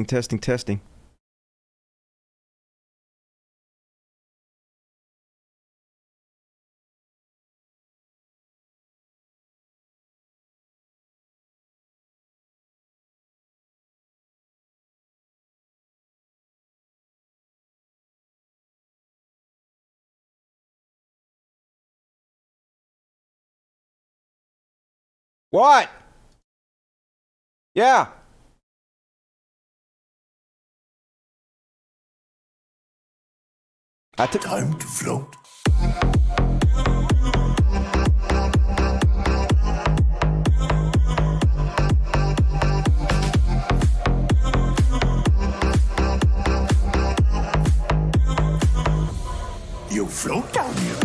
Testing. What? Yeah. I took time to float. You float down here.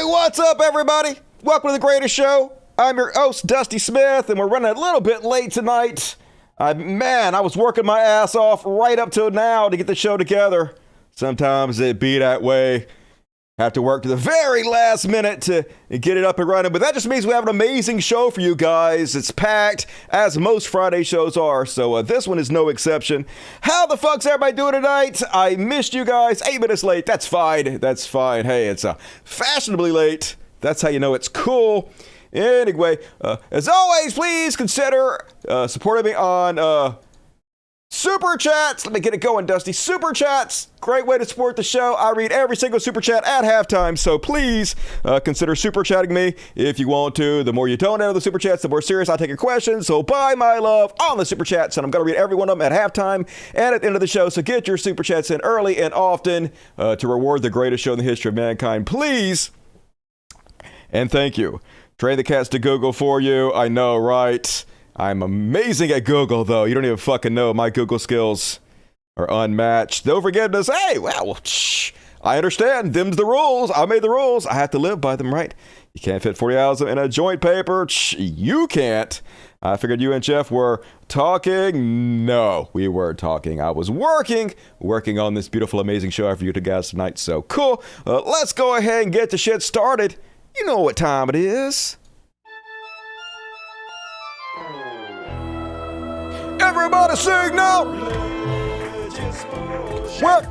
What's up, everybody? Welcome to the greatest show. I'm your host, Dusty Smith, and we're running a little bit late tonight. Man, I was working my ass off right up till now to get the show together. Sometimes it be that way. Have to work to the very last minute to get it up and running, but that just means we have an amazing show for you guys. It's packed, as most Friday shows are, so this one is no exception. How the fuck's everybody doing tonight? I missed you guys. 8 minutes late. That's fine. That's fine. Hey, it's fashionably late. That's how you know it's cool. Anyway, as always, please consider supporting me on Super Chats. Let me get it going, Dusty. Super Chats, great way to support the show. I read every single Super Chat at halftime, so please consider Super Chatting me if you want to. The more you donate on the Super Chats, the more serious I take your questions. So buy my love on the Super Chats, and I'm going to read every one of them at halftime and at the end of the show. So get your Super Chats in early and often to reward the greatest show in the history of mankind. Please and thank you. Train the cats to Google for you. I know, right? I'm amazing at Google, though. You don't even fucking know. My Google skills are unmatched. No forgiveness. Hey, well, I understand. Them's the rules. I made the rules. I have to live by them, right? You can't fit 40 hours in a joint paper. You can't. I figured you and Jeff were talking. No, we weren't talking. I was working on this beautiful, amazing show for you guys tonight. So cool. Let's go ahead and get the shit started. You know what time it is. Everybody sing now! What?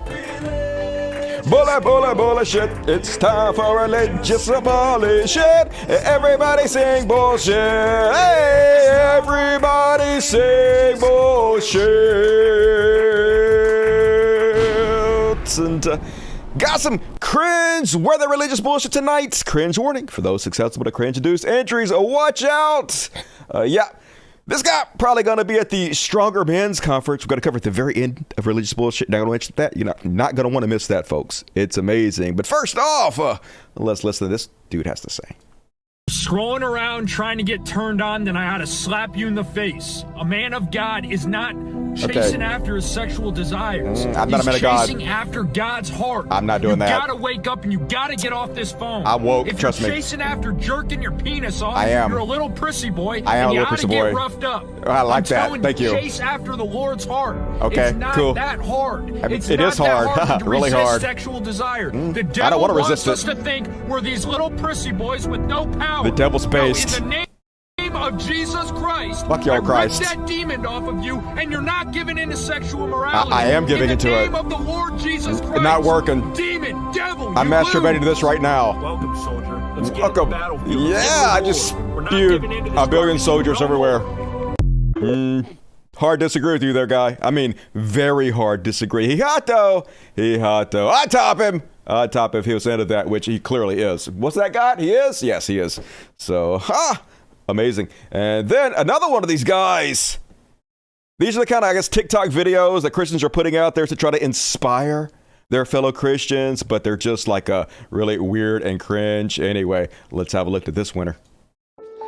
Bullshit. It's time for religious bullshit. Everybody sing bullshit. Hey, everybody sing bullshit. And got some cringe weather religious bullshit tonight. Cringe warning for those susceptible to cringe-induced injuries. Watch out. Yeah. This guy probably going to be at the Stronger Men's Conference. We've got to cover at the very end of religious bullshit. Not going to mention that. You're not going to want to miss that, folks. It's amazing. But first off, let's listen to this dude has to say. Scrolling around trying to get turned on, then I had to slap you in the face. A man of God is not chasing after his sexual desires. I'm not a man of God. He's chasing after God's heart. I'm not doing that. You gotta wake up and you gotta get off this phone. I woke, trust me. If you're chasing after jerking your penis off, I am. You're a little prissy boy. I am a little prissy boy. Get roughed up. I like that. Thank you. Chase after the Lord's heart. Okay, it's not cool. that hard. It is hard. Really hard. Sexual desire. The devil I don't want to resist wants us to think we're these little prissy boys with no power. The devil's based. In the name of Jesus Christ, fuck y'all, Christ. Rip that demon off of you, and you're not giving into sexual immorality. I am giving into it. In the name of the Lord Jesus Christ. It's not working. Demon, devil, I'm masturbating to this right now. Welcome, soldier. Let's get Welcome. the battlefield. Yeah, I just spewed a billion soldiers everywhere. Hard disagree with you there, guy. I mean, very hard disagree. He hot though. I top him if he was into that, which he clearly is. What's that guy? He is? Yes, he is. So, amazing. And then another one of these guys. These are the kind of, I guess, TikTok videos that Christians are putting out there to try to inspire their fellow Christians, but they're just like a really weird and cringe. Anyway, let's have a look at this winner.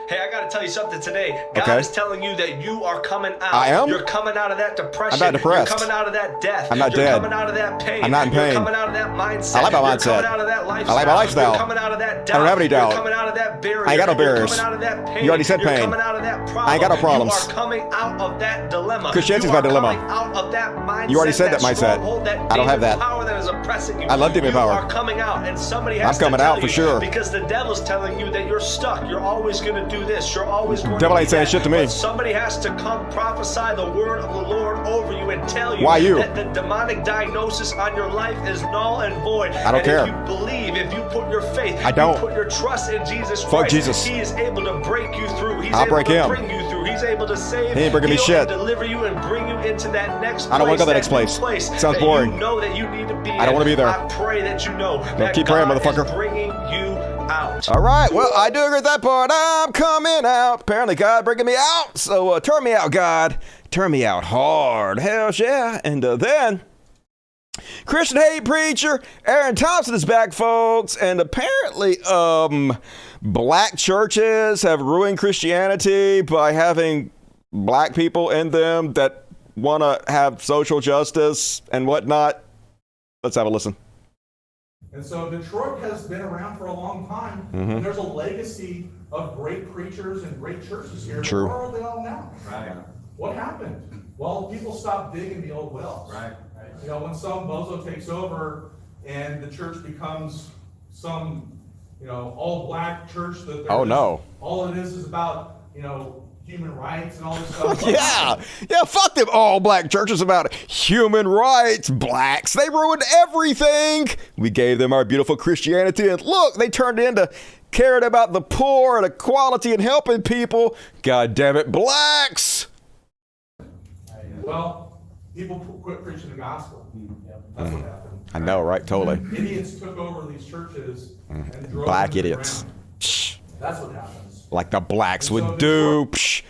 Hey, I gotta tell you something today. God is telling you that you are coming out. I am? You're coming out of that depression. I'm not depressed. You're coming out of that death. I'm not You're dead. coming out of that pain. I'm not in pain. You're coming out of that mindset. I like my mindset. You're coming out of that lifestyle. I like my lifestyle. You're coming out of that doubt. I don't have any doubt. You're coming out of that barrier. I ain't got no barriers. You're coming out of that pain. You already said pain. You're coming out of that problem. I ain't got no problems. You are coming out of that dilemma. Christianity's you my dilemma. Coming out of that mindset. You already said that mindset. That I don't have that. Power that is oppressing you. I love demon power. You are coming out, and somebody has I'm coming to tell out for you, sure. because the devil's telling you that you're stuck. You're always going to do this. You're always going Devil to ain't saying shit to me. But somebody has to come prophesy the word of the Lord over you and tell you, Why you? that the demonic diagnosis on your life is null and void. I don't care. If you believe, if you put your faith, I don't. you put your trust in Jesus Christ. Fuck Jesus. He is able to break you through. He's I'll able break to him. bring you through. He's able to save, He ain't bringing me heal, shit. and deliver you and bring you into that next place. I don't want to go to that next place. Sounds boring. You know that you need to be. I don't want to be there. I pray that you know that keep praying, God motherfucker. is bringing you out. All right, well, I do agree with that part. I'm coming out. Apparently, God bringing me out. So turn me out, God. Turn me out hard. Hell yeah. And then Christian hate preacher Aaron Thompson is back, folks. And apparently, black churches have ruined Christianity by having black people in them that want to have social justice and whatnot. Let's have a listen. And so Detroit has been around for a long time, and there's a legacy of great preachers and great churches here. True. Where are they all now? Right. What happened? Well, people stopped digging the old wells. Right. You know, when some bozo takes over and the church becomes some, all black church that Oh, no. all it is about, human rights and all this stuff. Yeah, fuck them all black churches about human rights. Blacks, they ruined everything. We gave them our beautiful Christianity, and look, they turned it into caring about the poor and equality and helping people. God damn it, blacks. Well, people quit preaching the gospel. That's what happened. I know, right? Totally. Idiots took over these churches and drove Black them to the idiots. ground. Psh, That's what happens. like the blacks And so would do. Detroit- Psh.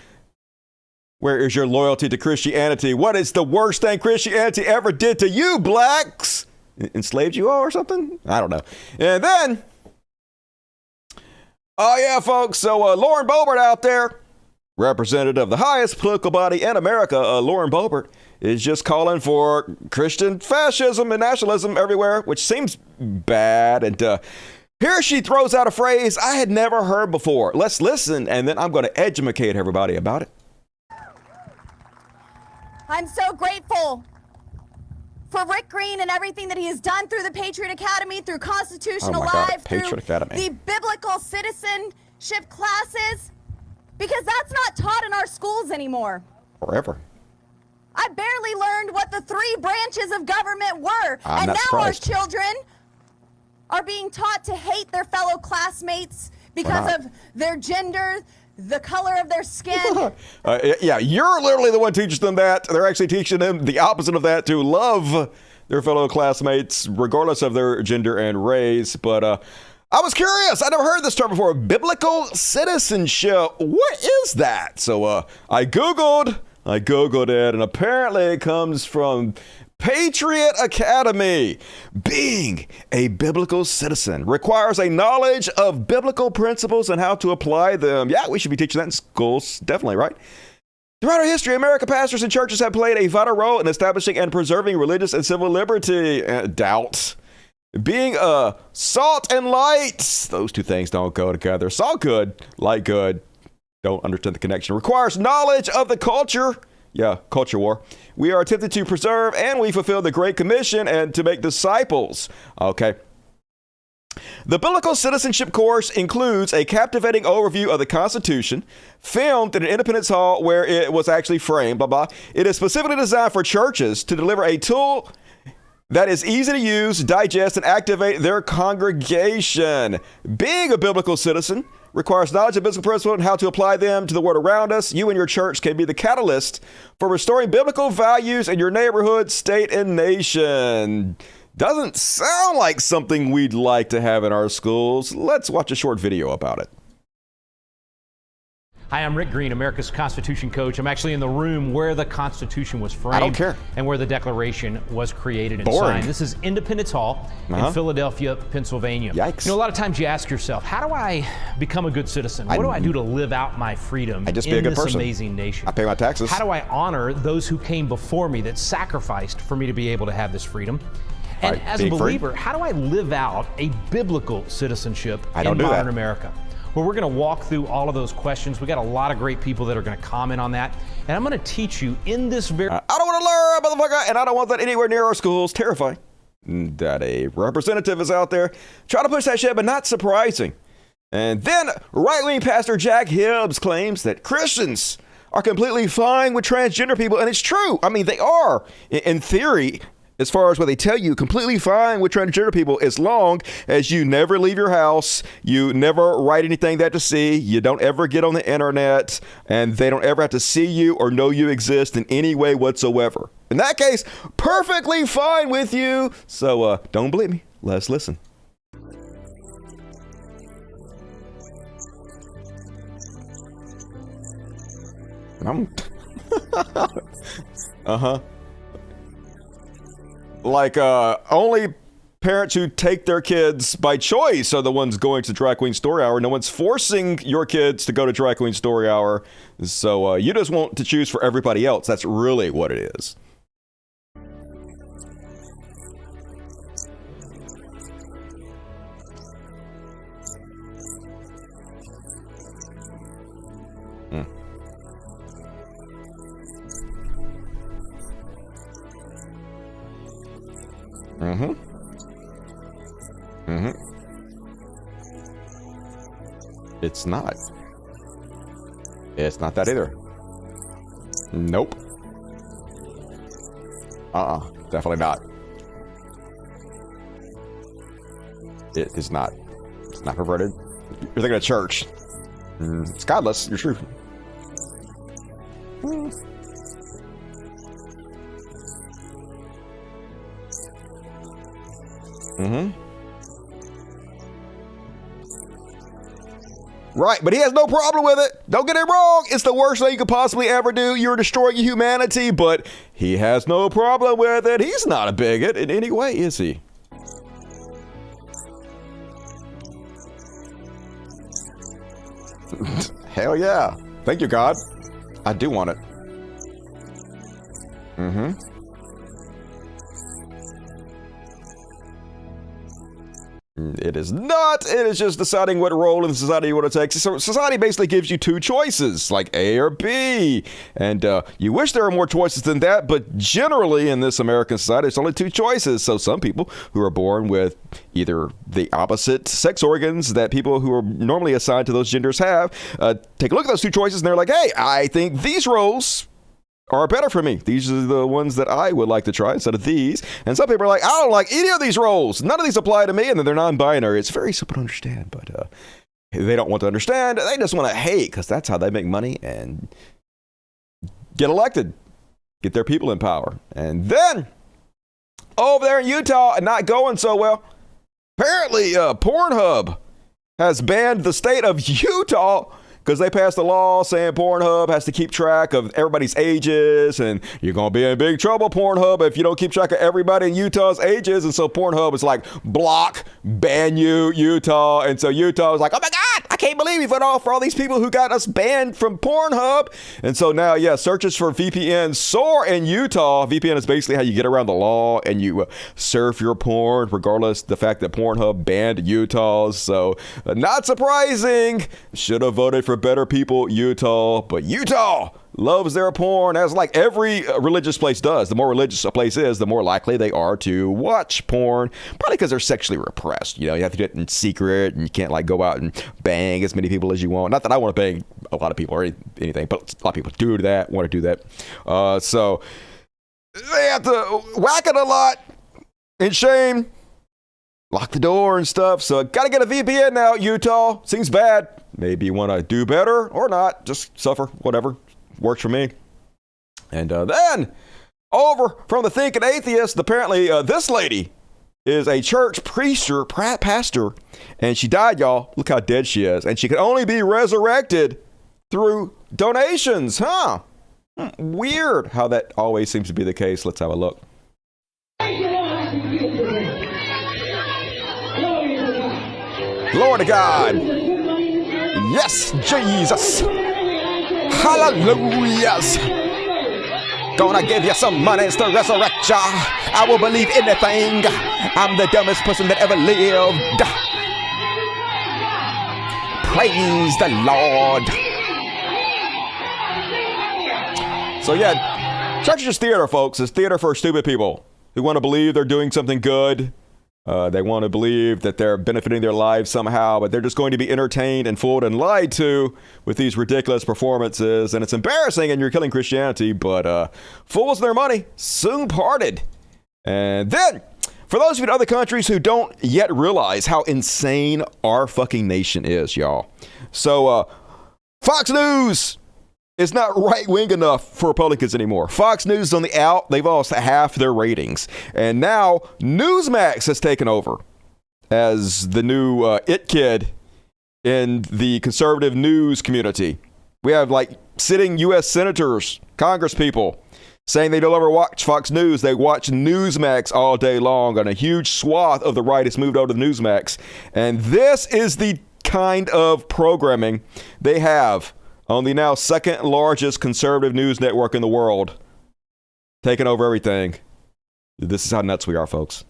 Where is your loyalty to Christianity? What is the worst thing Christianity ever did to you, blacks? Enslaved you all or something? I don't know. And then, oh yeah, folks. So Lauren Boebert out there, representative of the highest political body in America, Lauren Boebert, is just calling for Christian fascism and nationalism everywhere, which seems bad. And here she throws out a phrase I had never heard before. Let's listen, and then I'm going to educate everybody about it. I'm so grateful for Rick Green and everything that he has done through the Patriot Academy, through Constitutional Oh my God, Live, Patriot through Academy. the biblical citizenship classes, because that's not taught in our schools anymore. Forever. I barely learned what the 3 branches of government were, I'm and not now surprised. our children are being taught to hate their fellow classmates because not? of their gender, the color of their skin. Yeah, you're literally the one teaching them that. They're actually teaching them the opposite of that, to love their fellow classmates, regardless of their gender and race. But I was curious. I never heard this term before. Biblical citizenship. What is that? So I Googled it, and apparently it comes from Patriot Academy. Being a biblical citizen requires a knowledge of biblical principles and how to apply them. Yeah, we should be teaching that in schools. Definitely, right? Throughout our history, American pastors and churches have played a vital role in establishing and preserving religious and civil liberty. Doubt. Being salt and light. Those two things don't go together. Salt good, light good. Don't understand the connection. Requires knowledge of the culture. Yeah, culture war. We are attempting to preserve and we fulfill the Great Commission and to make disciples. Okay. The Biblical Citizenship course includes a captivating overview of the Constitution, filmed in an Independence Hall where it was actually framed, blah, blah. It is specifically designed for churches to deliver a tool that is easy to use, digest, and activate their congregation. Being a biblical citizen requires knowledge of biblical principles and how to apply them to the world around us. You and your church can be the catalyst for restoring biblical values in your neighborhood, state, and nation. Doesn't sound like something we'd like to have in our schools. Let's watch a short video about it. Hi, I'm Rick Green, America's Constitution coach. I'm actually in the room where the Constitution was framed. I don't care. And where the Declaration was created and Boring. signed. This is Independence Hall in Philadelphia, Pennsylvania. Yikes. You know, a lot of times you ask yourself, how do I become a good citizen? What do I do to live out my freedom I just be a in good this person. amazing nation? I pay my taxes. How do I honor those who came before me that sacrificed for me to be able to have this freedom? And Right, as a being free. believer, how do I live out a biblical citizenship I don't in do modern that. America? Well, we're going to walk through all of those questions. We got a lot of great people that are going to comment on that. And I'm going to teach you in this very... I don't want to learn, motherfucker, and I don't want that anywhere near our schools. Terrifying that a representative is out there trying to push that shit, but not surprising. And then right-wing pastor Jack Hibbs claims that Christians are completely fine with transgender people, and it's true. I mean, they are, in theory, as far as what they tell you, completely fine with transgender people as long as you never leave your house, you never write anything that to see, you don't ever get on the internet, and they don't ever have to see you or know you exist in any way whatsoever. In that case, perfectly fine with you. So don't believe me. Let's listen. And I'm like only parents who take their kids by choice are the ones going to Drag Queen Story Hour. No one's forcing your kids to go to Drag Queen Story Hour. So you just want to choose for everybody else. That's really what it is. It's not. It's not that either. Nope. Definitely not. It is not. It's not perverted. You're thinking of church. It's godless. You're true. Right, but he has no problem with it. Don't get it wrong. It's the worst thing you could possibly ever do. You're destroying humanity, but he has no problem with it. He's not a bigot in any way, is he? Hell yeah. Thank you, God. I do want it. It is not. It is just deciding what role in the society you want to take. So society basically gives you two choices, like A or B. And you wish there were more choices than that, but generally in this American society, it's only two choices. So some people who are born with either the opposite sex organs that people who are normally assigned to those genders have, take a look at those two choices and they're like, hey, I think these roles are better for me. These are the ones that I would like to try instead of these. And some people are like, I don't like any of these roles. None of these apply to me. And then they're non-binary. It's very simple to understand, but they don't want to understand. They just want to hate because that's how they make money and get elected, get their people in power. And then over there in Utah, not going so well. Apparently, Pornhub has banned the state of Utah because they passed a law saying Pornhub has to keep track of everybody's ages, and you're going to be in big trouble, Pornhub, if you don't keep track of everybody in Utah's ages. And so Pornhub is like, block, ban you, Utah. And so Utah is like, oh my God, I can't believe we went off for all these people who got us banned from Pornhub. And so now, yeah, searches for VPN soar in Utah. VPN is basically how you get around the law and you surf your porn, regardless of the fact that Pornhub banned Utah. So not surprising. Should have voted for better people, Utah. But Utah loves their porn, as like every religious place does. The more religious a place is, the more likely they are to watch porn, probably because they're sexually repressed. You know, you have to do it in secret, and you can't like go out and bang as many people as you want. Not that I want to bang a lot of people or anything, but a lot of people do that, want to do that. So they have to whack it a lot in shame, lock the door and stuff. So got to get a VPN now, Utah. Seems bad. Maybe you want to do better or not. Just suffer, whatever. Works for me. And then over from the thinking atheist, apparently this lady is a church pastor, and she died, y'all. Look how dead she is. And she can only be resurrected through donations, huh? Weird how that always seems to be the case. Let's have a look. Glory to God. Yes, Jesus. Hallelujah. Gonna give you some money to resurrect ya. I will believe anything. I'm the dumbest person that ever lived. Praise the Lord. So yeah, church is just theater, folks. It's theater for stupid people who want to believe they're doing something good. They want to believe that they're benefiting their lives somehow, but they're just going to be entertained and fooled and lied to with these ridiculous performances. And it's embarrassing, and you're killing Christianity, but fools and their money soon parted. And then, for those of you in other countries who don't yet realize how insane our fucking nation is, y'all. So, Fox News is not right-wing enough for Republicans anymore. Fox News is on the out. They've lost half their ratings. And now Newsmax has taken over as the new it kid in the conservative news community. We have like sitting U.S. senators, Congress people, saying they no longer watch Fox News. They watch Newsmax all day long, and a huge swath of the right has moved over to Newsmax. And this is the kind of programming they have on the now second largest conservative news network in the world, taking over everything. This is how nuts we are, folks.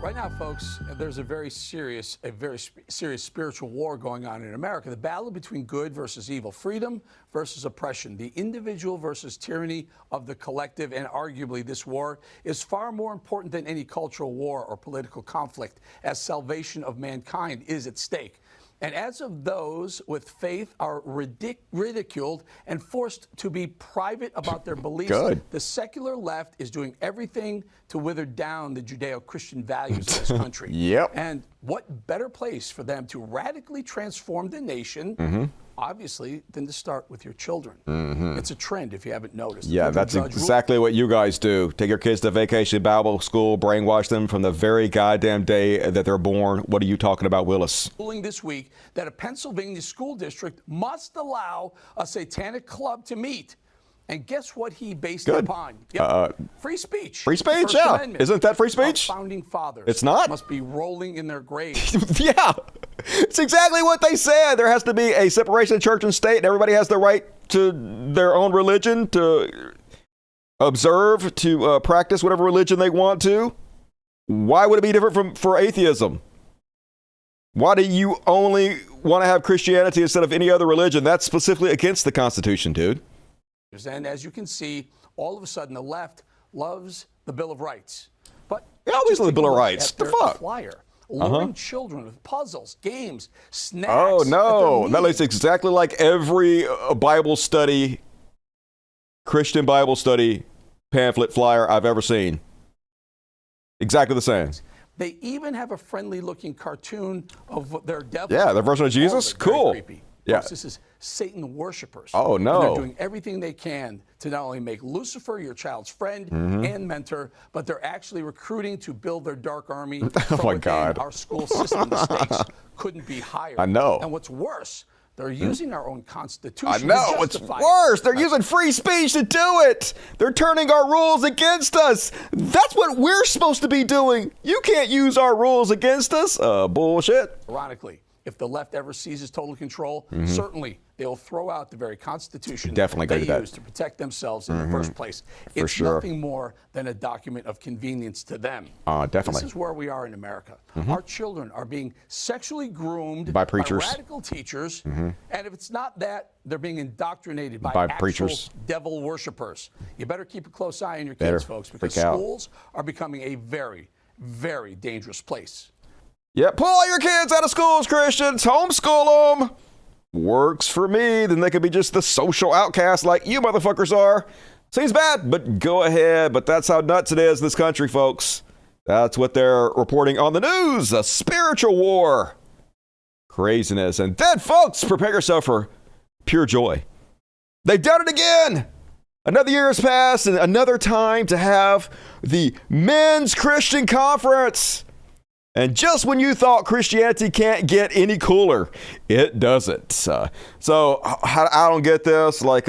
Right now, folks, there's a very serious spiritual war going on in America. The battle between good versus evil, freedom versus oppression, the individual versus tyranny of the collective, and arguably this war is far more important than any cultural war or political conflict, as salvation of mankind is at stake. And as of those with faith are ridiculed and forced to be private about their beliefs, the secular left is doing everything to wither down the Judeo-Christian values of this country. And what better place for them to radically transform the nation, obviously, than to start with your children. It's a trend, if you haven't noticed. Yeah, that's exactly what you guys do. Take your kids to vacation Bible school, brainwash them from the very goddamn day that they're born. What are you talking about, Willis? Ruling this week that a Pennsylvania school district must allow a satanic club to meet. And guess what he based it upon? Free speech. Free speech, yeah. Amendment. Isn't that free speech? Our founding fathers. It's not? Must be rolling in their graves. Yeah. It's exactly what they said. There has to be a separation of church and state, and everybody has the right to their own religion, to observe, to practice whatever religion they want to. Why would it be different for atheism? Why do you only want to have Christianity instead of any other religion? That's specifically against the Constitution, dude. And as you can see, all of a sudden the left loves the Bill of Rights. But they always love the Bill of Rights. The fuck? Flyer, luring children with puzzles, games, snacks. Oh, no. That looks exactly like every Bible study, Christian Bible study pamphlet flyer I've ever seen. Exactly the same. They even have a friendly-looking cartoon of their devil. Yeah, their version of Jesus? Cool. Creepy. Yeah. This is Satan worshipers. Oh, no. And they're doing everything they can to not only make Lucifer your child's friend and mentor, but they're actually recruiting to build their dark army. Oh, my God. Our school system, the stakes couldn't be higher. I know. And what's worse, they're using our own Constitution. I know. What's worse, they're using free speech to do it. They're turning our rules against us. That's what we're supposed to be doing. You can't use our rules against us. Bullshit. Ironically, if the left ever seizes total control, certainly they'll throw out the very Constitution they used to protect themselves in the first place. It's nothing more than a document of convenience to them. Definitely. This is where we are in America. Our children are being sexually groomed by preachers, by radical teachers, and if it's not that, they're being indoctrinated by actual preachers, devil worshipers. You better keep a close eye on your kids, folks, because schools are becoming a very, very dangerous place. Yeah, pull all your kids out of schools, Christians. Homeschool them. Works for me. Then they could be just the social outcasts like you motherfuckers are. Seems bad, but go ahead. But that's how nuts it is in this country, folks. That's what they're reporting on the news. A spiritual war. Craziness. And then, folks, prepare yourself for pure joy. They've done it again. Another year has passed, and another time to have the Men's Christian Conference. And just when you thought Christianity can't get any cooler, it doesn't. So I don't get this. Like,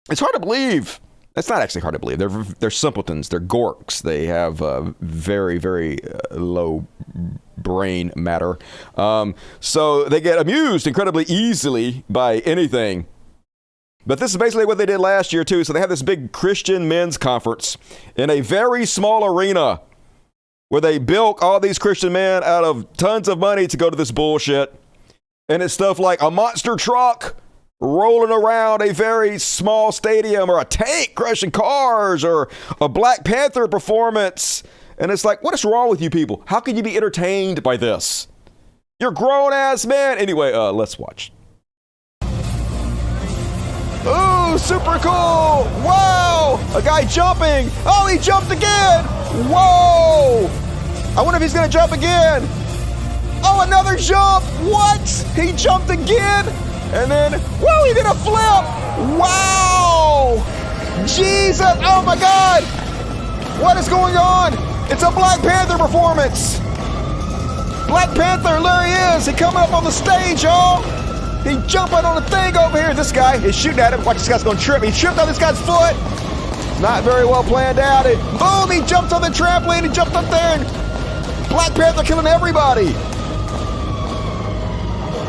it's hard to believe. It's not actually hard to believe. They're simpletons. They're gorks. They have very, very low brain matter. So they get amused incredibly easily by anything. But this is basically what they did last year, too. So they have this big Christian men's conference in a very small arena where they bilk all these Christian men out of tons of money to go to this bullshit. And it's stuff like a monster truck rolling around a very small stadium, or a tank crushing cars, or a Black Panther performance. And it's like, what is wrong with you people? How can you be entertained by this? You're grown-ass men. Anyway, let's watch. Ooh, super cool. Wow. A guy jumping. Oh, he jumped again. Whoa. I wonder if he's going to jump again. Oh, another jump. What? He jumped again. And then, whoa, he did a flip. Wow. Jesus. Oh, my God. What is going on? It's a Black Panther performance. Black Panther, there he is. He coming up on the stage, y'all. He jumping on the thing over here. This guy is shooting at him. Watch, this guy's going to trip. He tripped on this guy's foot. Not very well planned out. Boom, he jumped on the trampoline. He jumped up there. And Black Panther killing everybody.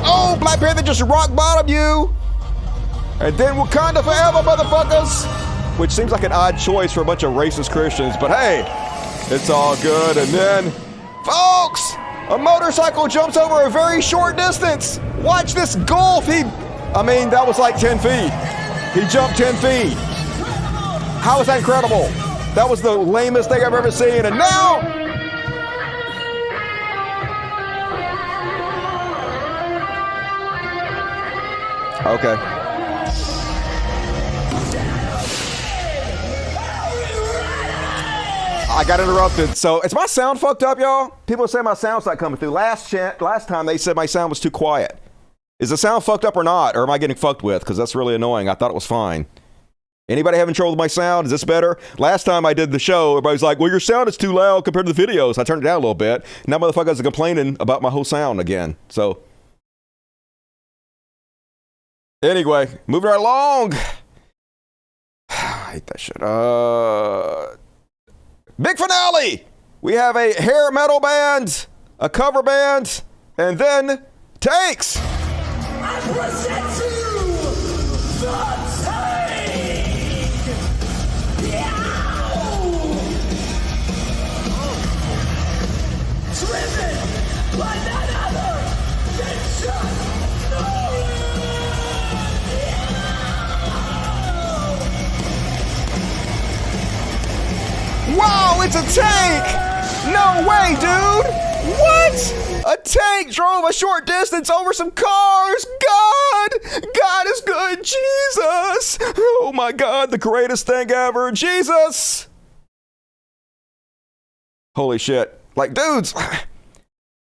Oh, Black Panther just rock bottom you. And then Wakanda forever, motherfuckers. Which seems like an odd choice for a bunch of racist Christians. But hey, it's all good. And then, folks, a motorcycle jumps over a very short distance. Watch this gulf. That was like 10 feet. He jumped 10 feet. How is that incredible? That was the lamest thing I've ever seen. And now, okay. I got interrupted. So is my sound fucked up, y'all? People are saying my sound's not coming through. Last time they said my sound was too quiet. Is the sound fucked up or not? Or am I getting fucked with? Because that's really annoying. I thought it was fine. Anybody having trouble with my sound? Is this better? Last time I did the show, everybody's like, well, your sound is too loud compared to the videos. I turned it down a little bit. Now motherfuckers are complaining about my whole sound again. So anyway, moving right along. I hate that shit. Big finale. We have a hair metal band, a cover band, and then tanks. I present to you the tank! Driven by none other than just Wow, it's a tank! No way, dude! What? A tank drove a short distance over some cars! God! God is good! Jesus! Oh my God, the greatest thing ever! Jesus! Holy shit. Like, dudes,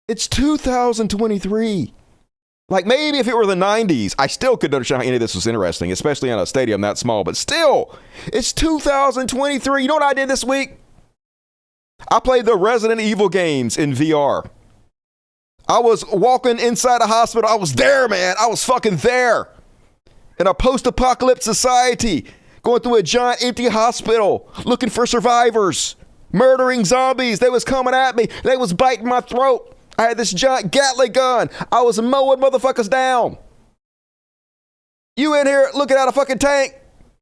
it's 2023. Like, maybe if it were the 90s, I still couldn't understand how any of this was interesting, especially in a stadium that small, but still, it's 2023. You know what I did this week? I played the Resident Evil games in VR. I was walking inside a hospital. I was there, man. I was fucking there. In a post-apocalypse society, going through a giant empty hospital, looking for survivors, murdering zombies. They was coming at me. They was biting my throat. I had this giant Gatling gun. I was mowing motherfuckers down. You in here looking at a fucking tank,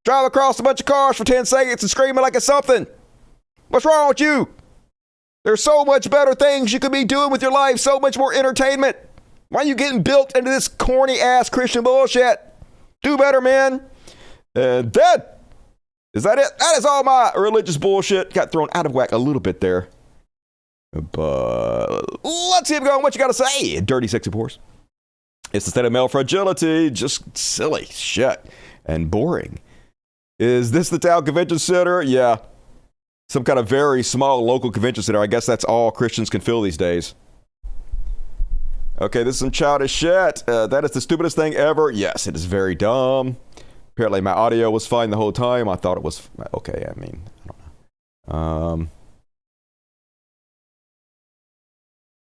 drive across a bunch of cars for 10 seconds and screaming like it's something. What's wrong with you? There's so much better things you could be doing with your life, so much more entertainment. Why are you getting built into this corny ass Christian bullshit? Do better, man. And then, is that it? That is all my religious bullshit. Got thrown out of whack a little bit there. But let's keep going. What you got to say? Dirty, sexy pores. It's the state of male fragility. Just silly shit and boring. Is this the town convention center? Yeah. Some kind of very small local convention center. I guess that's all Christians can fill these days. Okay, this is some childish shit. That is the stupidest thing ever. Yes, it is very dumb. Apparently my audio was fine the whole time. I thought it was okay. I mean, I don't know.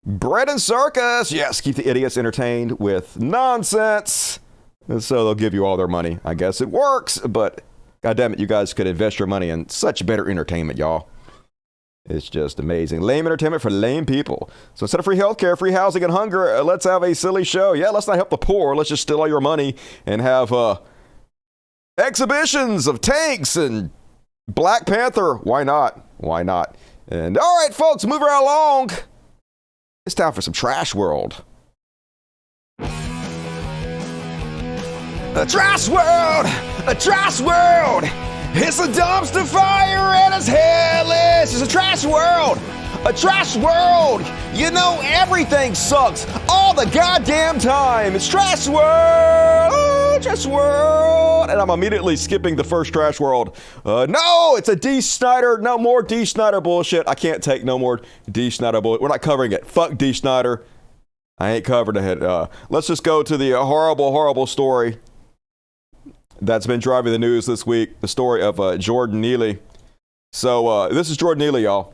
Bread and circus. Yes, keep the idiots entertained with nonsense. And so they'll give you all their money. I guess it works, but goddamn it, you guys could invest your money in such better entertainment, y'all. It's just amazing. Lame entertainment for lame people. So instead of free healthcare, free housing, and hunger, let's have a silly show. Yeah, let's not help the poor. Let's just steal all your money and have exhibitions of tanks and Black Panther. Why not? Why not? And all right, folks, moving right along. It's time for some Trash World. A trash world! A trash world! It's a dumpster fire and it's hellish! It's a trash world! A trash world! You know, everything sucks all the goddamn time! It's Trash World! Oh, Trash World! And I'm immediately skipping the first Trash World. No! It's a D. Snyder. No more D. Snyder bullshit. I can't take no more D. Snyder bullshit. We're not covering it. Fuck D. Snyder. I ain't covered it. Let's just go to the horrible, horrible story that's been driving the news this week, the story of Jordan Neely. So this is Jordan Neely, y'all.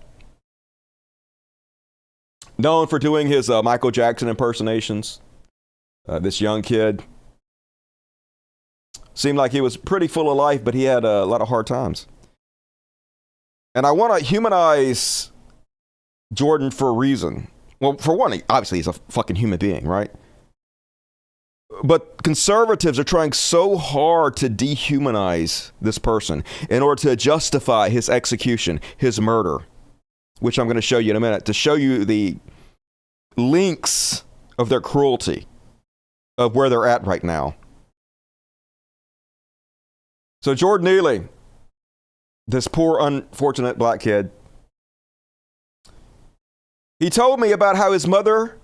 Known for doing his Michael Jackson impersonations. This young kid seemed like he was pretty full of life, but he had a lot of hard times. And I want to humanize Jordan for a reason. Well, for one, obviously he's a fucking human being, right? But conservatives are trying so hard to dehumanize this person in order to justify his execution, his murder, which I'm going to show you in a minute, to show you the links of their cruelty, of where they're at right now. So Jordan Neely, this poor, unfortunate black kid, he told me about how his mother's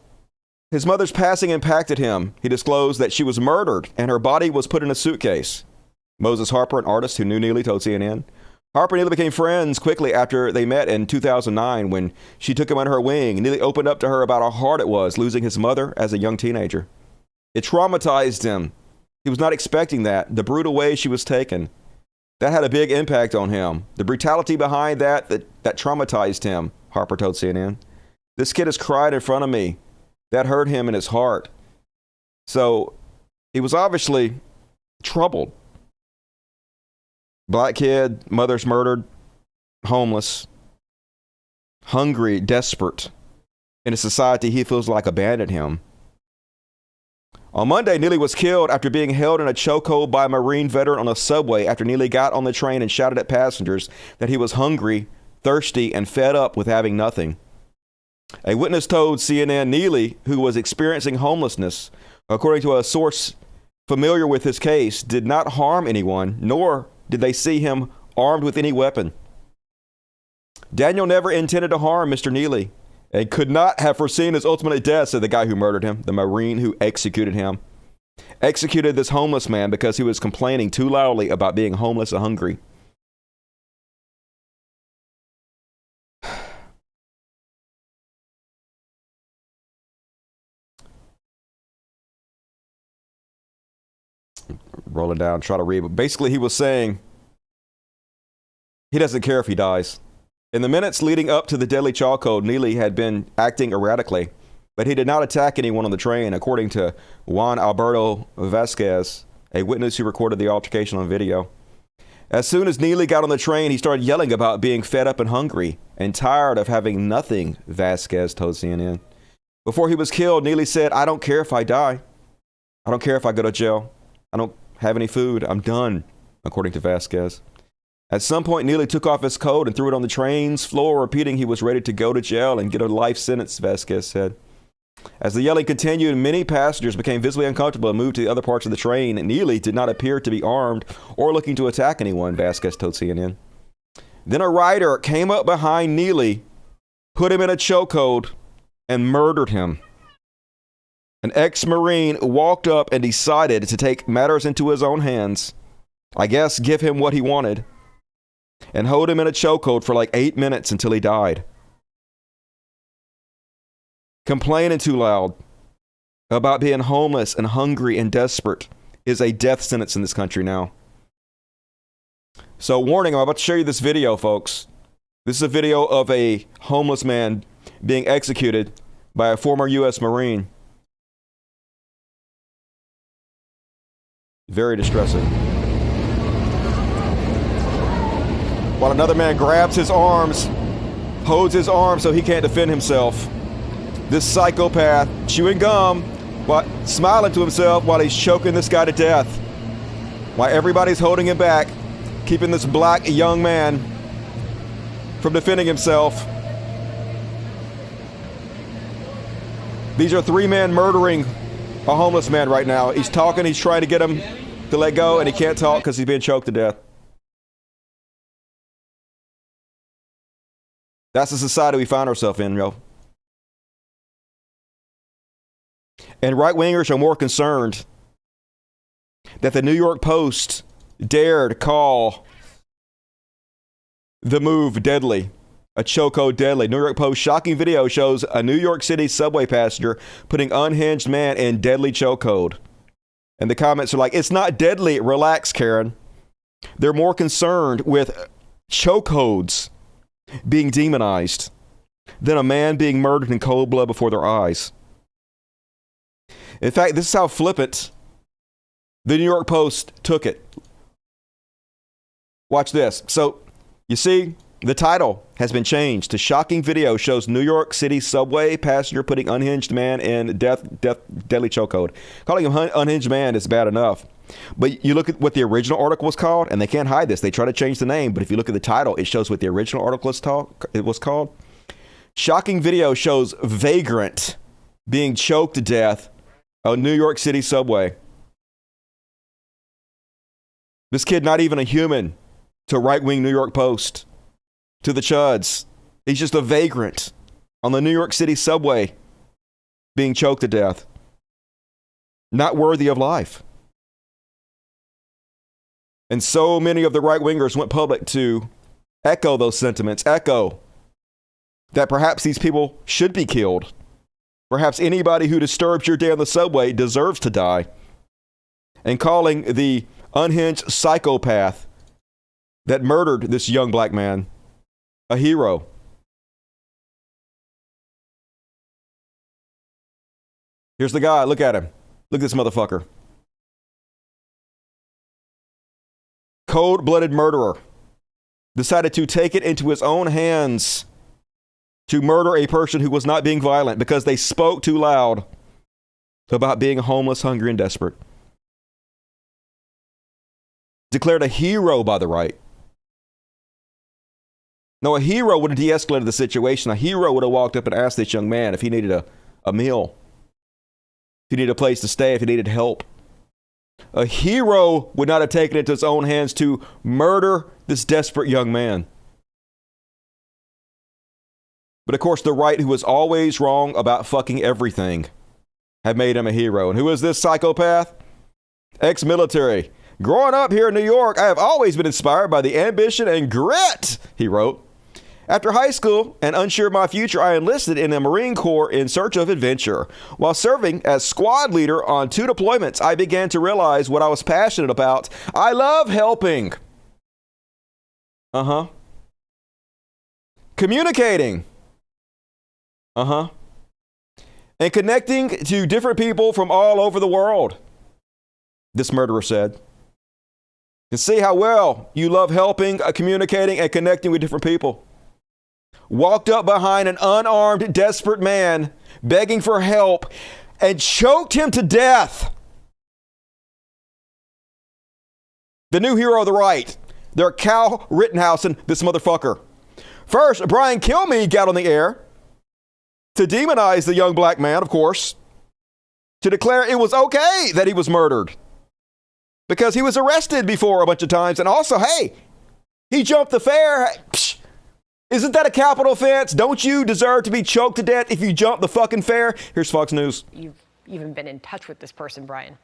passing impacted him. He disclosed that she was murdered and her body was put in a suitcase. Moses Harper, an artist who knew Neely, told CNN. Harper and Neely became friends quickly after they met in 2009 when she took him under her wing. Neely opened up to her about how hard it was losing his mother as a young teenager. It traumatized him. He was not expecting that. The brutal way she was taken. That had a big impact on him. The brutality behind that traumatized him, Harper told CNN. This kid has cried in front of me. That hurt him in his heart. So he was obviously troubled. Black kid, mother's murdered, homeless, hungry, desperate. In a society he feels like abandoned him. On Monday, Neely was killed after being held in a chokehold by a Marine veteran on a subway after Neely got on the train and shouted at passengers that he was hungry, thirsty, and fed up with having nothing. A witness told CNN Neely, who was experiencing homelessness, according to a source familiar with his case, did not harm anyone, nor did they see him armed with any weapon. Daniel never intended to harm Mr. Neely and could not have foreseen his ultimate death, said the guy who murdered him, the Marine who executed him. Executed this homeless man because he was complaining too loudly about being homeless and hungry. Rolling down, try to read. But basically, he was saying he doesn't care if he dies. In the minutes leading up to the deadly chokehold, Neely had been acting erratically, but he did not attack anyone on the train, according to Juan Alberto Vasquez, a witness who recorded the altercation on video. As soon as Neely got on the train, he started yelling about being fed up and hungry and tired of having nothing, Vasquez told CNN. Before he was killed, Neely said, "I don't care if I die. I don't care if I go to jail. I don't have any food. I'm done," according to Vasquez. At some point, Neely took off his coat and threw it on the train's floor, repeating he was ready to go to jail and get a life sentence, Vasquez said. As the yelling continued, many passengers became visibly uncomfortable and moved to the other parts of the train. Neely did not appear to be armed or looking to attack anyone, Vasquez told CNN. Then a rider came up behind Neely, put him in a chokehold, and murdered him. An ex-Marine walked up and decided to take matters into his own hands, I guess give him what he wanted, and hold him in a chokehold for like 8 minutes until he died. Complaining too loud about being homeless and hungry and desperate is a death sentence in this country now. So warning, I'm about to show you this video, folks. This is a video of a homeless man being executed by a former U.S. Marine. Very distressing. While another man grabs his arms, holds his arm so he can't defend himself. This psychopath chewing gum, while smiling to himself while he's choking this guy to death. While everybody's holding him back, keeping this black young man from defending himself. These are three men murdering a homeless man right now. He's talking, he's trying to get him to let go, and he can't talk because he's being choked to death. That's the society we find ourselves in, yo. And right-wingers are more concerned that the New York Post dared call the move deadly, a chokehold deadly. New York Post shocking video shows a New York City subway passenger putting unhinged man in deadly chokehold. And the comments are like, it's not deadly, relax, Karen. They're more concerned with chokeholds being demonized than a man being murdered in cold blood before their eyes. In fact, this is how flippant the New York Post took it. Watch this. So, you see, the title has been changed to shocking video shows New York City subway passenger putting unhinged man in deadly chokehold. Calling him unhinged man is bad enough. But you look at what the original article was called, and they can't hide this. They try to change the name, but if you look at the title, it shows what the original article was called. Shocking video shows vagrant being choked to death on New York City subway. This kid not even a human to right-wing New York Post, to the chuds. He's just a vagrant on the New York City subway being choked to death. Not worthy of life. And so many of the right-wingers went public to echo those sentiments, echo that perhaps these people should be killed. Perhaps anybody who disturbs your day on the subway deserves to die. And calling the unhinged psychopath that murdered this young black man a hero. Here's the guy. Look at him. Look at this motherfucker. Cold-blooded murderer. Decided to take it into his own hands to murder a person who was not being violent because they spoke too loud about being homeless, hungry, and desperate. Declared a hero by the right. No, a hero would have de-escalated the situation. A hero would have walked up and asked this young man if he needed a meal, if he needed a place to stay, if he needed help. A hero would not have taken it into his own hands to murder this desperate young man. But of course, the right, who was always wrong about fucking everything, have made him a hero. And who is this psychopath? Ex-military. Growing up here in New York, I have always been inspired by the ambition and grit, he wrote. After high school and unsure of my future, I enlisted in the Marine Corps in search of adventure. While serving as squad leader on 2 deployments, I began to realize what I was passionate about. I love helping. Communicating. And connecting to different people from all over the world, this murderer said. To see how well you love helping, communicating, and connecting with different people. Walked up behind an unarmed, desperate man, begging for help, and choked him to death. The new hero of the right. They're Cal Rittenhausen, this motherfucker. First, Brian Kilmeade got on the air to demonize the young black man, of course, to declare it was okay that he was murdered because he was arrested before a bunch of times. And also, hey, he jumped the fare. Psh, isn't that a capital offense? Don't you deserve to be choked to death if you jump the fucking fare? Here's Fox News. You've even been in touch with this person, Brian.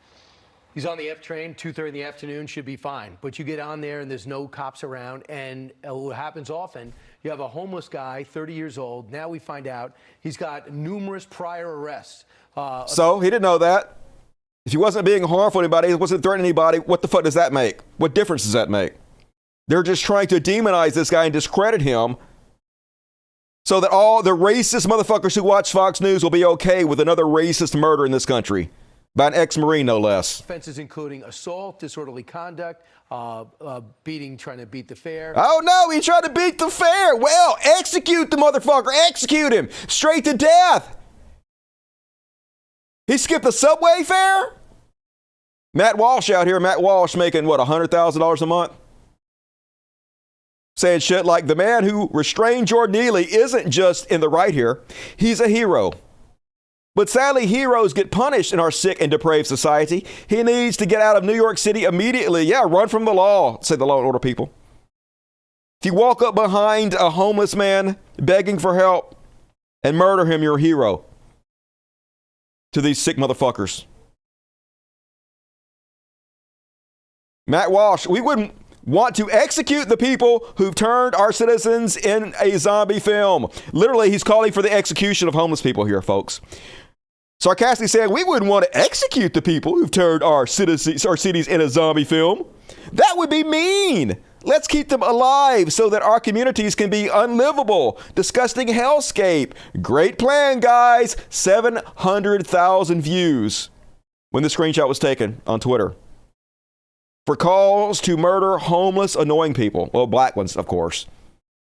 He's on the F train, 2:30 in the afternoon, should be fine. But you get on there and there's no cops around, and what happens often, you have a homeless guy, 30 years old. Now we find out he's got numerous prior arrests. So he didn't know that. If he wasn't being harmful to anybody, he wasn't threatening anybody, what the fuck does that make? What difference does that make? They're just trying to demonize this guy and discredit him so that all the racist motherfuckers who watch Fox News will be okay with another racist murder in this country by an ex-Marine, no less. Offenses including assault, disorderly conduct, beating, trying to beat the fare. Oh no, he tried to beat the fare. Well, execute the motherfucker. Execute him straight to death. He skipped the subway fare? Matt Walsh out here, Matt Walsh making what, $100,000 a month? Saying shit like the man who restrained Jordan Neely isn't just in the right here. He's a hero. But sadly, heroes get punished in our sick and depraved society. He needs to get out of New York City immediately. Yeah, run from the law, say the law and order people. If you walk up behind a homeless man begging for help and murder him, you're a hero to these sick motherfuckers. Matt Walsh, we wouldn't want to execute the people who've turned our citizens in a zombie film. Literally, he's calling for the execution of homeless people here, folks. Sarcastically saying, we wouldn't want to execute the people who've turned our cities in a zombie film. That would be mean. Let's keep them alive so that our communities can be unlivable. Disgusting hellscape. Great plan, guys. 700,000 views when the screenshot was taken on Twitter. For calls to murder homeless, annoying people. Well, black ones, of course.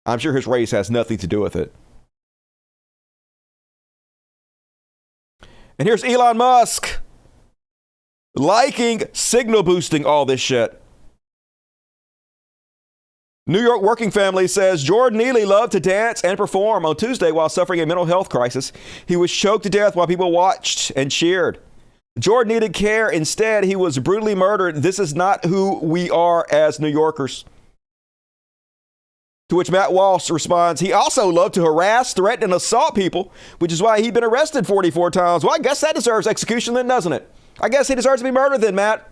I'm sure his race has nothing to do with it. And here's Elon Musk liking, signal boosting all this shit. New York working family says Jordan Neely loved to dance and perform. On Tuesday, while suffering a mental health crisis, he was choked to death while people watched and cheered. Jordan needed care. Instead, he was brutally murdered. This is not who we are as New Yorkers. To which Matt Walsh responds, he also loved to harass, threaten, and assault people, which is why he'd been arrested 44 times. Well, I guess that deserves execution then, doesn't it? I guess he deserves to be murdered then, Matt.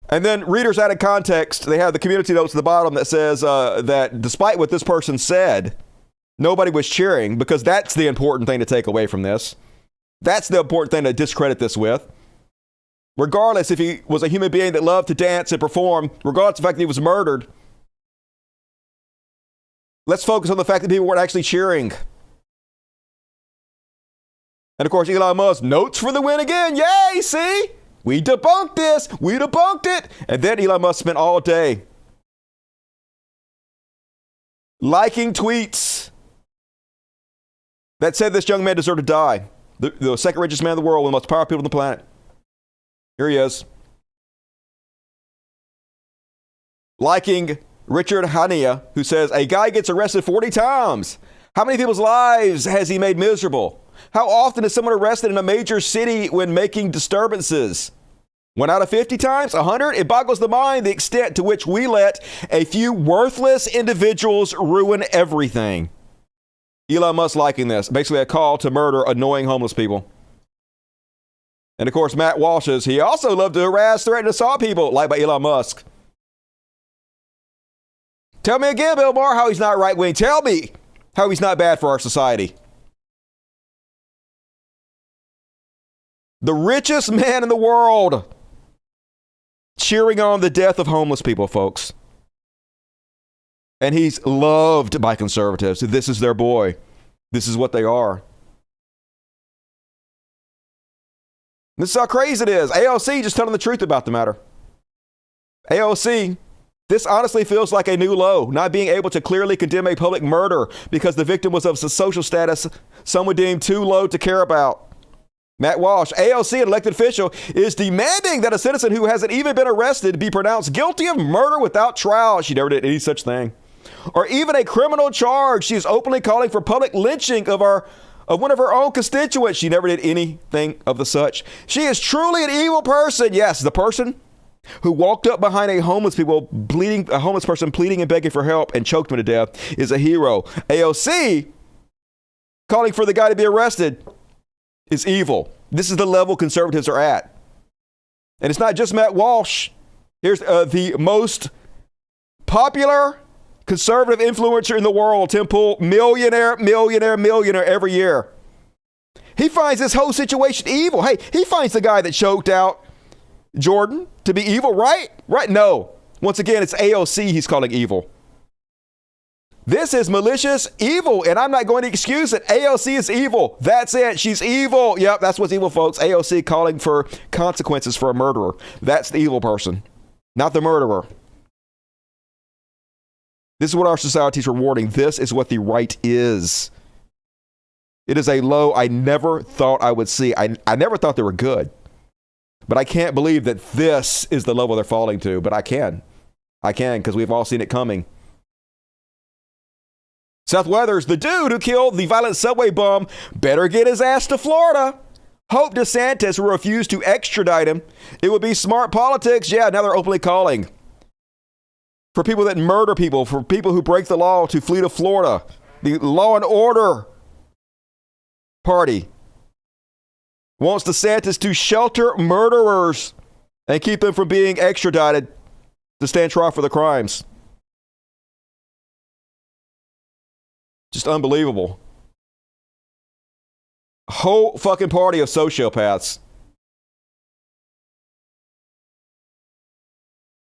And then readers out of context, they have the community notes at the bottom that says that despite what this person said, nobody was cheering, because that's the important thing to take away from this. That's the important thing to discredit this with. Regardless if he was a human being that loved to dance and perform, regardless of the fact that he was murdered, let's focus on the fact that people weren't actually cheering. And of course, Elon Musk, notes for the win again. Yay, see? We debunked this. We debunked it. And then Elon Musk spent all day liking tweets that said this young man deserved to die. The second richest man in the world, one of the most powerful people on the planet. Here he is. Liking Richard Hania, who says, a guy gets arrested 40 times. How many people's lives has he made miserable? How often is someone arrested in a major city when making disturbances? 1 out of 50 times? 100? It boggles the mind the extent to which we let a few worthless individuals ruin everything. Elon Musk liking this. Basically a call to murder annoying homeless people. And of course, Matt Walsh's, he also loved to harass, threaten, and assault people, like by Elon Musk. Tell me again, Bill Maher, how he's not right-wing. Tell me how he's not bad for our society. The richest man in the world cheering on the death of homeless people, folks. And he's loved by conservatives. This is their boy. This is what they are. This is how crazy it is. AOC just telling the truth about the matter. AOC, this honestly feels like a new low, not being able to clearly condemn a public murder because the victim was of a social status some would deem too low to care about. Matt Walsh, AOC, an elected official, is demanding that a citizen who hasn't even been arrested be pronounced guilty of murder without trial. She never did any such thing. Or even a criminal charge. She is openly calling for public lynching of one of her own constituents. She never did anything of the such. She is truly an evil person. Yes, the person who walked up behind a homeless person pleading and begging for help and choked him to death is a hero. AOC calling for the guy to be arrested is evil. This is the level conservatives are at. And it's not just Matt Walsh. Here's the most popular conservative influencer in the world, Tim Pool, millionaire every year. He finds this whole situation evil. Hey, he finds the guy that choked out Jordan to be evil, right? Right? No. Once again, it's AOC he's calling evil. This is malicious evil, and I'm not going to excuse it. AOC is evil. That's it. She's evil. Yep, that's what's evil, folks. AOC calling for consequences for a murderer. That's the evil person, not the murderer. This is what our society is rewarding. This is what the right is. It is a low I never thought I would see. I never thought they were good. But I can't believe that this is the level they're falling to. But I can. I can, because we've all seen it coming. Seth Weathers, the dude who killed the violent subway bum, better get his ass to Florida. Hope DeSantis will refuse to extradite him. It would be smart politics. Yeah, now they're openly calling for people that murder people, for people who break the law to flee to Florida. The Law and Order Party wants DeSantis to shelter murderers and keep them from being extradited to stand trial for the crimes. Just unbelievable. A whole fucking party of sociopaths.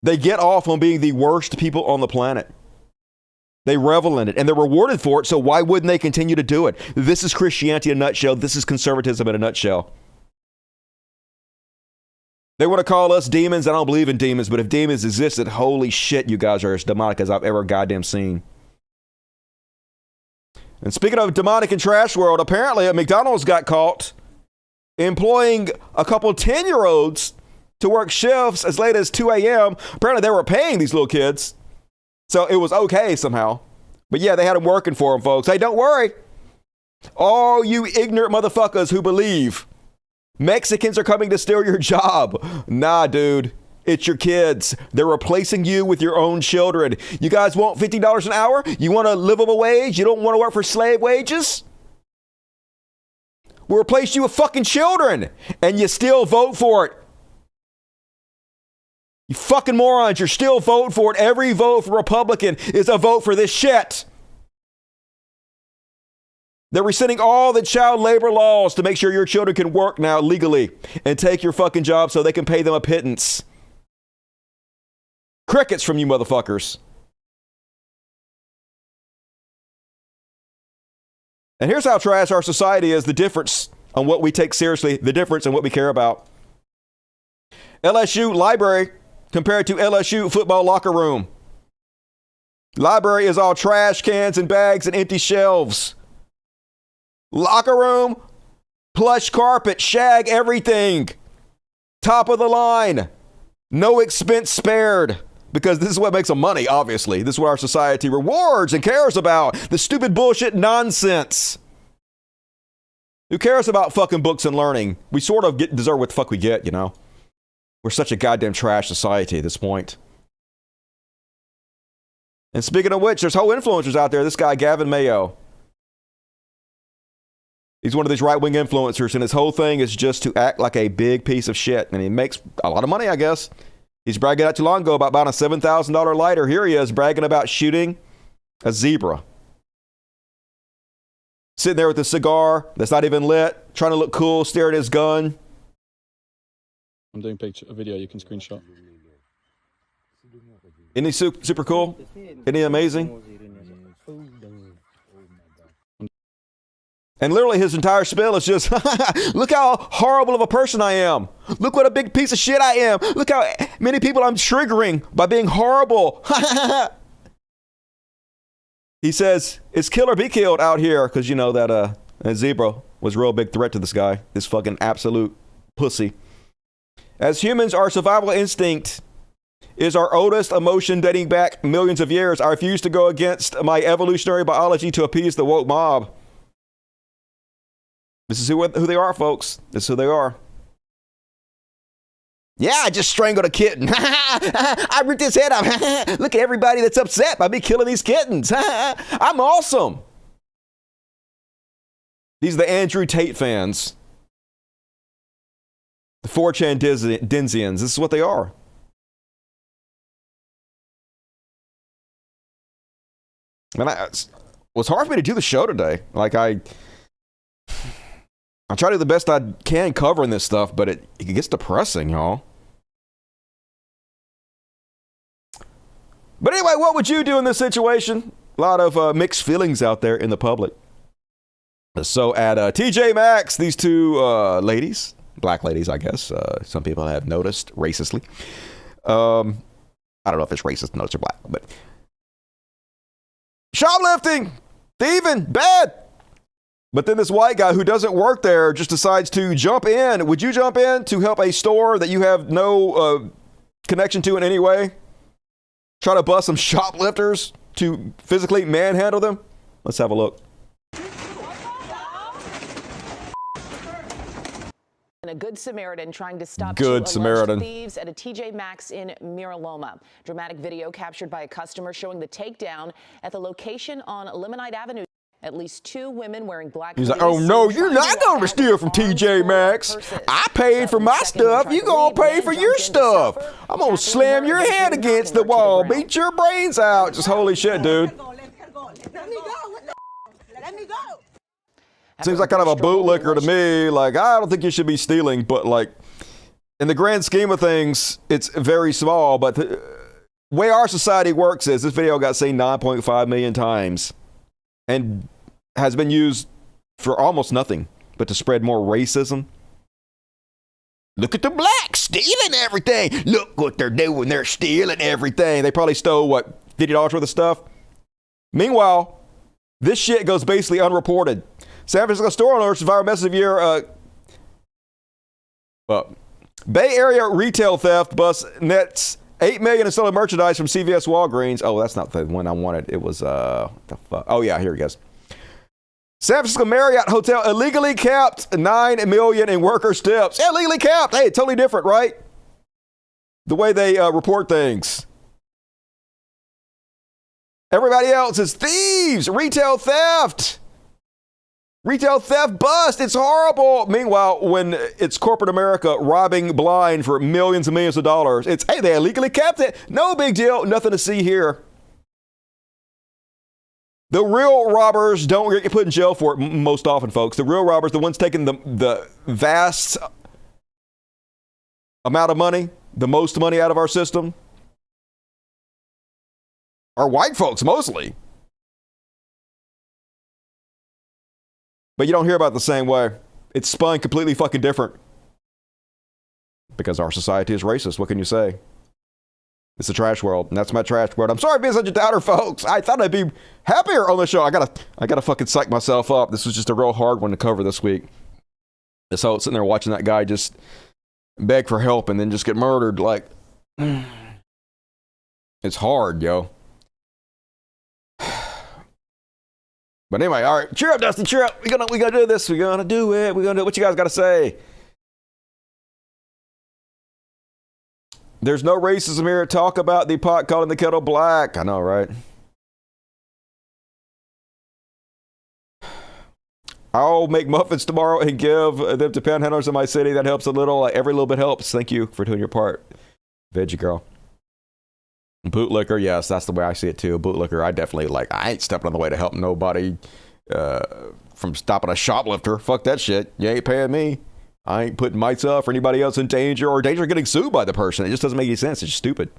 They get off on being the worst people on the planet. They revel in it, and they're rewarded for it, so why wouldn't they continue to do it? This is Christianity in a nutshell. This is conservatism in a nutshell. They want to call us demons. I don't believe in demons, but if demons existed, holy shit, you guys are as demonic as I've ever goddamn seen. And speaking of demonic and trash world, apparently a McDonald's got caught employing a couple 10-year-olds to work shifts as late as 2 a.m. Apparently they were paying these little kids. So it was okay somehow. But yeah, they had them working for them, folks. Hey, don't worry. All you ignorant motherfuckers who believe Mexicans are coming to steal your job. Nah, dude. It's your kids. They're replacing you with your own children. You guys want $50 an hour? You want a livable wage? You don't want to work for slave wages? We'll replace you with fucking children, and you still vote for it. You fucking morons, you're still voting for it. Every vote for Republican is a vote for this shit. They're rescinding all the child labor laws to make sure your children can work now legally and take your fucking job so they can pay them a pittance. Crickets from you motherfuckers. And here's how trash our society is, the difference on what we take seriously, the difference in what we care about. LSU library compared to LSU football locker room. Library is all trash cans and bags and empty shelves. Locker room, plush carpet, shag everything. Top of the line. No expense spared. Because this is what makes them money, obviously. This is what our society rewards and cares about. The stupid bullshit nonsense. Who cares about fucking books and learning? We sort of deserve what the fuck we get, you know? We're such a goddamn trash society at this point. And speaking of which, there's whole influencers out there. This guy, Gavin Mayo. He's one of these right-wing influencers, and his whole thing is just to act like a big piece of shit. And he makes a lot of money, I guess. He's bragging not too long ago about buying a $7,000 lighter. Here he is bragging about shooting a zebra. Sitting there with a cigar that's not even lit, trying to look cool, staring at his gun. I'm doing a video you can screenshot. Isn't he super cool? Isn't he amazing? And literally his entire spiel is just, look how horrible of a person I am. Look what a big piece of shit I am. Look how many people I'm triggering by being horrible. He says, it's kill or be killed out here. Because you know that zebra was a real big threat to this guy. This fucking absolute pussy. As humans, our survival instinct is our oldest emotion dating back millions of years. I refuse to go against my evolutionary biology to appease the woke mob. This is who they are, folks. This is who they are. Yeah, I just strangled a kitten. I ripped his head off. Look at everybody that's upset by me killing these kittens. I'm awesome. These are the Andrew Tate fans. The 4chan Denzians. This is what they are. And it was hard for me to do the show today. Like I try to do the best I can covering this stuff, but it gets depressing, y'all. But anyway, what would you do in this situation? mixed feelings out there in the public. So at TJ Maxx, these two ladies, black ladies, I guess, some people have noticed racistly. I don't know if it's racist to notice they're black, but shoplifting, thieving, bad. But then this white guy who doesn't work there just decides to jump in. Would you jump in to help a store that you have no connection to in any way? Try to bust some shoplifters to physically manhandle them? Let's have a look. A Good Samaritan trying to stop Good two Samaritan alleged thieves at a TJ Maxx in Mira Loma. Dramatic video captured by a customer showing the takedown at the location on Limonite Avenue. At least two women wearing black. He's like, oh no, you're not going to steal from TJ Maxx. I paid for my stuff. You going to pay for your stuff. I'm going to slam your head against the wall, beat your brains out. Just holy shit, dude. Let me go. Seems like kind of a bootlicker to me. Like, I don't think you should be stealing, but like, in the grand scheme of things, it's very small. But the way our society works is this video got seen 9.5 million times and has been used for almost nothing but to spread more racism. Look at the blacks stealing everything. Look what they're doing. They're stealing everything. They probably stole, what, $50 worth of stuff? Meanwhile, this shit goes basically unreported. San Francisco store owners viral message of year. Bay Area retail theft bust nets $8 million in stolen merchandise from CVS Walgreens. Oh, that's not the one I wanted. It was the fuck. Oh yeah, here he goes. San Francisco Marriott Hotel illegally capped $9 million in workers' tips. Illegally capped. Hey, totally different, right? The way they report things. Everybody else is thieves. Retail theft. Retail theft bust. It's horrible. Meanwhile, when it's corporate America robbing blind for millions and millions of dollars, it's, hey, they illegally kept it. No big deal. Nothing to see here. The real robbers don't get put in jail for it most often, folks. The real robbers, the ones taking the vast amount of money, the most money out of our system, are white folks mostly. But you don't hear about it the same way. It's spun completely fucking different. Because our society is racist. What can you say? It's a trash world, and that's my trash world. I'm sorry for being such a doubter, folks. I thought I'd be happier on the show. I gotta fucking psych myself up. This was just a real hard one to cover this week. So sitting there watching that guy just beg for help and then just get murdered, like, it's hard, yo. But anyway, all right, cheer up, Dusty, cheer up. We gonna do this. We're gonna do it. We're gonna do it. What you guys got to say? There's no racism here. Talk about the pot calling the kettle black. I know, right? I'll make muffins tomorrow and give them to panhandlers in my city. That helps a little. Every little bit helps. Thank you for doing your part, Veggie Girl. Bootlicker, yes, that's the way I see it too. Bootlicker, I definitely I ain't stepping on the way to help nobody from stopping a shoplifter. Fuck that shit. You ain't paying me. I ain't putting myself or anybody else in danger or danger of getting sued by the person. It just doesn't make any sense. It's just stupid.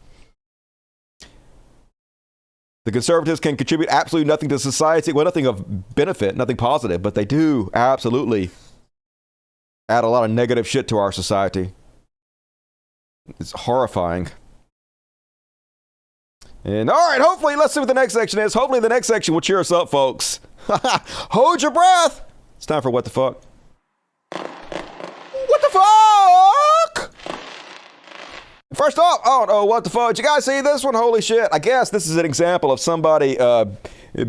The conservatives can contribute absolutely nothing to society. Well, nothing of benefit, nothing positive, but they do absolutely add a lot of negative shit to our society. It's horrifying. And all right, hopefully, let's see what the next section is. Hopefully, the next section will cheer us up, folks. Hold your breath. It's time for What the Fuck. What the fuck? First off, oh, what the fuck? Did you guys see this one? Holy shit. I guess this is an example of somebody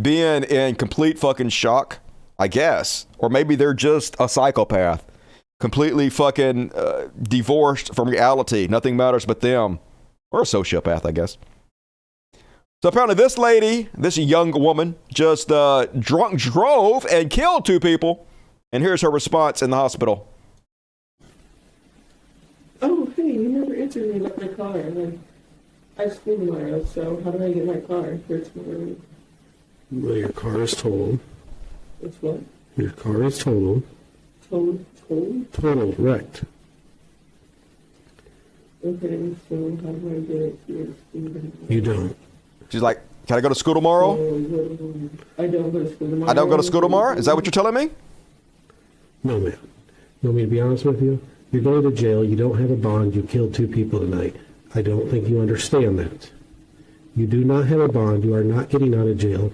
being in complete fucking shock, I guess. Or maybe they're just a psychopath. Completely fucking divorced from reality. Nothing matters but them. Or a sociopath, I guess. So apparently this lady, this young woman, just drunk drove and killed two people. And here's her response in the hospital. Oh, hey, you never answered me about my car. And I school tomorrow, so how do I get my car for tomorrow? Well, your car is totaled. It's what? Your car is totaled. Totaled? Totaled, wrecked. Okay, so how do I get it to your school? You don't. She's like, Can I go to school tomorrow? I don't go to school tomorrow. I don't go to school tomorrow? Is that what you're telling me? No, man. You want me to be honest with you? You're going to jail. You don't have a bond. You killed 2 people tonight. I don't think you understand that. You do not have a bond. You are not getting out of jail.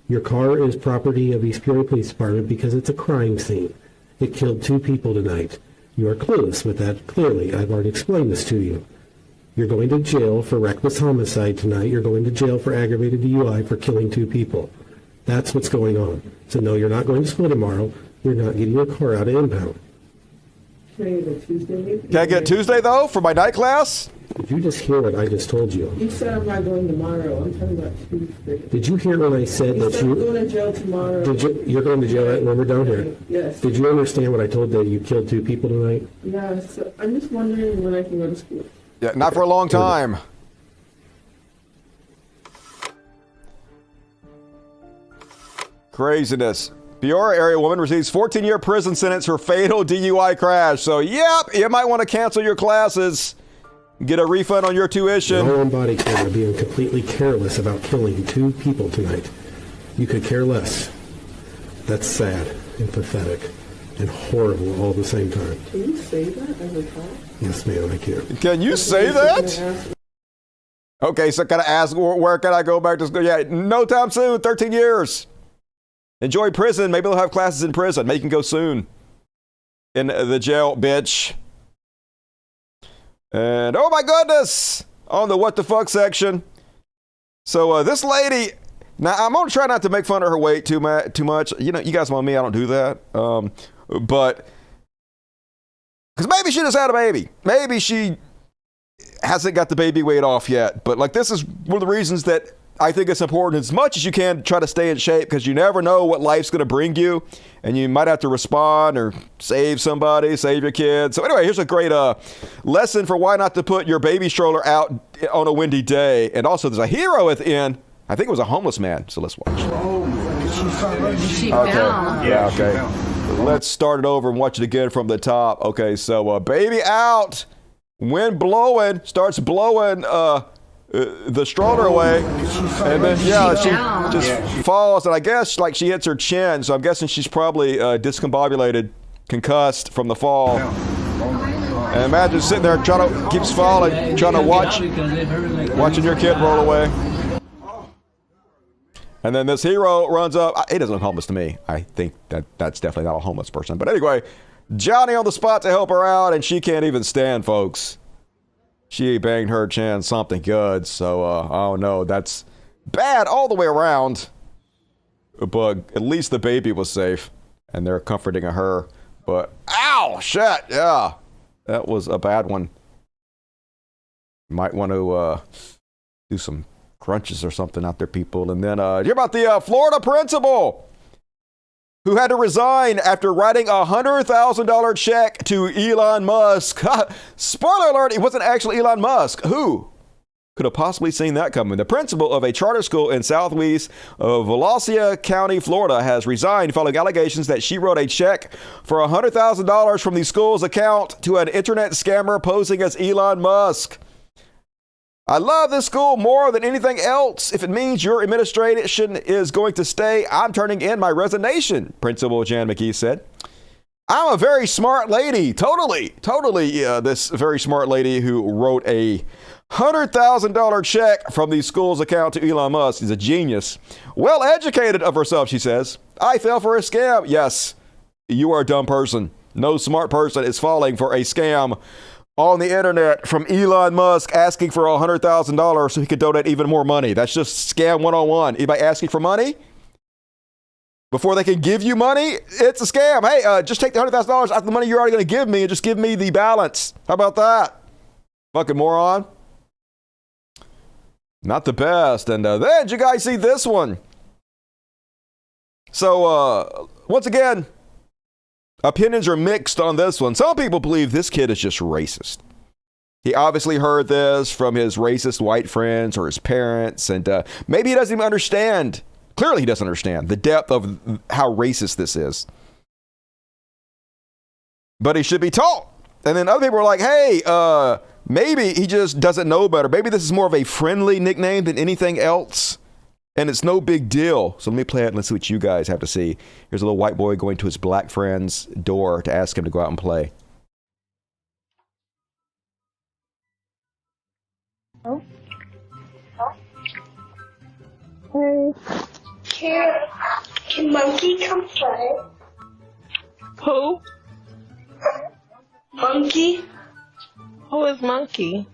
Your car is property of East Peoria Police Department because it's a crime scene. It killed 2 people tonight. You are clueless with that, clearly. I've already explained this to you. You're going to jail for reckless homicide tonight. You're going to jail for aggravated DUI for killing 2 people. That's what's going on. So no, you're not going to school tomorrow. You're not getting your car out of impound. Can I get Tuesday? Can I get Tuesday, though, for my night class? Did you just hear what I just told you? You said I'm not going tomorrow. I'm talking about Tuesday. Did you hear when I said You that said I'm going to jail tomorrow. You're going to jail when we're done here? Yes. Did you understand what I told that you killed 2 people tonight? Yeah, so I'm just wondering when I can go to school. Yeah, not for a long time. Craziness. Peoria area woman receives 14-year prison sentence for fatal DUI crash. So, yep, you might want to cancel your classes. Get a refund on your tuition. Your own body camera being completely careless about killing 2 people tonight. You could care less. That's sad and pathetic and horrible all at the same time. Can you say that as a cop? Yes, ma'am, I can. Can you say that? Okay, so can I ask, where can I go back to school? Yeah, no time soon, 13 years. Enjoy prison. Maybe they'll have classes in prison. Maybe you can go soon. In the jail, bitch. And oh my goodness, on the what the fuck section. So this lady, now I'm gonna try not to make fun of her weight too much. You know, you guys know me, I don't do that. But because maybe she just had a baby. Maybe she hasn't got the baby weight off yet. But like, this is one of the reasons that I think it's important as much as you can to try to stay in shape, because you never know what life's going to bring you, and you might have to respond or save somebody, save your kids. So anyway, here's a great lesson for why not to put your baby stroller out on a windy day. And also, there's a hero at the end. I think it was a homeless man. So let's watch. She Okay. fell. Yeah, okay. Let's start it over and watch it again from the top. Okay, so baby out, wind blowing, starts blowing the stroller away, and then she just falls, and I guess like she hits her chin, so I'm guessing she's probably discombobulated, concussed from the fall. And imagine sitting there keeps falling, trying to watching your kid roll away. And then this hero runs up. He doesn't look homeless to me. I think that's definitely not a homeless person. But anyway, Johnny on the spot to help her out, and she can't even stand, folks. She banged her chin something good, so I don't know. That's bad all the way around. But at least the baby was safe, and they're comforting her. But ow, shit, yeah, that was a bad one. Might want to do some crunches or something out there, people. And then hear about the Florida principal who had to resign after writing a $100,000 check to Elon Musk. Spoiler alert, it wasn't actually Elon Musk. Who could have possibly seen that coming? The principal of a charter school in southwest of Volusia County, Florida, has resigned following allegations that she wrote a check for $100,000 from the school's account to an internet scammer posing as Elon Musk. I love this school more than anything else. If it means your administration is going to stay, I'm turning in my resignation, Principal Jan McGee said. I'm a very smart lady. Totally. This very smart lady who wrote a $100,000 check from the school's account to Elon Musk is a genius. Well educated of herself, she says. I fell for a scam. Yes, you are a dumb person. No smart person is falling for a scam on the internet from Elon Musk asking for $100,000 so he could donate even more money. That's just scam 101. Anybody asking for money before they can give you money? It's a scam. Hey, just take the $100,000 out of the money you're already going to give me and just give me the balance. How about that? Fucking moron. Not the best. And then did you guys see this one? So once again, opinions are mixed on this one. Some people believe this kid is just racist. He obviously heard this from his racist white friends or his parents, and maybe he doesn't even understand. Clearly he doesn't understand the depth of how racist this is. But he should be taught. And then other people are like, hey, Maybe he just doesn't know better. Maybe this is more of a friendly nickname than anything else. And it's no big deal. So let me play it and let's see what you guys have to see. Here's a little white boy going to his black friend's door to ask him to go out and play. Oh. Hey. Can Monkey come play? Who? Monkey. Who is Monkey?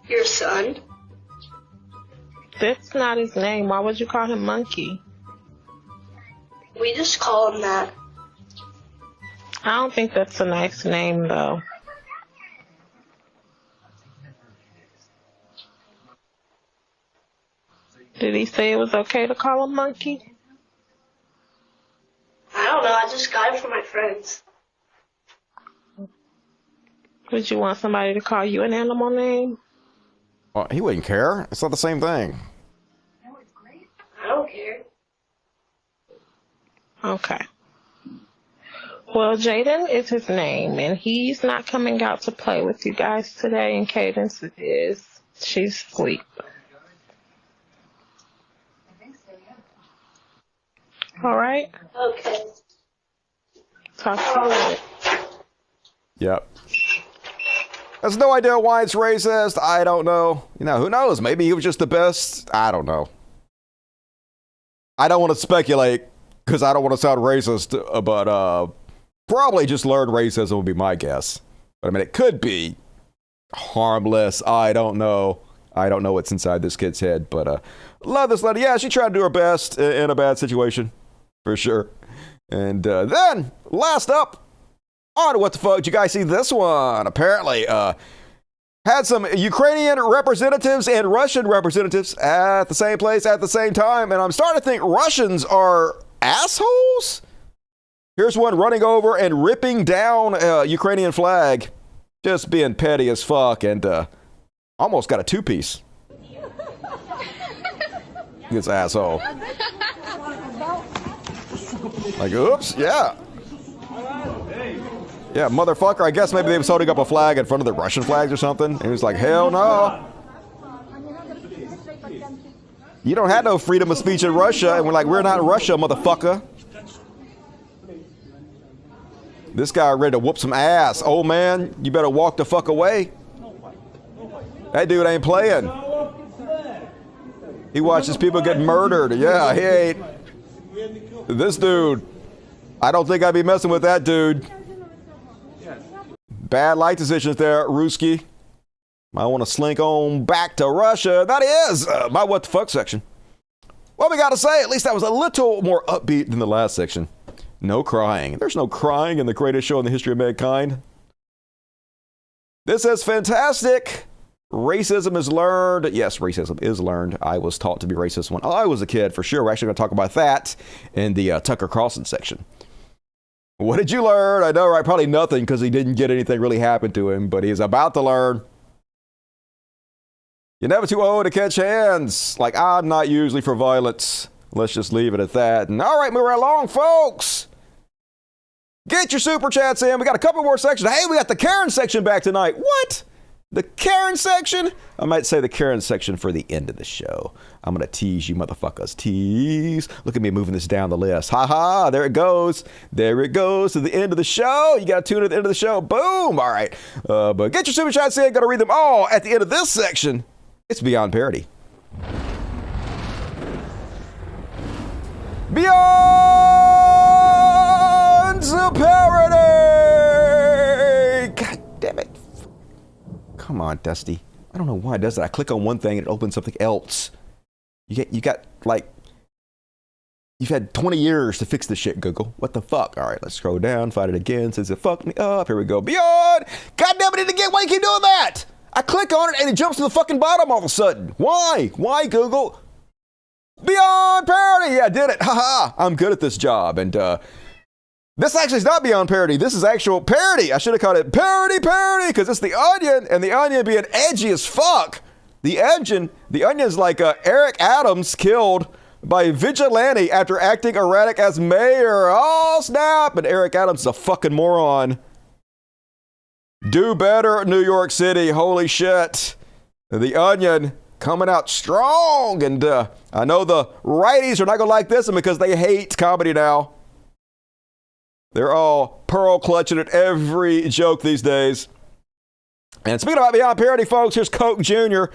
Your son. That's not his name. Why would you call him Monkey? We just call him that. I don't think that's a nice name, though. Did he say it was okay to call him Monkey? I don't know. I just got it from my friends. Would you want somebody to call you an animal name? Well, he wouldn't care. It's not the same thing. I don't care. Okay. Well, Jaden is his name, and he's not coming out to play with you guys today, and Cadence is. She's asleep. All right? Okay. Talk to you later. Yep. Has no idea why it's racist. I don't know. You know, who knows? Maybe he was just the best. I don't know. I don't want to speculate because I don't want to sound racist, but probably just learned racism would be my guess. But I mean, it could be harmless. I don't know. I don't know what's inside this kid's head, but love this lady. Yeah, she tried to do her best in a bad situation, for sure. And then, last up, on what the fuck, did you guys see this one? Apparently, had some Ukrainian representatives and Russian representatives at the same place at the same time, and I'm starting to think Russians are assholes. Here's one running over and ripping down a Ukrainian flag, just being petty as fuck, and almost got a two-piece. This asshole. Like, oops, yeah. Yeah, motherfucker, I guess maybe they was holding up a flag in front of the Russian flags or something. And he was like, hell no. You don't have no freedom of speech in Russia. And we're like, we're not Russia, motherfucker. This guy ready to whoop some ass. Old man, you better walk the fuck away. That dude ain't playing. He watches people get murdered. Yeah, he ain't. This dude, I don't think I'd be messing with that dude. Bad light decisions there, Ruski. I want to slink on back to Russia. That is my what the fuck section. Well, we got to say, at least that was a little more upbeat than the last section. No crying. There's no crying in the greatest show in the history of mankind. This is fantastic. Racism is learned. Yes, racism is learned. I was taught to be racist when I was a kid, for sure. We're actually going to talk about that in the Tucker Carlson section. What did you learn? I know, right? Probably nothing, because he didn't get anything really happen to him, but he's about to learn. You're never too old to catch hands. Like, I'm not usually for violence. Let's just leave it at that. And all right, moving right along, folks. Get your super chats in. We got a couple more sections. Hey, we got the Karen section back tonight. What? The Karen section? I might say the Karen section for the end of the show. I'm going to tease you motherfuckers. Tease. Look at me moving this down the list. Ha ha. There it goes. There it goes to the end of the show. You got to tune in at the end of the show. Boom. All right. But get your super chats in. Got to read them all at the end of this section. It's Beyond Parody. Beyond Parody. God damn it. Come on, Dusty. I don't know why it does that. I click on one thing and it opens something else. You got like, you've had 20 years to fix this shit, Google. What the fuck? All right, let's scroll down, find it again. Says it fucked me up. Here we go. Beyond. God damn it again. Why do you keep doing that? I click on it and it jumps to the fucking bottom all of a sudden. Why? Why, Google? Beyond Parody. Yeah, I did it. Haha. I'm good at this job. And this actually is not Beyond Parody. This is actual parody. I should have called it Parody because it's The Onion, and The Onion being edgy as fuck. The Onion's like Eric Adams killed by a vigilante after acting erratic as mayor. Oh, snap. And Eric Adams is a fucking moron. Do better, New York City. Holy shit. The Onion coming out strong. And I know the righties are not going to like this one because they hate comedy now. They're all pearl clutching at every joke these days. And speaking about beyond parody, folks, here's Coke Jr.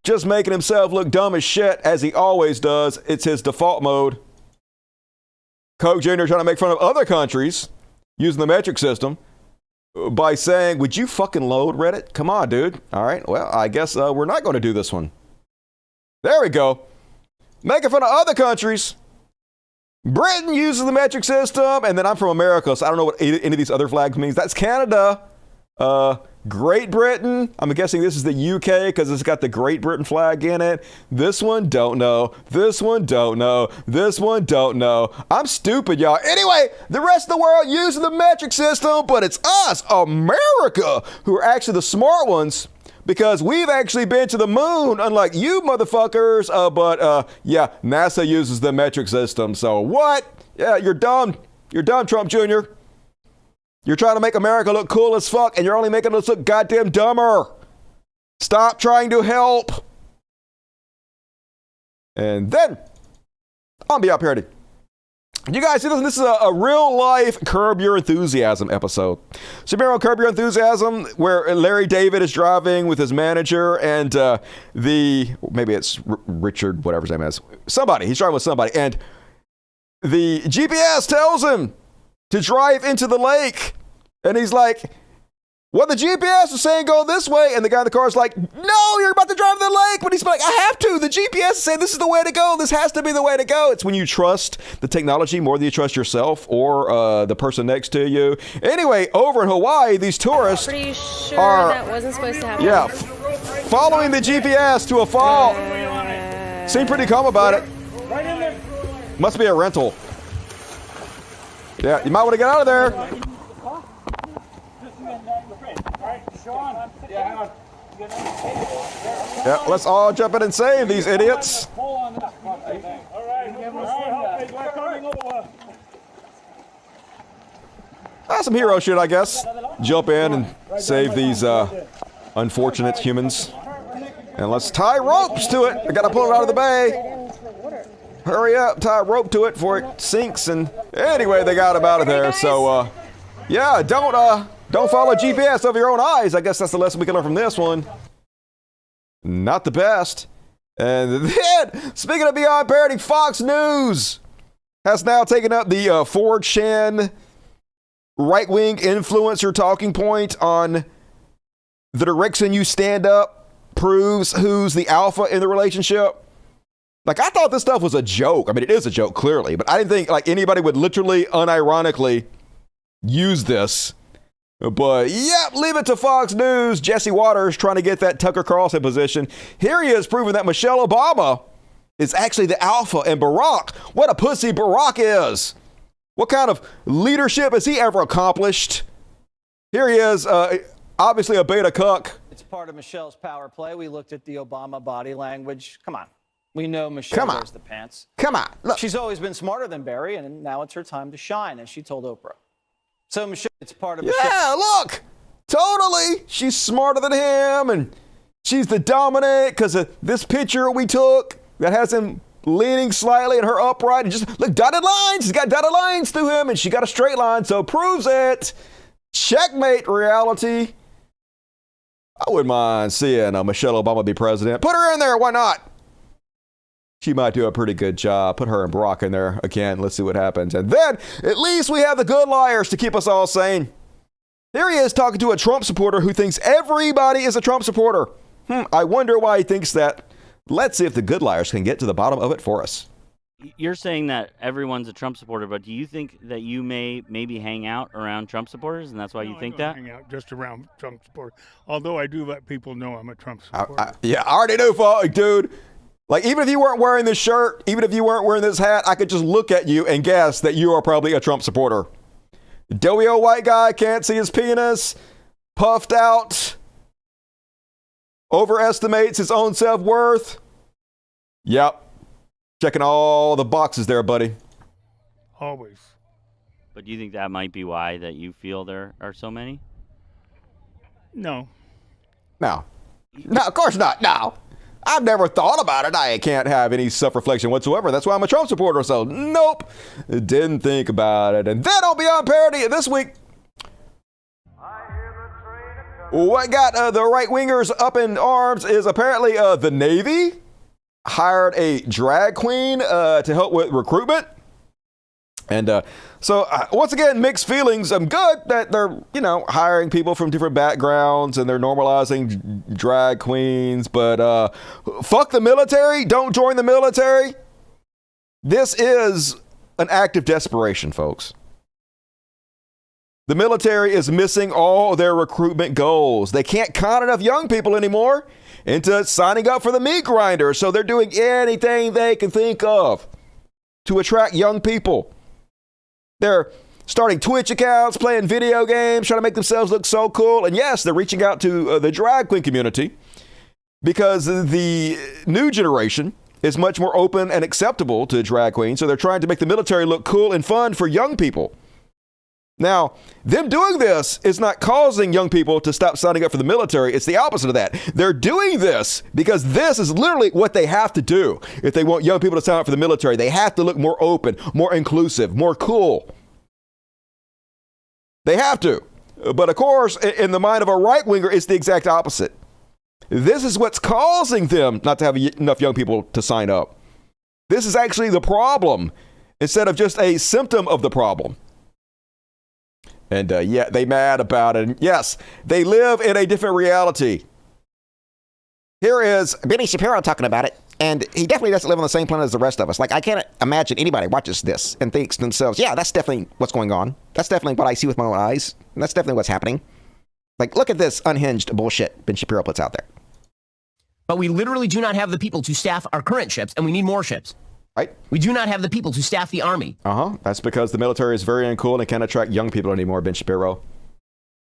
just making himself look dumb as shit, as he always does. It's his default mode. Coke Jr. trying to make fun of other countries using the metric system by saying, would you fucking load Reddit? Come on, dude. All right, well, I guess we're not going to do this one. There we go. Making fun of other countries. Britain uses the metric system, and then I'm from America, so I don't know what any of these other flags means. That's Canada. Great Britain. I'm guessing this is the UK because it's got the Great Britain flag in it. This one, don't know. This one, don't know. This one, don't know. I'm stupid, y'all. Anyway, the rest of the world using the metric system, but it's us, America, who are actually the smart ones because we've actually been to the moon, unlike you motherfuckers. Yeah, NASA uses the metric system. So what? Yeah, you're dumb. You're dumb, Trump Jr. You're trying to make America look cool as fuck, and you're only making us look goddamn dumber. Stop trying to help. And then, on Beyond Parody. You guys see this? This is a real-life Curb Your Enthusiasm episode. So remember on Curb Your Enthusiasm, where Larry David is driving with his manager, and maybe it's Richard, whatever his name is. Somebody. He's driving with somebody, and the GPS tells him to drive into the lake. And he's like, well, the GPS is saying go this way. And the guy in the car is like, no, you're about to drive to the lake. But he's like, I have to. The GPS is saying this is the way to go. This has to be the way to go. It's when you trust the technology more than you trust yourself or the person next to you. Anyway, over in Hawaii, these tourists pretty sure are, that wasn't supposed to happen. Yeah, following the GPS to a fault. Seem pretty calm about it. Must be a rental. Yeah, you might want to get out of there. Yeah, let's all jump in and save these idiots. That's some hero shit, I guess. Jump in and save these unfortunate humans. And let's tie ropes to it. I gotta pull it out of the bay. Hurry up, tie a rope to it before it sinks. And anyway, they got him out of there. So, yeah, don't follow GPS over your own eyes. I guess that's the lesson we can learn from this one. Not the best. And then, speaking of Beyond Parody, Fox News has now taken up the 4chan right-wing influencer talking point on the direction you stand up proves who's the alpha in the relationship. Like, I thought this stuff was a joke. I mean, it is a joke, clearly, but I didn't think like anybody would literally, unironically use this. But, yep, leave it to Fox News. Jesse Waters trying to get that Tucker Carlson position. Here he is proving that Michelle Obama is actually the alpha, and Barack, what a pussy Barack is. What kind of leadership has he ever accomplished? Here he is, obviously a beta cuck. It's part of Michelle's power play. We looked at the Obama body language. Come on. We know Michelle wears the pants. Come on. Look. She's always been smarter than Barry, and now it's her time to shine, as she told Oprah. So, Michelle, it's part of Michelle. Yeah, look. Totally. She's smarter than him, and she's the dominant because of this picture we took that has him leaning slightly and her upright. And just, look, dotted lines. She's got dotted lines through him, and she got a straight line, so proves it. Checkmate reality. I wouldn't mind seeing Michelle Obama be president. Put her in there. Why not? She might do a pretty good job. Put her and Barack in there again. Let's see what happens. And then, at least we have the good liars to keep us all sane. Here he is talking to a Trump supporter who thinks everybody is a Trump supporter. I wonder why he thinks that. Let's see if the good liars can get to the bottom of it for us. You're saying that everyone's a Trump supporter, but do you think that you may maybe hang out around Trump supporters, and that's why you think that? Hang out just around Trump supporters. Although I do let people know I'm a Trump supporter. I already knew, dude. Like, even if you weren't wearing this shirt, even if you weren't wearing this hat, I could just look at you and guess that you are probably a Trump supporter. Doughy old white guy, can't see his penis, puffed out, overestimates his own self-worth. Yep. Checking all the boxes there, buddy. Always. But do you think that might be why that you feel there are so many? No. No. No, of course not. No. I've never thought about it. I can't have any self-reflection whatsoever. That's why I'm a Trump supporter. So, nope. Didn't think about it. And then on Beyond Parody this week, what got the right-wingers up in arms is apparently the Navy hired a drag queen to help with recruitment. And so, once again, mixed feelings. I'm good that they're, hiring people from different backgrounds and they're normalizing drag queens. But fuck the military. Don't join the military. This is an act of desperation, folks. The military is missing all their recruitment goals. They can't con enough young people anymore into signing up for the meat grinder. So they're doing anything they can think of to attract young people. They're starting Twitch accounts, playing video games, trying to make themselves look so cool. And yes, they're reaching out to the drag queen community because the new generation is much more open and acceptable to drag queens. So they're trying to make the military look cool and fun for young people. Now, them doing this is not causing young people to stop signing up for the military. It's the opposite of that. They're doing this because this is literally what they have to do. If they want young people to sign up for the military, they have to look more open, more inclusive, more cool. They have to. But of course, in the mind of a right-winger, it's the exact opposite. This is what's causing them not to have enough young people to sign up. This is actually the problem instead of just a symptom of the problem. And yeah, they mad about it. And yes, they live in a different reality. Here is Benny Shapiro talking about it. And he definitely doesn't live on the same planet as the rest of us. Like, I can't imagine anybody watches this and thinks to themselves, yeah, that's definitely what's going on. That's definitely what I see with my own eyes. And that's definitely what's happening. Like, look at this unhinged bullshit Ben Shapiro puts out there. But we literally do not have the people to staff our current ships, and we need more ships. Right. We do not have the people to staff the Army. That's because the military is very uncool and can't attract young people anymore, Ben Shapiro.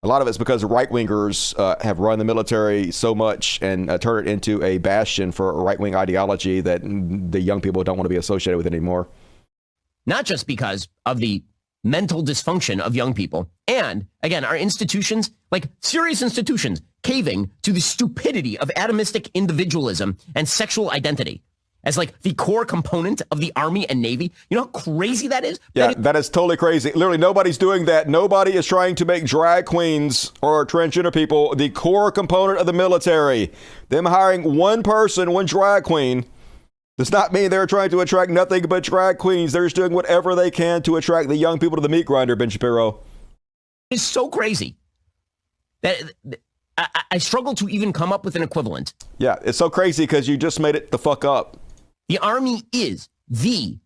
A lot of it's because right-wingers have run the military so much and turned it into a bastion for a right-wing ideology that the young people don't want to be associated with anymore. Not just because of the mental dysfunction of young people. And, again, our institutions, like serious institutions, caving to the stupidity of atomistic individualism and sexual identity as like the core component of the Army and Navy. You know how crazy that is? Yeah, that is totally crazy. Literally, nobody's doing that. Nobody is trying to make drag queens or transgender people the core component of the military. Them hiring one person, one drag queen, does not mean they're trying to attract nothing but drag queens. They're just doing whatever they can to attract the young people to the meat grinder, Ben Shapiro. It's so crazy that I struggle to even come up with an equivalent. Yeah, it's so crazy because you just made it the fuck up. The Army is the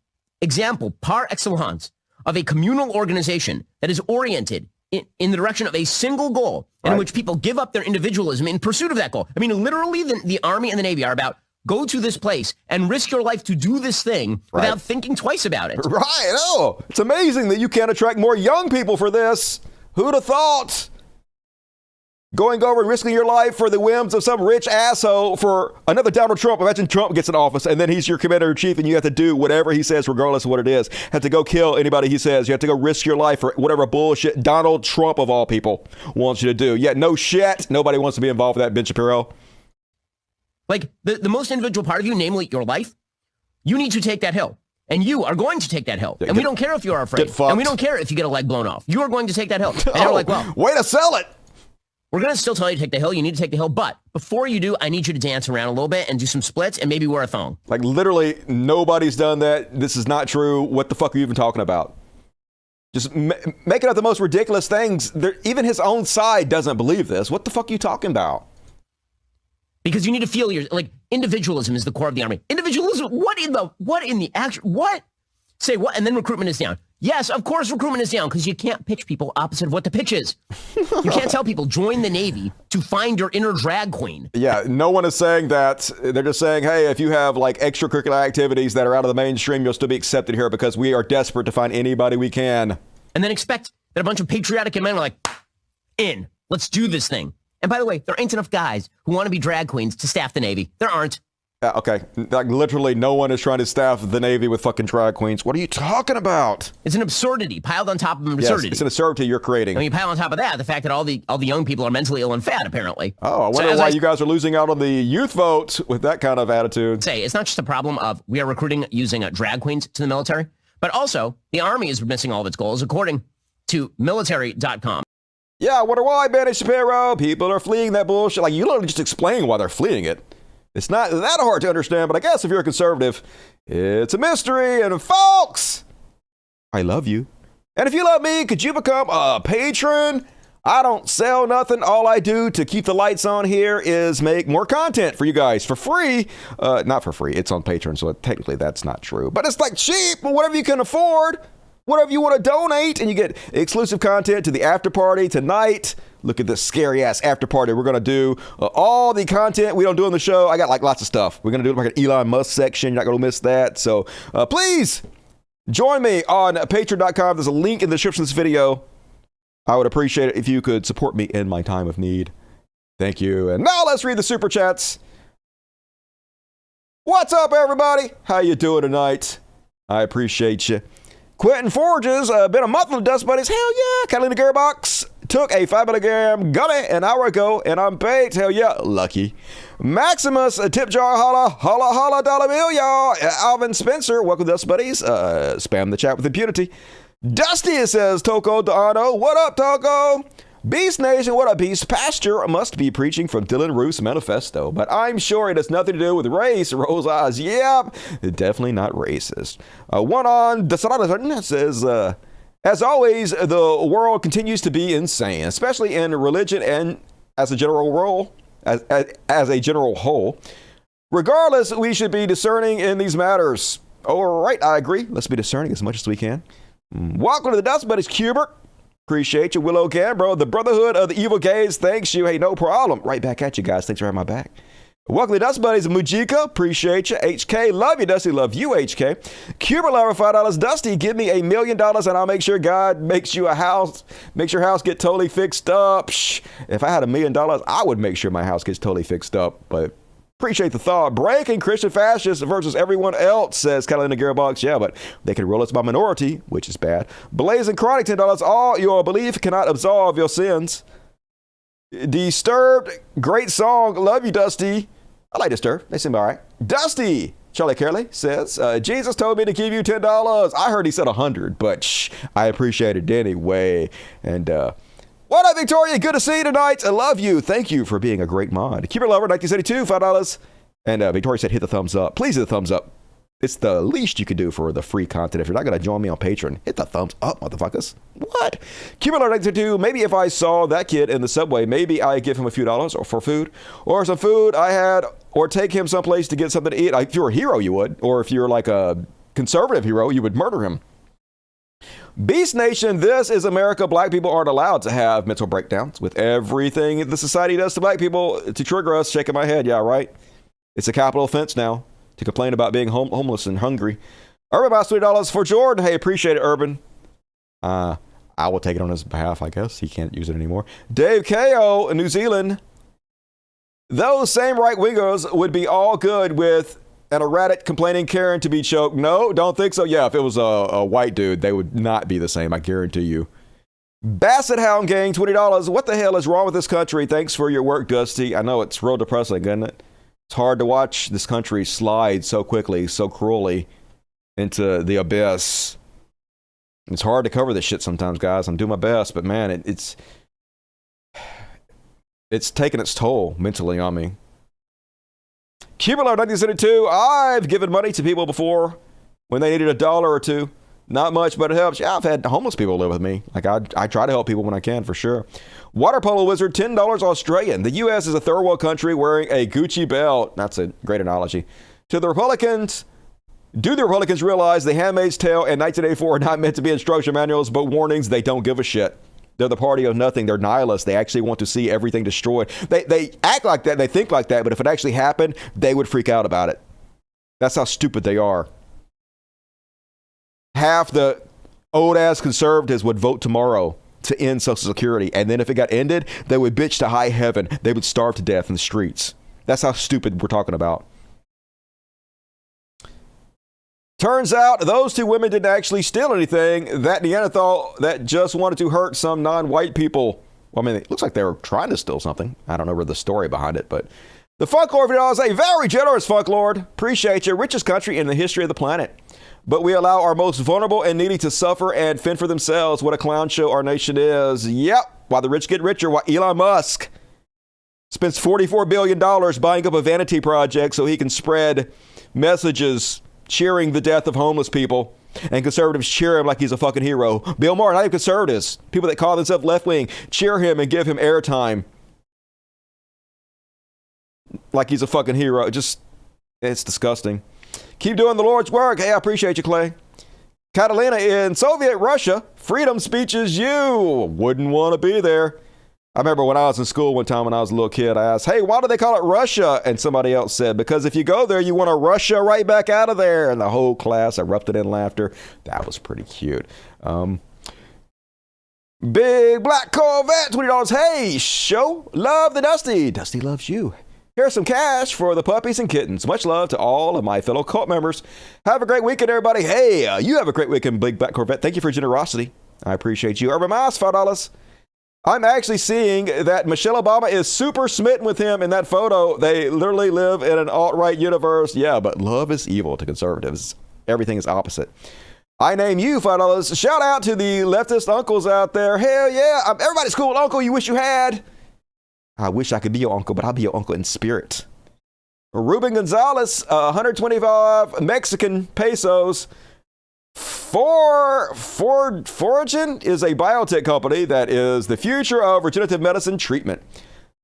example par excellence of a communal organization that is oriented in the direction of a single goal and in which people give up their individualism in pursuit of that goal. I mean, literally, the Army and the Navy are about go to this place and risk your life to do this thing without thinking twice about it. Right. Oh, it's amazing that you can't attract more young people for this. Who'd have thought? Going over and risking your life for the whims of some rich asshole for another Donald Trump. Imagine Trump gets in office and then he's your commander-in-chief and you have to do whatever he says regardless of what it is. Have to go kill anybody he says. You have to go risk your life for whatever bullshit Donald Trump of all people wants you to do. Yet no shit. Nobody wants to be involved with that, Ben Shapiro. Like the most individual part of you, namely your life, you need to take that hill. And you are going to take that hill. And we don't care if you are afraid. And we don't care if you get a leg blown off. You are going to take that hill. And they're like, well, way to sell it. We're going to still tell you to take the hill. You need to take the hill. But before you do, I need you to dance around a little bit and do some splits and maybe wear a thong. Like literally nobody's done that. This is not true. What the fuck are you even talking about? Just making up the most ridiculous things. Even his own side doesn't believe this. What the fuck are you talking about? Because you need to feel your, like, individualism is the core of the Army. Individualism, what in the actual, what? Say what? And then recruitment is down. Yes, of course recruitment is down because you can't pitch people opposite of what the pitch is. You can't tell people join the Navy to find your inner drag queen. Yeah, no one is saying that. They're just saying, hey, if you have like extracurricular activities that are out of the mainstream, you'll still be accepted here because we are desperate to find anybody we can. And then expect that a bunch of patriotic men are like, in, let's do this thing. And by the way, there ain't enough guys who want to be drag queens to staff the Navy. There aren't. Okay, like literally no one is trying to staff the Navy with fucking drag queens. What are you talking about? It's an absurdity piled on top of an absurdity. Yes, it's an absurdity you're creating. I mean, pile on top of that the fact that all the young people are mentally ill and fat, apparently. Oh, I wonder why you guys are losing out on the youth vote with that kind of attitude. Say, it's not just a problem of we are recruiting using drag queens to the military, but also the Army is missing all of its goals, according to military.com. Yeah, I wonder why, Benny Shapiro. People are fleeing that bullshit. Like, you literally just explain why they're fleeing it. It's not that hard to understand, but I guess if you're a conservative, it's a mystery. And folks, I love you. And if you love me, could you become a patron? I don't sell nothing. All I do to keep the lights on here is make more content for you guys for free. Not for free. It's on Patreon, so technically that's not true. But it's like cheap, but whatever you can afford, whatever you want to donate, and you get exclusive content to the after party tonight. Look at this scary ass after party. We're going to do all the content we don't do on the show. I got like lots of stuff. We're going to do like an Elon Musk section. You're not going to miss that. So please join me on patreon.com. There's a link in the description of this video. I would appreciate it if you could support me in my time of need. Thank you. And now let's read the super chats. What's up, everybody? How you doing tonight? I appreciate you. Quentin Forges, been a month with the Dust Buddies. Hell yeah. Catalina Gearbox took a 5 milligram gummy an hour ago, and I'm baked. Hell yeah. Lucky. Maximus, a tip jar, holla, holla, holla, dollar bill, y'all. Alvin Spencer, welcome to Dust Buddies. Spam the chat with impunity. Dusty says, Toko D'Ano. What up, Toko? Beast Nation, what up, Beast? Pasture must be preaching from Dylan Roof's manifesto, but I'm sure it has nothing to do with race. Rose eyes, yep, definitely not racist. One on DeSantis says, as always, the world continues to be insane, especially in religion and as a general role, as a general whole. Regardless, we should be discerning in these matters. All right, I agree. Let's be discerning as much as we can. Welcome to the Dust Buddies, Cubert. Appreciate you, Willow Gambro. The Brotherhood of the Evil Gays, thanks you. Hey, no problem. Right back at you guys. Thanks for having my back. Welcome to Dust Buddies, Mujika. Appreciate you. HK, love you, Dusty. Love you, HK. Cuba Lover, $5. Dusty, give me $1 million and I'll make sure God makes you a house. Makes your house get totally fixed up. Shh. If I had $1 million, I would make sure my house gets totally fixed up. But appreciate the thought. Breaking Christian fascists versus everyone else, says Catalina Gearbox. Yeah, but they can roll us by minority, which is bad. Blazing Chronic, $10. All your belief cannot absolve your sins. Disturbed, great song. Love you, Dusty. I like Disturbed. They seem all right. Dusty, Charlie Curley says, Jesus told me to give you $10. I heard he said 100, but shh, I appreciate it anyway. And what up, Victoria? Good to see you tonight. I love you. Thank you for being a great mod. Keeper Lover, 1972, $5. And Victoria said, hit the thumbs up. Please hit the thumbs up. It's the least you can do for the free content. If you're not going to join me on Patreon, hit the thumbs up, motherfuckers. What? Keeper Lover, 1972, maybe if I saw that kid in the subway, maybe I'd give him a few dollars or for food or some food I had, or take him someplace to get something to eat. If you're a hero, you would. Or if you're like a conservative hero, you would murder him. Beast Nation, this is America. Black people aren't allowed to have mental breakdowns with everything the society does to black people to trigger us. Shaking my head. Yeah, right. It's a capital offense now to complain about being homeless and hungry. Urban buys $20 for Jordan. Hey, appreciate it, Urban. I will take it on his behalf, I guess. He can't use it anymore. Dave Ko in New Zealand. Those same right-wingers would be all good with an erratic complaining Karen to be choked. No, don't think so. Yeah, if it was a white dude, they would not be the same, I guarantee you. Basset Hound Gang, $20. What the hell is wrong with this country? Thanks for your work, Dusty. I know it's real depressing, isn't it? It's hard to watch this country slide so quickly, so cruelly into the abyss. It's hard to cover this shit sometimes, guys. I'm doing my best, but man, it's taking its toll mentally on me. Cuberlo 1972, I've given money to people before when they needed $1 or $2. Not much, but it helps. Yeah, I've had homeless people live with me. Like I try to help people when I can, for sure. Water Polo Wizard, $10 Australian. The U.S. is a third world country wearing a Gucci belt. That's a great analogy. To the Republicans, do the Republicans realize The Handmaid's Tale and 1984 are not meant to be instruction manuals, but warnings? They don't give a shit. They're the party of nothing. They're nihilists. They actually want to see everything destroyed. They act like that. They think like that. But if it actually happened, they would freak out about it. That's how stupid they are. Half the old-ass conservatives would vote tomorrow to end Social Security. And then if it got ended, they would bitch to high heaven. They would starve to death in the streets. That's how stupid we're talking about. Turns out those two women didn't actually steal anything. That Neanderthal that just wanted to hurt some non-white people. Well, I mean, it looks like they were trying to steal something. I don't know the story behind it, but the Funk Lord is a very generous Funk Lord. Appreciate you. Richest country in the history of the planet. But we allow our most vulnerable and needy to suffer and fend for themselves. What a clown show our nation is. Yep. While the rich get richer, while Elon Musk spends $44 billion buying up a vanity project so he can spread messages cheering the death of homeless people. And conservatives cheer him like he's a fucking hero. Bill Maher, not even conservatives. People that call themselves left-wing cheer him and give him airtime. Like he's a fucking hero. It's disgusting. Keep doing the Lord's work. Hey, I appreciate you, Clay. Catalina, in Soviet Russia, freedom speech is you. Wouldn't want to be there. I remember when I was in school one time when I was a little kid, I asked, hey, why do they call it Russia? And somebody else said, because if you go there, you want to Russia right back out of there. And the whole class erupted in laughter. That was pretty cute. Big Black Corvette, $20. Hey, show love the Dusty. Dusty loves you. Here's some cash for the puppies and kittens. Much love to all of my fellow cult members. Have a great weekend, everybody. Hey, you have a great weekend, Big Black Corvette. Thank you for your generosity. I appreciate you. Urban Mouse, $5. I'm actually seeing that Michelle Obama is super smitten with him in that photo. They literally live in an alt-right universe. Yeah, but love is evil to conservatives. Everything is opposite. I name you $5. Shout out to the leftist uncles out there. Hell yeah. Everybody's cool uncle you wish you had. I wish I could be your uncle, but I'll be your uncle in spirit. Ruben Gonzalez, 125 Mexican pesos. Foragin is a biotech company that is the future of regenerative medicine treatment.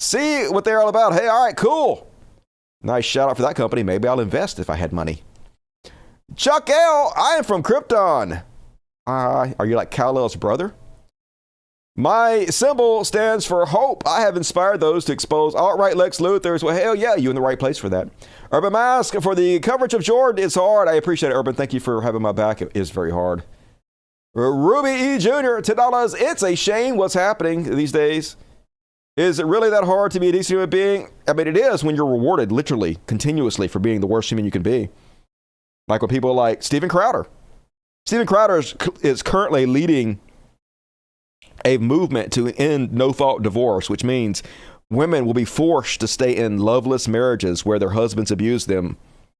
See what they're all about. Hey, all right, cool. Nice shout out for that company. Maybe I'll invest if I had money. Chuck L, I am from Krypton. Are you like Kal-El's brother? My symbol stands for hope. I have inspired those to expose alt-right Lex Luthers. Well, hell yeah, you're in the right place for that. Urban Mask, for the coverage of Jordan, it's hard. I appreciate it, Urban. Thank you for having my back. It is very hard. Ruby E. Jr., $10. It's a shame what's happening these days. Is it really that hard to be a decent human being? I mean, it is when you're rewarded literally, continuously for being the worst human you can be. Like with people like Steven Crowder. Steven Crowder is currently leading a movement to end no-fault divorce, which means women will be forced to stay in loveless marriages where their husbands abuse them.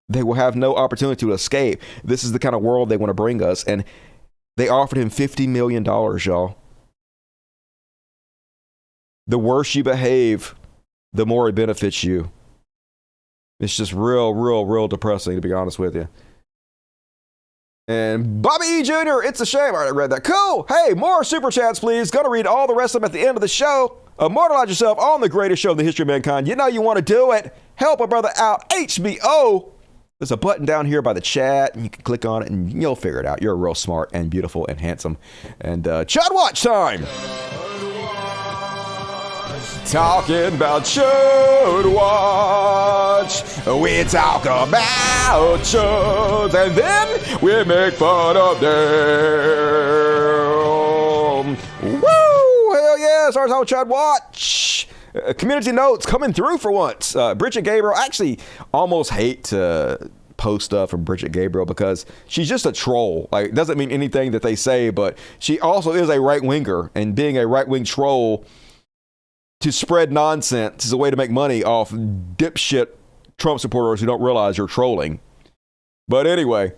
They will have no opportunity to escape. This is the kind of world they want to bring us. And they offered him $50 million, y'all. The worse you behave, the more it benefits you. It's just real depressing, to be honest with you. And Bobby E. Jr., it's a shame. I already read that. Cool. Hey, more super chats, please. Gonna read all the rest of them at the end of the show. Immortalize yourself on the greatest show in the history of mankind. You know you want to do it. Help a brother out. HBO. There's a button down here by the chat, and you can click on it, and you'll figure it out. You're real smart and beautiful and handsome. And Chud Watch time. Talking about Chud Watch. We talk about chuds, and then we make fun of them. Woo! Hell yeah! Starts on Chud Watch. Community notes coming through for once. Bridget Gabriel. I actually almost hate to post stuff from Bridget Gabriel because she's just a troll. Like, it doesn't mean anything that they say, but she also is a right-winger, and being a right-wing troll to spread nonsense is a way to make money off dipshit Trump supporters who don't realize you're trolling. But anyway,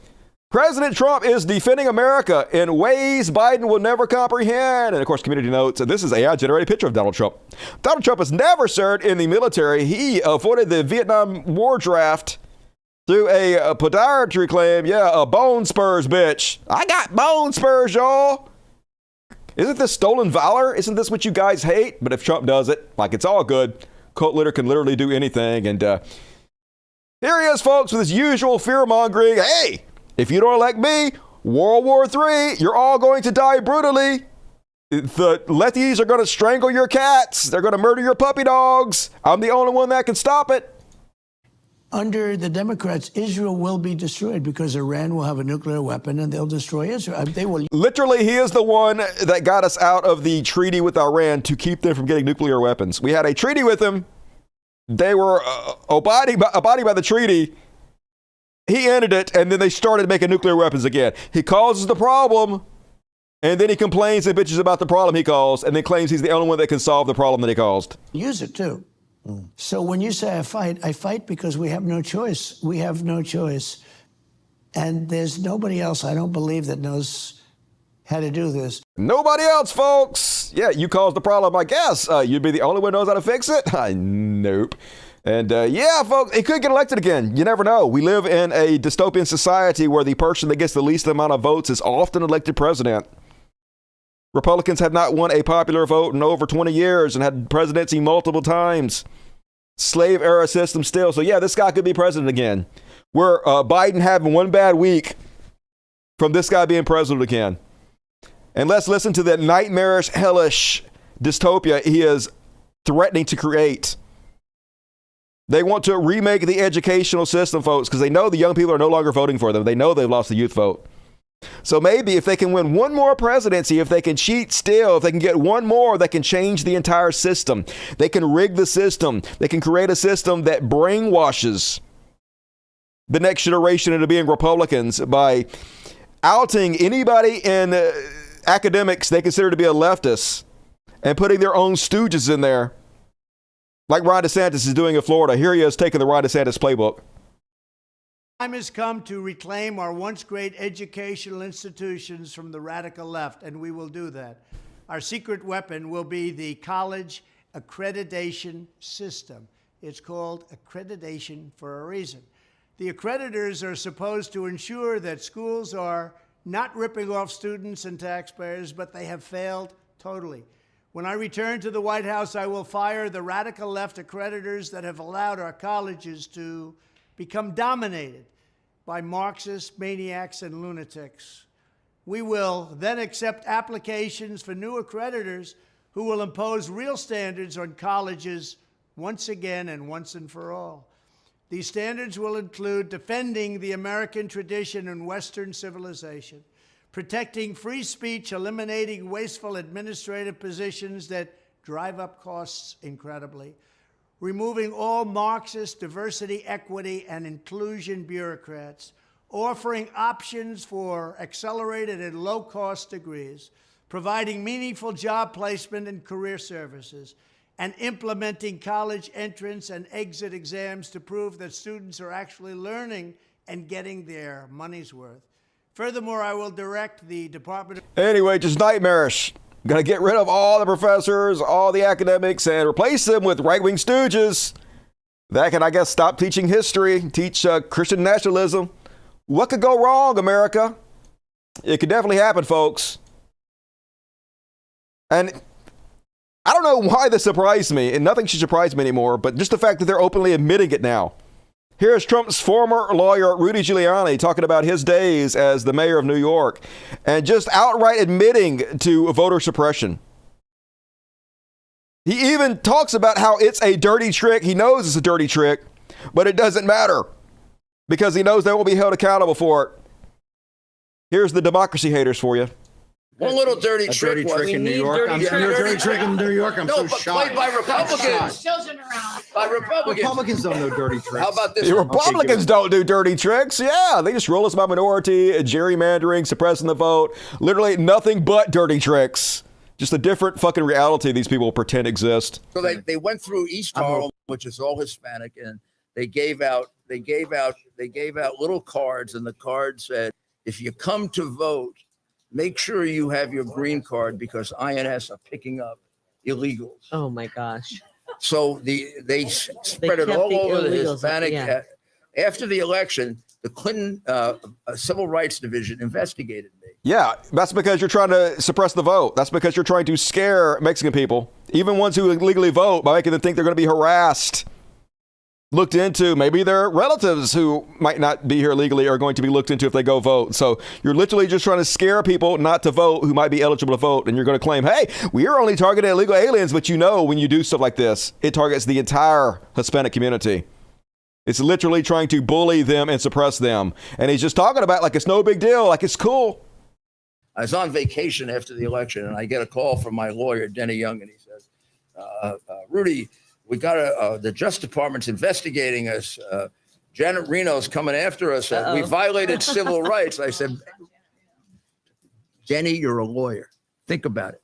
President Trump is defending America in ways Biden will never comprehend. And of course, community notes, and this is AI-generated picture of Donald Trump. Donald Trump has never served in the military. He avoided the Vietnam War draft through a podiatry claim. Yeah, a bone spurs, bitch. I got bone spurs, y'all. Isn't this stolen valor? Isn't this what you guys hate? But if Trump does it, like, it's all good. Cult leader can literally do anything. And here he is, folks, with his usual fear-mongering. Hey, if you don't elect me, World War III, you're all going to die brutally. The lefties are going to strangle your cats. They're going to murder your puppy dogs. I'm the only one that can stop it. Under the Democrats, Israel will be destroyed because Iran will have a nuclear weapon and they'll destroy Israel. They will. Literally, he is the one that got us out of the treaty with Iran to keep them from getting nuclear weapons. We had a treaty with them. They were abiding by the treaty. He ended it, and then they started making nuclear weapons again. He causes the problem, and then he complains and bitches about the problem he caused, and then claims he's the only one that can solve the problem that he caused. Use it, too. So when you say I fight because we have no choice. We have no choice. And there's nobody else, I don't believe, that knows how to do this. Nobody else, folks. Yeah, you caused the problem, I guess. You'd be the only one who knows how to fix it? Nope. And yeah, folks, he could get elected again. You never know. We live in a dystopian society where the person that gets the least amount of votes is often elected president. Republicans have not won a popular vote in over 20 years and had presidency multiple times. Slave era system still. So yeah, this guy could be president again. We're Biden having one bad week from this guy being president again. And let's listen to that nightmarish, hellish dystopia he is threatening to create. They want to remake the educational system, folks, because they know the young people are no longer voting for them. They know they've lost the youth vote. So maybe if they can win one more presidency, if they can cheat still, if they can get one more, they can change the entire system. They can rig the system. They can create a system that brainwashes the next generation into being Republicans by outing anybody in academics they consider to be a leftist and putting their own stooges in there, like Ron DeSantis is doing in Florida. Here he is taking the Ron DeSantis playbook. Time has come to reclaim our once great educational institutions from the radical left, and we will do that. Our secret weapon will be the college accreditation system. It's called accreditation for a reason. The accreditors are supposed to ensure that schools are not ripping off students and taxpayers, but they have failed totally. When I return to the White House, I will fire the radical left accreditors that have allowed our colleges to become dominated by Marxist maniacs and lunatics. We will then accept applications for new accreditors who will impose real standards on colleges once again and once and for all. These standards will include defending the American tradition and Western civilization, protecting free speech, eliminating wasteful administrative positions that drive up costs incredibly, removing all Marxist diversity, equity, and inclusion bureaucrats, offering options for accelerated and low-cost degrees, providing meaningful job placement and career services, and implementing college entrance and exit exams to prove that students are actually learning and getting their money's worth. Furthermore, I will direct the Department of... Anyway, just nightmarish. Gonna get rid of all the professors, all the academics, and replace them with right-wing stooges that can, I guess, stop teaching history, teach Christian nationalism. What could go wrong, America? It could definitely happen, folks. And I don't know why this surprised me, and nothing should surprise me anymore, but just the fact that they're openly admitting it now. Here's Trump's former lawyer, Rudy Giuliani, talking about his days as the mayor of New York and just outright admitting to voter suppression. He even talks about how it's a dirty trick. He knows it's a dirty trick, but it doesn't matter because he knows they won't be held accountable for it. Here's the democracy haters for you. One little dirty trick in New York. Dirty trick in New York. I'm so shocked. Played by Republicans. By Republicans. Republicans don't know dirty tricks. How about this? The Republicans don't do dirty tricks. Yeah, they just roll us by minority, gerrymandering, suppressing the vote. Literally nothing but dirty tricks. Just a different fucking reality these people pretend exists. So they went through East Harlem, which is all Hispanic, and they gave out little cards, and the card said, "If you come to vote, make sure you have your green card because INS are picking up illegals." Oh my gosh. So they spread it all over the Hispanic. Yeah. After the election, the Clinton Civil Rights Division investigated me. Yeah, that's because you're trying to suppress the vote. That's because you're trying to scare Mexican people, even ones who illegally vote, by making them think they're going to be harassed. Looked into. Maybe their relatives who might not be here legally are going to be looked into if they go vote. So you're literally just trying to scare people not to vote who might be eligible to vote. And you're going to claim, hey, we are only targeting illegal aliens. But you know, when you do stuff like this, it targets the entire Hispanic community. It's literally trying to bully them and suppress them. And he's just talking about like it's no big deal, like it's cool. I was on vacation after the election, and I get a call from my lawyer, Denny Young, and he says, Rudy, we got the Justice Department's investigating us. Janet Reno's coming after us. We violated civil rights. I said, Jenny, you're a lawyer. Think about it.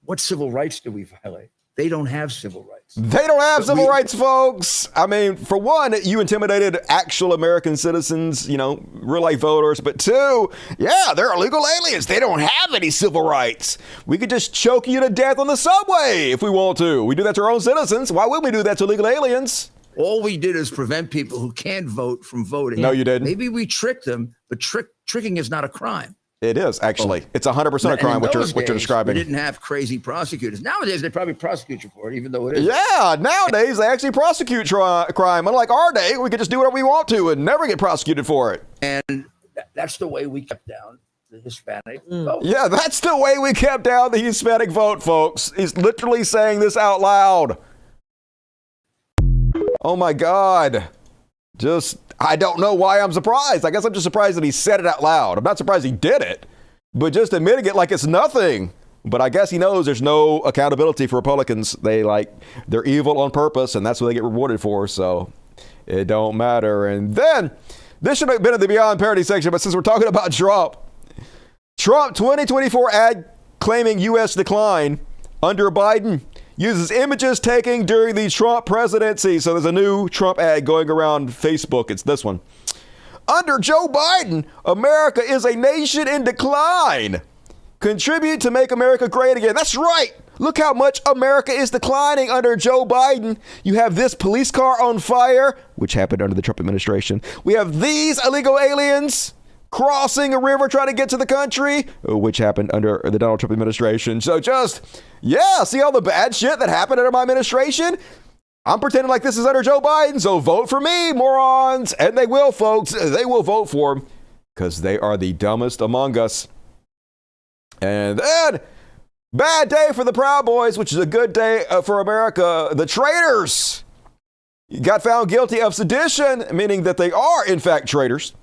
What civil rights do we violate? They don't have civil rights. They don't have civil rights, folks. I mean, for one, you intimidated actual American citizens, you know, real life voters. But two, yeah, they're illegal aliens. They don't have any civil rights. We could just choke you to death on the subway if we want to. We do that to our own citizens. Why would we do that to illegal aliens? All we did is prevent people who can't vote from voting. No, you didn't. Maybe we tricked them, but tricking is not a crime. It is, actually. It's 100% a crime, what you're describing. We didn't have crazy prosecutors. Nowadays, they probably prosecute you for it, even though it is. Yeah, nowadays, they actually prosecute crime. Unlike our day, we could just do whatever we want to and never get prosecuted for it. And that's the way we kept down the Hispanic vote. Yeah, that's the way we kept down the Hispanic vote, folks. He's literally saying this out loud. Oh, my God. I don't know why I'm surprised. I guess I'm just surprised that he said it out loud. I'm not surprised he did it, but just admitting it like it's nothing. But I guess he knows there's no accountability for Republicans. They're evil on purpose, and that's what they get rewarded for. So it don't matter. And then this should have been in the Beyond Parody section, but since we're talking about Trump 2024 ad claiming U.S. decline under Biden uses images taken during the Trump presidency. So there's a new Trump ad going around Facebook. It's this one. Under Joe Biden, America is a nation in decline. Contribute to make America great again. That's right. Look how much America is declining under Joe Biden. You have this police car on fire, which happened under the Trump administration. We have these illegal aliens crossing a river trying to get to the country, which happened under the Donald Trump administration. So see all the bad shit that happened under my administration? I'm pretending like this is under Joe Biden, so vote for me, morons. And they will, folks. They will vote for him because they are the dumbest among us. And then, bad day for the Proud Boys, which is a good day for America. The traitors got found guilty of sedition, meaning that they are, in fact, traitors.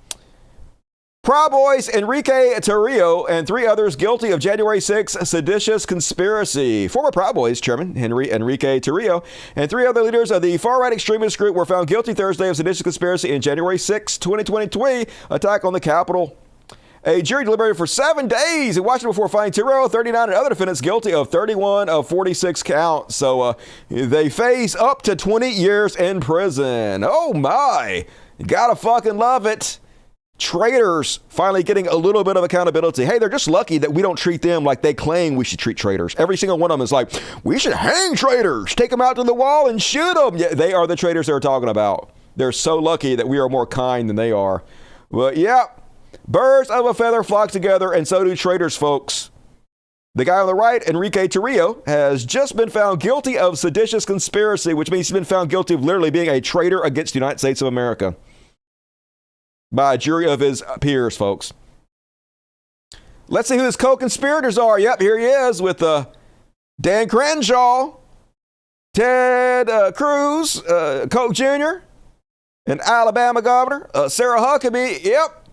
Proud Boys Enrique Tarrio and 3 others guilty of January 6 seditious conspiracy. Former Proud Boys chairman Enrique Tarrio and 3 other leaders of the far-right extremist group were found guilty Thursday of seditious conspiracy in January 6, 2023 attack on the Capitol. A jury deliberated for 7 days in Washington before finding Tarrio, 39, and other defendants guilty of 31 of 46 counts. So they face up to 20 years in prison. Oh my, you gotta fucking love it. Traitors finally getting a little bit of accountability. Hey, they're just lucky that we don't treat them like they claim we should treat traitors. Every single one of them is like, we should hang traitors, take them out to the wall and shoot them. Yeah, they are the traitors they're talking about. They're so lucky that we are more kind than they are. But yeah, birds of a feather flock together, and so do traitors, folks. The guy on the right, Enrique Tarrio, has just been found guilty of seditious conspiracy, which means he's been found guilty of literally being a traitor against the United States of America by a jury of his peers, folks. Let's see who his co-conspirators are. Yep, here he is with Dan Crenshaw, Ted Cruz, Koch Jr., and Alabama Governor Sarah Huckabee. Yep,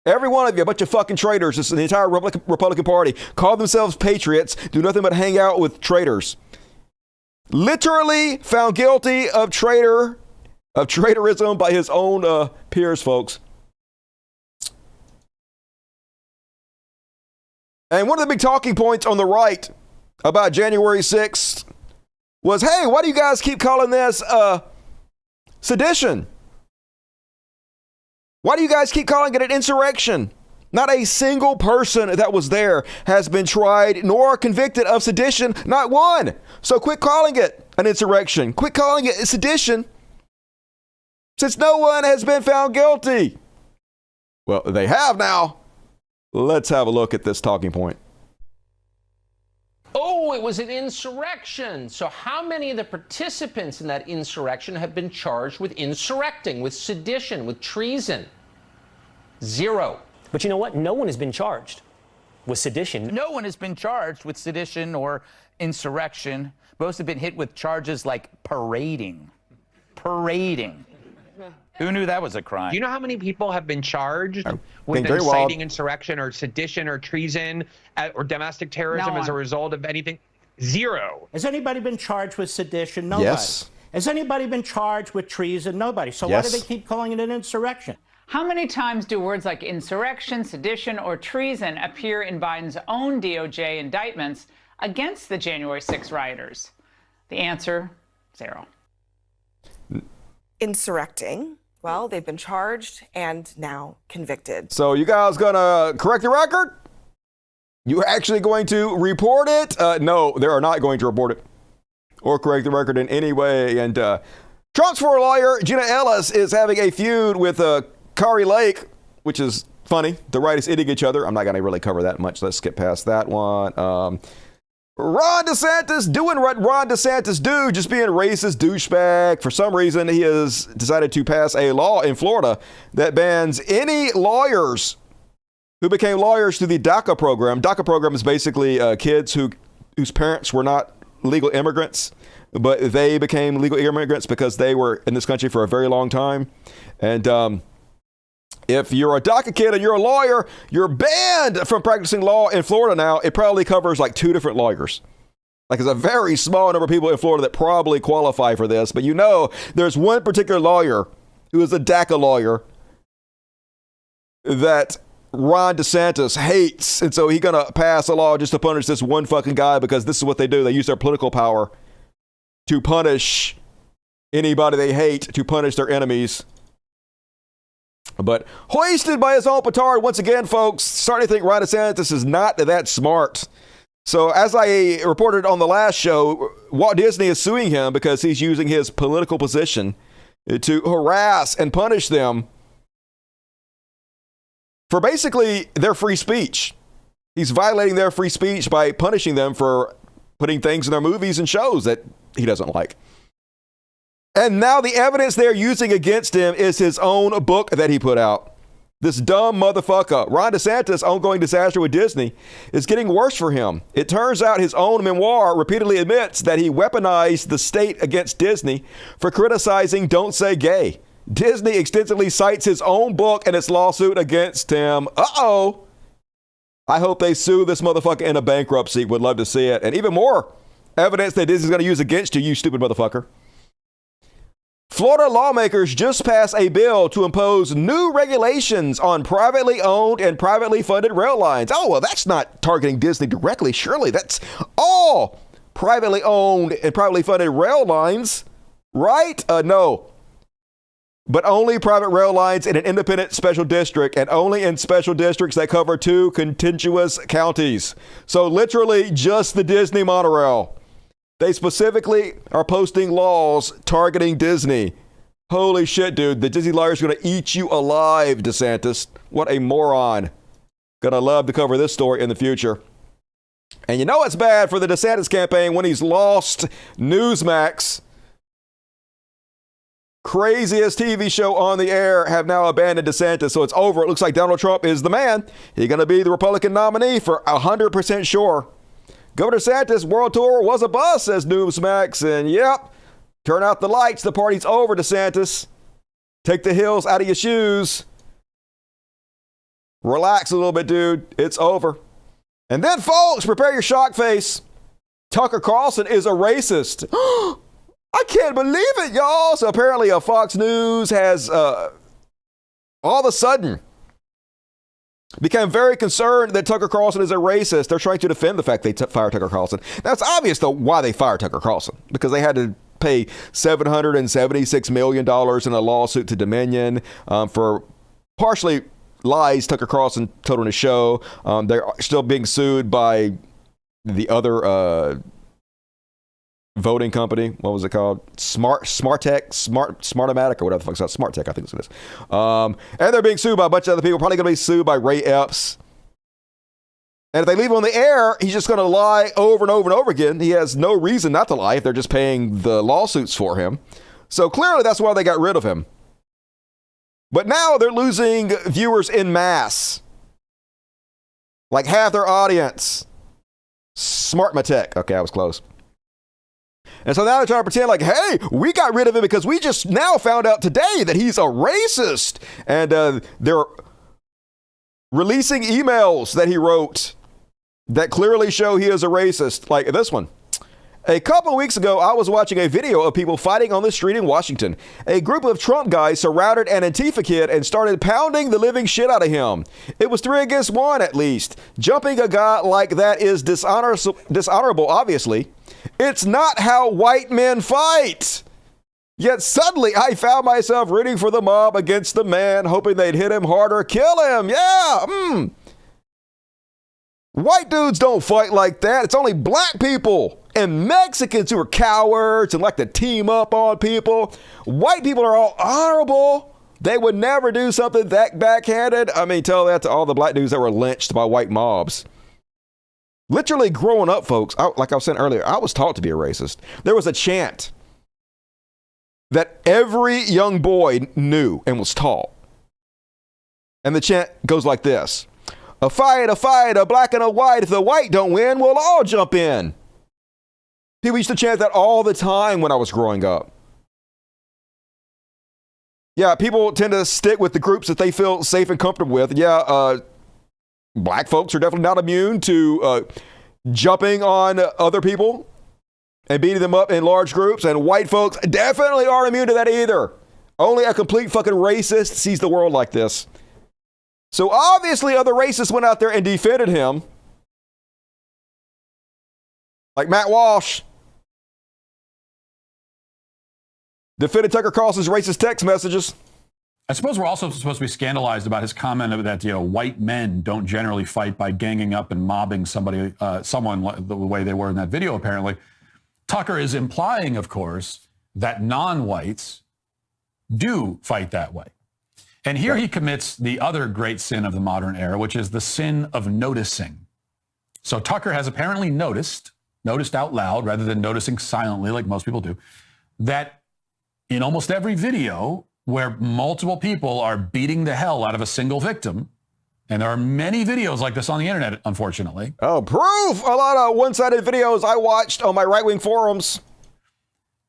every one of you, a bunch of fucking traitors. This is the entire Republican Party. Call themselves patriots, do nothing but hang out with traitors. Literally found guilty of traitorism by his own peers, folks. And one of the big talking points on the right about January 6th was, hey, why do you guys keep calling this sedition? Why do you guys keep calling it an insurrection? Not a single person that was there has been tried nor convicted of sedition, not one. So quit calling it an insurrection. Quit calling it sedition, since no one has been found guilty. Well, they have now. Let's have a look at this talking point. Oh, it was an insurrection. So how many of the participants in that insurrection have been charged with insurrecting, with sedition, with treason? 0. But you know what? No one has been charged with sedition. No one has been charged with sedition or insurrection. Most have been hit with charges like parading. Parading. Who knew that was a crime? Do you know how many people have been charged with inciting insurrection or sedition or treason or domestic terrorism as a result of anything? 0. Has anybody been charged with sedition? Nobody. Yes. Has anybody been charged with treason? Nobody. So Yes. why do they keep calling it an insurrection? How many times do words like insurrection, sedition, or treason appear in Biden's own DOJ indictments against the January 6 rioters? The answer, 0. Insurrecting. Well, they've been charged and now convicted. So you guys gonna correct the record? You actually going to report it? No, they are not going to report it or correct the record in any way. And Trump's former lawyer, Gina Ellis, is having a feud with Kari Lake, which is funny. The right is eating each other. I'm not going to really cover that much. Let's skip past that one. Ron DeSantis doing what Ron DeSantis do, just being racist douchebag. For some reason, he has decided to pass a law in Florida that bans any lawyers who became lawyers through the DACA program. DACA program is basically kids whose parents were not legal immigrants, but they became legal immigrants because they were in this country for a very long time. And if you're a DACA kid and you're a lawyer, you're banned from practicing law in Florida now. It probably covers like 2 different lawyers. Like, it's a very small number of people in Florida that probably qualify for this. But you know, there's one particular lawyer who is a DACA lawyer that Ron DeSantis hates. And so he's going to pass a law just to punish this one fucking guy, because this is what they do. They use their political power to punish anybody they hate, to punish their enemies. But hoisted by his own petard, once again, folks, starting to think Ron DeSantis is not that smart. So as I reported on the last show, Walt Disney is suing him because he's using his political position to harass and punish them for basically their free speech. He's violating their free speech by punishing them for putting things in their movies and shows that he doesn't like. And now the evidence they're using against him is his own book that he put out. This dumb motherfucker, Ron DeSantis' ongoing disaster with Disney, is getting worse for him. It turns out his own memoir repeatedly admits that he weaponized the state against Disney for criticizing Don't Say Gay. Disney extensively cites his own book and its lawsuit against him. Uh-oh. I hope they sue this motherfucker in a bankruptcy. Would love to see it. And even more evidence that Disney's going to use against you, you stupid motherfucker. Florida lawmakers just passed a bill to impose new regulations on privately owned and privately funded rail lines. Oh, well, that's not targeting Disney directly. Surely that's all privately owned and privately funded rail lines, right? No. But only private rail lines in an independent special district, and only in special districts that cover 2 contiguous counties. So literally just the Disney monorail. They specifically are posting laws targeting Disney. Holy shit, dude. The Disney lawyer's going to eat you alive, DeSantis. What a moron. Gonna love to cover this story in the future. And you know it's bad for the DeSantis campaign when he's lost Newsmax. Craziest TV show on the air have now abandoned DeSantis, so it's over. It looks like Donald Trump is the man. He's going to be the Republican nominee for 100% sure. Governor DeSantis' world tour was a bust, says Newsmax. And yep, turn out the lights. The party's over, DeSantis. Take the heels out of your shoes. Relax a little bit, dude. It's over. And then, folks, prepare your shock face. Tucker Carlson is a racist. I can't believe it, y'all. So apparently Fox News has all of a sudden became very concerned that Tucker Carlson is a racist. They're trying to defend the fact they fired Tucker Carlson. Now, it's obvious, though, why they fired Tucker Carlson. Because they had to pay $776 million in a lawsuit to Dominion for partially lies Tucker Carlson told on his show. They're still being sued by the other voting company. What was it called? Smartmatic or whatever the fuck it's called. Smartech, I think that's what it is. And they're being sued by a bunch of other people. Probably going to be sued by Ray Epps. And if they leave him on the air, he's just going to lie over and over and over again. He has no reason not to lie if they're just paying the lawsuits for him. So clearly that's why they got rid of him. But now they're losing viewers en masse. Like half their audience. Smartmatic. Okay, I was close. And so now they're trying to pretend like, hey, we got rid of him because we just now found out today that he's a racist. And they're releasing emails that he wrote that clearly show he is a racist. Like this one. A couple of weeks ago, I was watching a video of people fighting on the street in Washington. A group of Trump guys surrounded an Antifa kid and started pounding the living shit out of him. It was 3 against 1 at least. Jumping a guy like that is dishonorable, obviously. It's not how white men fight. Yet suddenly I found myself rooting for the mob against the man, hoping they'd hit him harder, kill him. Yeah, White dudes don't fight like that. It's only black people and Mexicans who are cowards and like to team up on people. White people are all honorable. They would never do something that backhanded. I mean, tell that to all the black dudes that were lynched by white mobs. Literally growing up, folks, like I was saying earlier, I was taught to be a racist. There was a chant that every young boy knew and was taught. And the chant goes like this. A fight, a black and a white. If the white don't win, we'll all jump in. People used to chant that all the time when I was growing up. Yeah, people tend to stick with the groups that they feel safe and comfortable with. Yeah, black folks are definitely not immune to jumping on other people and beating them up in large groups. And white folks definitely aren't immune to that either. Only a complete fucking racist sees the world like this. So obviously other racists went out there and defended him. Like Matt Walsh defended Tucker Carlson's racist text messages. I suppose we're also supposed to be scandalized about his comment that, white men don't generally fight by ganging up and mobbing someone the way they were in that video, apparently. Tucker is implying, of course, that non-whites do fight that way. And here he commits the other great sin of the modern era, which is the sin of noticing. So Tucker has apparently noticed out loud rather than noticing silently like most people do, that in almost every video where multiple people are beating the hell out of a single victim, and there are many videos like this on the internet, unfortunately. Oh, proof! A lot of one-sided videos I watched on my right-wing forums.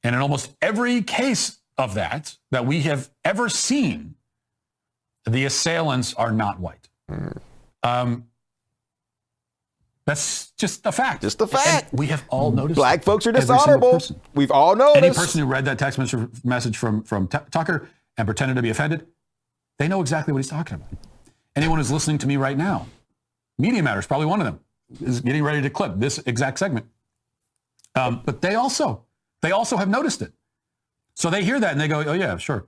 And in almost every case of that we have ever seen, the assailants are not white. That's just a fact. Just a fact. And we have all noticed. Black folks are dishonorable. We've all noticed. Any person who read that text message from Tucker and pretended to be offended, they know exactly what he's talking about. Anyone who's listening to me right now, Media Matters, probably one of them, is getting ready to clip this exact segment. But they also have noticed it. So they hear that and they go, oh yeah, sure.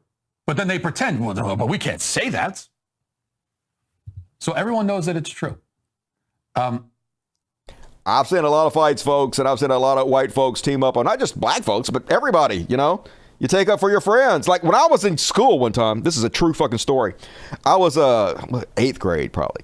But then they pretend, well, but we can't say that. So everyone knows that it's true. I've seen a lot of fights, folks, and I've seen a lot of white folks team up on not just black folks, but everybody, You take up for your friends. Like when I was in school one time, this is a true fucking story. I was 8th grade probably.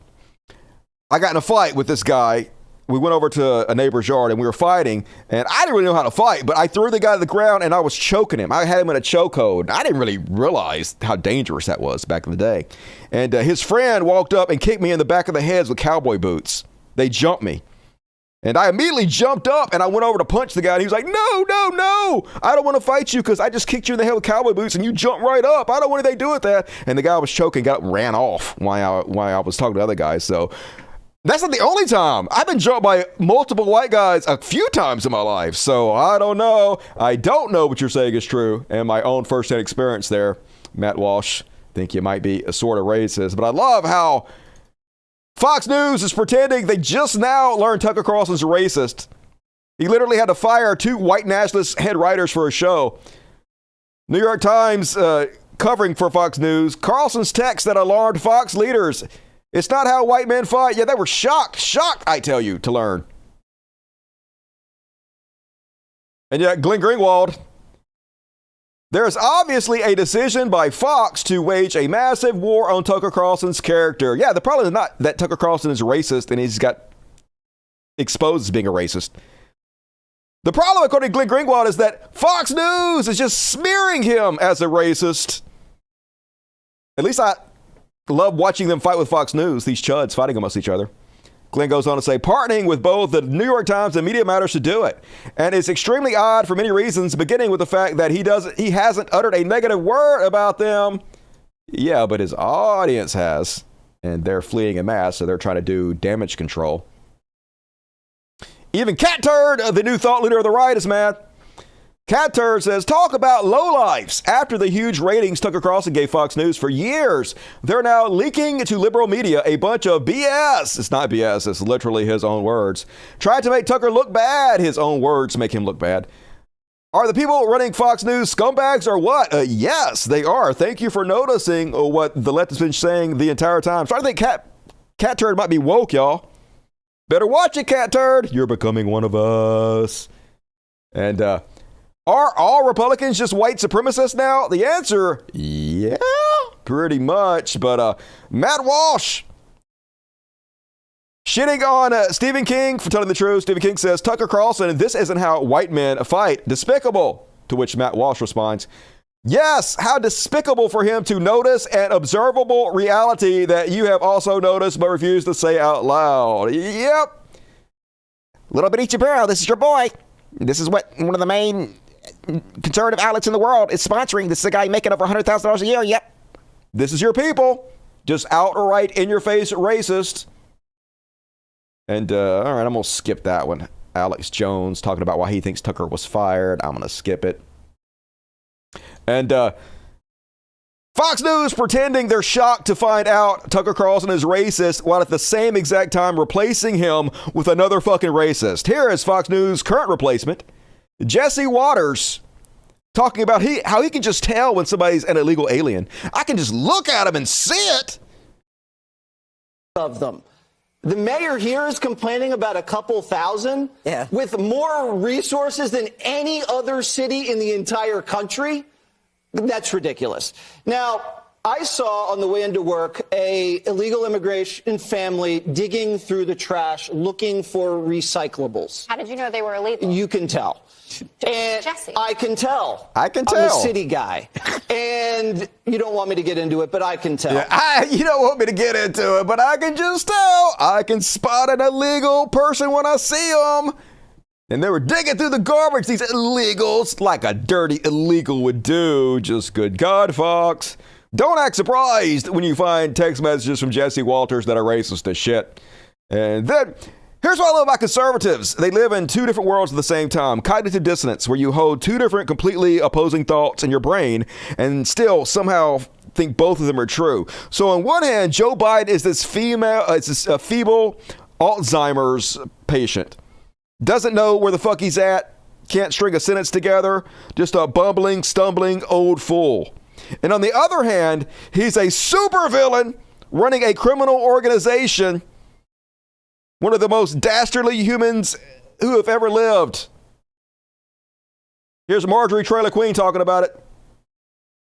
I got in a fight with this guy. We went over to a neighbor's yard and we were fighting, and I didn't really know how to fight, but I threw the guy to the ground and I was choking him. I had him in a chokehold. I didn't really realize how dangerous that was back in the day. And his friend walked up and kicked me in the back of the head with cowboy boots. They jumped me. And I immediately jumped up and I went over to punch the guy. And he was like, no. I don't want to fight you because I just kicked you in the head with cowboy boots and you jumped right up. I don't want anything to do with that. And the guy was choking, got up and ran off while I was talking to other guys. So that's not the only time. I've been jumped by multiple white guys a few times in my life. So I don't know. I don't know what you're saying is true. And my own firsthand experience there, Matt Walsh, think you might be a sort of racist. But I love how Fox News is pretending they just now learned Tucker Carlson's a racist. He literally had to fire 2 white nationalist head writers for a show. New York Times covering for Fox News. Carlson's text that alarmed Fox leaders. It's not how white men fight. Yeah, they were shocked, I tell you, to learn. And yet, Glenn Greenwald, there is obviously a decision by Fox to wage a massive war on Tucker Carlson's character. Yeah, the problem is not that Tucker Carlson is racist and he's got exposed as being a racist. The problem, according to Glenn Greenwald, is that Fox News is just smearing him as a racist. At least I love watching them fight with Fox News, these chuds fighting amongst each other. Glenn goes on to say, partnering with both the New York Times and Media Matters to do it. And it's extremely odd for many reasons, beginning with the fact that he hasn't uttered a negative word about them. Yeah, but his audience has. And they're fleeing en masse, so they're trying to do damage control. Even Cat Turd, the new thought leader of the right, is mad. Cat Turd says, talk about lowlifes. After the huge ratings Tucker Carlson gave Fox News for years, they're now leaking to liberal media a bunch of BS. It's not BS. It's literally his own words. Tried to make Tucker look bad. His own words make him look bad. Are the people running Fox News scumbags or what? Yes, they are. Thank you for noticing what the left has been saying the entire time. Starting to think Cat Turd might be woke, y'all. Better watch it, Cat Turd. You're becoming one of us. And, are all Republicans just white supremacists now? The answer, yeah, pretty much. But Matt Walsh shitting on Stephen King for telling the truth. Stephen King says, Tucker Carlson, this isn't how white men fight. Despicable. To which Matt Walsh responds, yes, how despicable for him to notice an observable reality that you have also noticed but refused to say out loud. Yep. Little Bitty Chaparro, this is your boy. This is what one of the main conservative outlets in the world is sponsoring. This is a guy making over $100,000 a year. Yep. This is your people. Just outright in your face racist. And all right, I'm going to skip that one. Alex Jones talking about why he thinks Tucker was fired. I'm going to skip it. And Fox News pretending they're shocked to find out Tucker Carlson is racist while at the same exact time replacing him with another fucking racist. Here is Fox News' current replacement, Jesse Waters, talking about how he can just tell when somebody's an illegal alien. I can just look at him and see it. Of them. The mayor here is complaining about a couple thousand with more resources than any other city in the entire country. That's ridiculous. Now, I saw on the way into work a illegal immigration family digging through the trash looking for recyclables. How did you know they were illegal? You can tell. And Jesse. I can tell. I can tell. I'm a city guy. And you don't want me to get into it, but I can tell. Yeah, you don't want me to get into it, but I can just tell. I can spot an illegal person when I see them. And they were digging through the garbage, these illegals, like a dirty illegal would do. Just good God, Fox. Don't act surprised when you find text messages from Jesse Walters that are racist as shit. And then, here's what I love about conservatives. They live in two different worlds at the same time. Cognitive dissonance, where you hold two different completely opposing thoughts in your brain and still somehow think both of them are true. So on one hand, Joe Biden is this feeble Alzheimer's patient. Doesn't know where the fuck he's at. Can't string a sentence together. Just a bumbling, stumbling old fool. And on the other hand, he's a supervillain running a criminal organization. One of the most dastardly humans who have ever lived. Here's Marjorie Trailer Queen talking about it.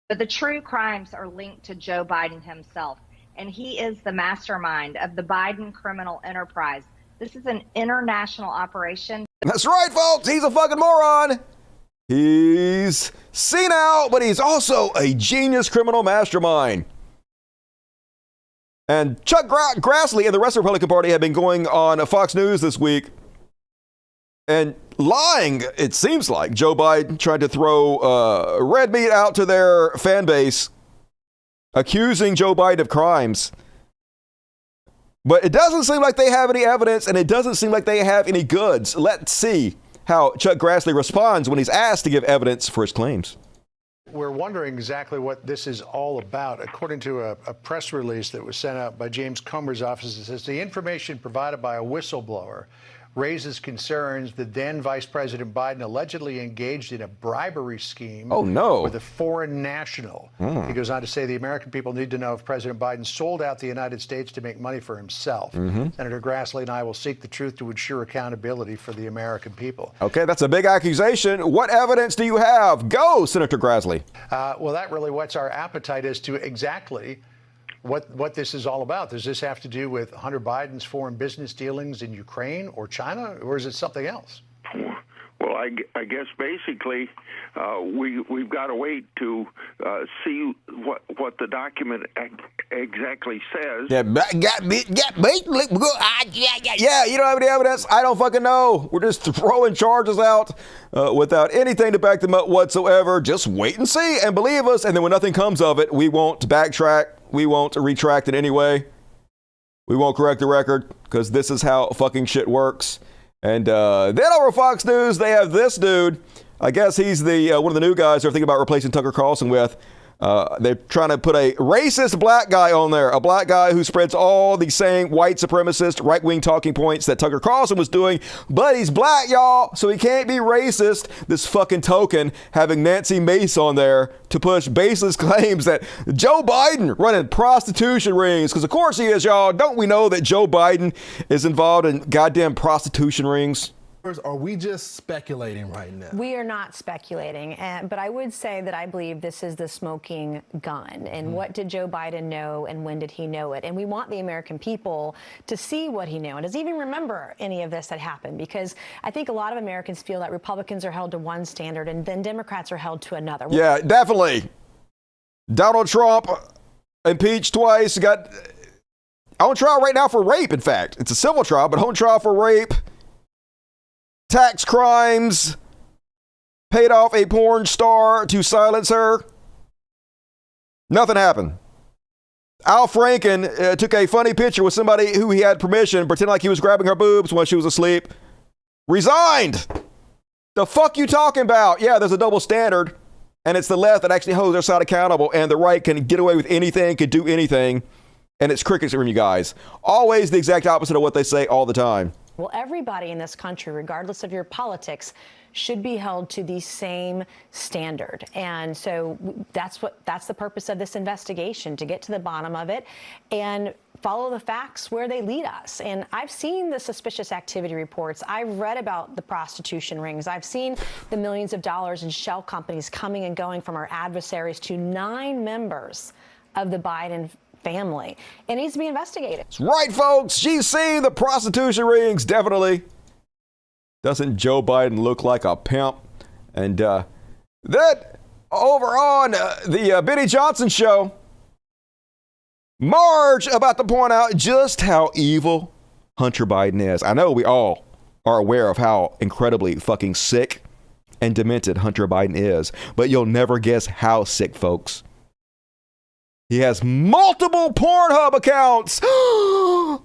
But the true crimes are linked to Joe Biden himself, and he is the mastermind of the Biden criminal enterprise. This is an international operation. That's right, folks. He's a fucking moron. He's senile, but he's also a genius criminal mastermind. And Chuck Grassley and the rest of the Republican Party have been going on Fox News this week and lying, it seems like. Joe Biden tried to throw red meat out to their fan base, accusing Joe Biden of crimes. But it doesn't seem like they have any evidence, and it doesn't seem like they have any goods. Let's see how Chuck Grassley responds when he's asked to give evidence for his claims. We're wondering exactly what this is all about. According to a press release that was sent out by James Comer's office, it says the information provided by a whistleblower raises concerns that then Vice President Biden allegedly engaged in a bribery scheme with a foreign national. He goes on to say the American people need to know if President Biden sold out the United States to make money for himself. Senator Grassley and I will seek the truth to ensure accountability for the American people. Okay, that's a big accusation. What evidence do you have? Go, Senator Grassley. Well, that really whets our appetite as to exactly what this is all about. Does this have to do with Hunter Biden's foreign business dealings in Ukraine or China, or is it something else? Well, I guess basically we've got to wait to see what the document exactly says. Yeah, you don't have any evidence? I don't fucking know. We're just throwing charges out without anything to back them up whatsoever. Just wait and see and believe us. And then when nothing comes of it, we won't backtrack. We won't retract in any way. We won't correct the record because this is how fucking shit works. And then over Fox News, they have this dude. I guess he's the one of the new guys they're thinking about replacing Tucker Carlson with. They're trying to put a racist black guy on there, a black guy who spreads all the same white supremacist, right-wing talking points that Tucker Carlson was doing, but he's black, y'all, so he can't be racist. This fucking token having Nancy Mace on there to push baseless claims that Joe Biden running prostitution rings, because of course he is, y'all. Don't we know that Joe Biden is involved in goddamn prostitution rings? Are we just speculating right now? We are not speculating, but I would say that I believe this is the smoking gun. And what did Joe Biden know, and when did he know it? And we want the American people to see what he knew and does even remember any of this that happened, because I think a lot of Americans feel that Republicans are held to one standard and then Democrats are held to another. Yeah, definitely. Donald Trump impeached twice, got on trial right now for rape, in fact. It's a civil trial, but on trial for rape. Tax crimes, paid off a porn star to silence her. Nothing happened. Al Franken took a funny picture with somebody who he had permission, pretending like he was grabbing her boobs when she was asleep. Resigned. The fuck you talking about? Yeah, there's a double standard, and it's the left that actually holds their side accountable, and the right can get away with anything, can do anything, and it's crickets from you guys. Always the exact opposite of what they say all the time. Well, everybody in this country, regardless of your politics, should be held to the same standard. And so that's the purpose of this investigation, to get to the bottom of it and follow the facts where they lead us. And I've seen the suspicious activity reports. I've read about the prostitution rings. I've seen the millions of dollars in shell companies coming and going from our adversaries to 9 members of the Biden family. It needs to be investigated. That's right, folks. She's seen the prostitution rings, definitely. Doesn't Joe Biden look like a pimp? And that over on the Benny Johnson show, Marge about to point out just how evil Hunter Biden is. I know we all are aware of how incredibly fucking sick and demented Hunter Biden is, but you'll never guess how sick, folks. He has multiple Pornhub accounts. Hunter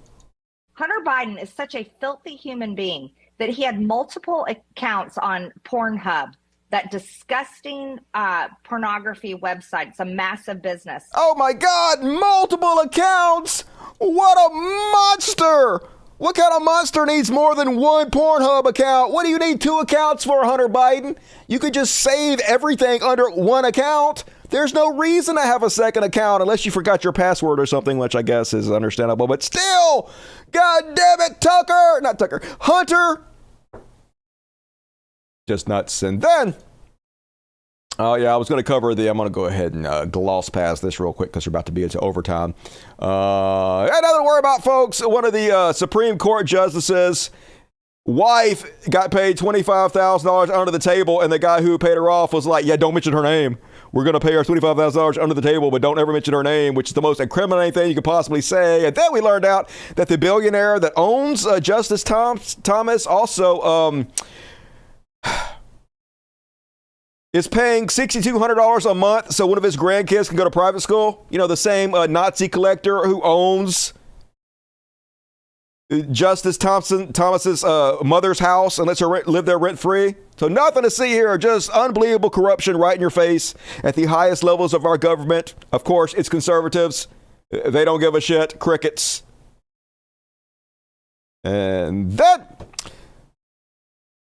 Biden is such a filthy human being that he had multiple accounts on Pornhub, that disgusting pornography website. It's a massive business. Oh my God, multiple accounts. What a monster. What kind of monster needs more than one Pornhub account? What do you need 2 accounts for, Hunter Biden? You could just save everything under one account. There's no reason to have a second account unless you forgot your password or something, which I guess is understandable. But still, God damn it, Hunter. Just nuts. And then, oh yeah, I was going to cover I'm going to go ahead and gloss past this real quick because we're about to be into overtime. Nothing to worry about, folks. One of the Supreme Court justices' wife got paid $25,000 under the table, and the guy who paid her off was like, yeah, don't mention her name. We're going to pay her $25,000 under the table, but don't ever mention her name, which is the most incriminating thing you could possibly say. And then we learned out that the billionaire that owns Justice Thomas also is paying $6,200 a month so one of his grandkids can go to private school. You know, the same Nazi collector who owns Justice Thomas's mother's house and lets her live there rent-free. So nothing to see here, just unbelievable corruption right in your face at the highest levels of our government. Of course, it's conservatives. They don't give a shit. Crickets. And that,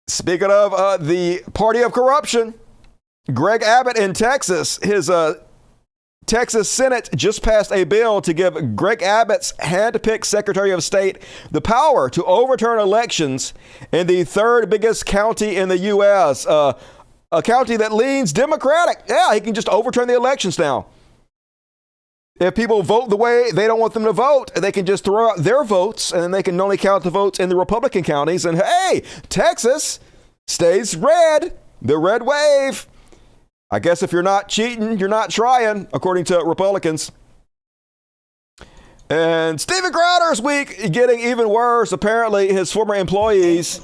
speaking of the party of corruption, Greg Abbott in Texas, his Texas Senate just passed a bill to give Greg Abbott's hand-picked Secretary of State the power to overturn elections in the 3rd biggest county in the U.S., a county that leans Democratic. Yeah, he can just overturn the elections now. If people vote the way they don't want them to vote, they can just throw out their votes, and then they can only count the votes in the Republican counties. And hey, Texas stays red, the red wave. I guess if you're not cheating, you're not trying, according to Republicans. And Steven Crowder's week getting even worse. Apparently, his former employees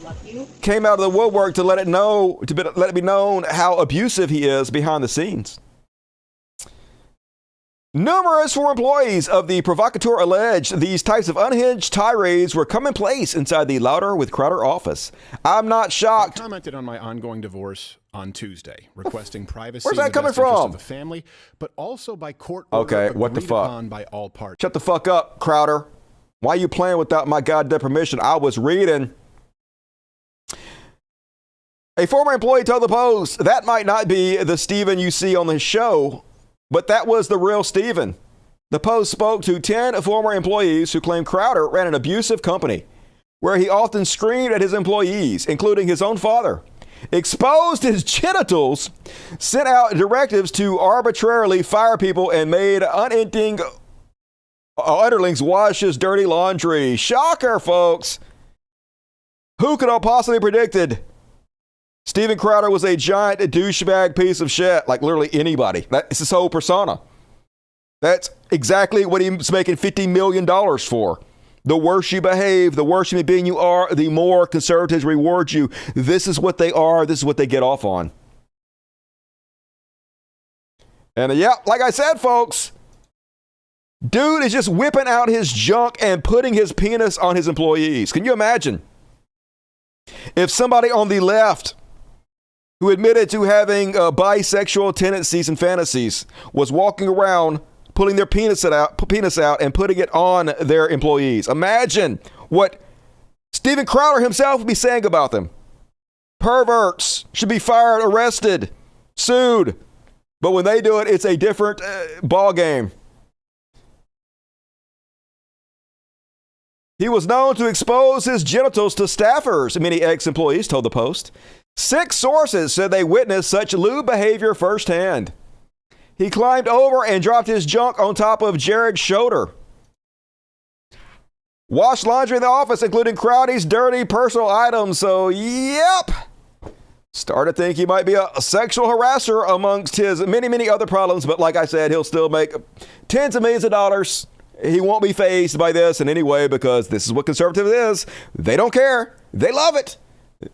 came out of the woodwork to let it be known how abusive he is behind the scenes. Numerous former employees of the provocateur allege these types of unhinged tirades were commonplace inside the Louder with Crowder office. I'm not shocked. I commented on my ongoing divorce on Tuesday, requesting privacy. Where's that in the coming best interest from? Of the family, but also by court order Okay, what the agreed fuck? upon by all parties. Shut the fuck up, Crowder. Why are you playing without my goddamn permission? I was reading. A former employee told the Post, that might not be the Steven you see on the show, but that was the real Steven. The Post spoke to 10 former employees who claimed Crowder ran an abusive company where he often screamed at his employees, including his own father, exposed his genitals, sent out directives to arbitrarily fire people, and made unending underlings wash his dirty laundry. Shocker, folks. Who could have possibly predicted Steven Crowder was a giant douchebag piece of shit, like literally anybody? That's his whole persona. That's exactly what he's making $50 million for. The worse you behave, the worse human being you are, the more conservatives reward you. This is what they are. This is what they get off on. And yeah, like I said, folks, dude is just whipping out his junk and putting his penis on his employees. Can you imagine if somebody on the left who admitted to having bisexual tendencies and fantasies was walking around pulling their penis out and putting it on their employees? Imagine what Steven Crowder himself would be saying about them. Perverts should be fired, arrested, sued. But when they do it, it's a different ball game. He was known to expose his genitals to staffers, many ex-employees told the Post. 6 sources said they witnessed such lewd behavior firsthand. He climbed over and dropped his junk on top of Jared's shoulder. Washed laundry in the office, including Crowdy's dirty personal items. So, yep. Started to think he might be a sexual harasser amongst his many, many other problems. But like I said, he'll still make tens of millions of dollars. He won't be fazed by this in any way because this is what conservatives is. They don't care. They love it.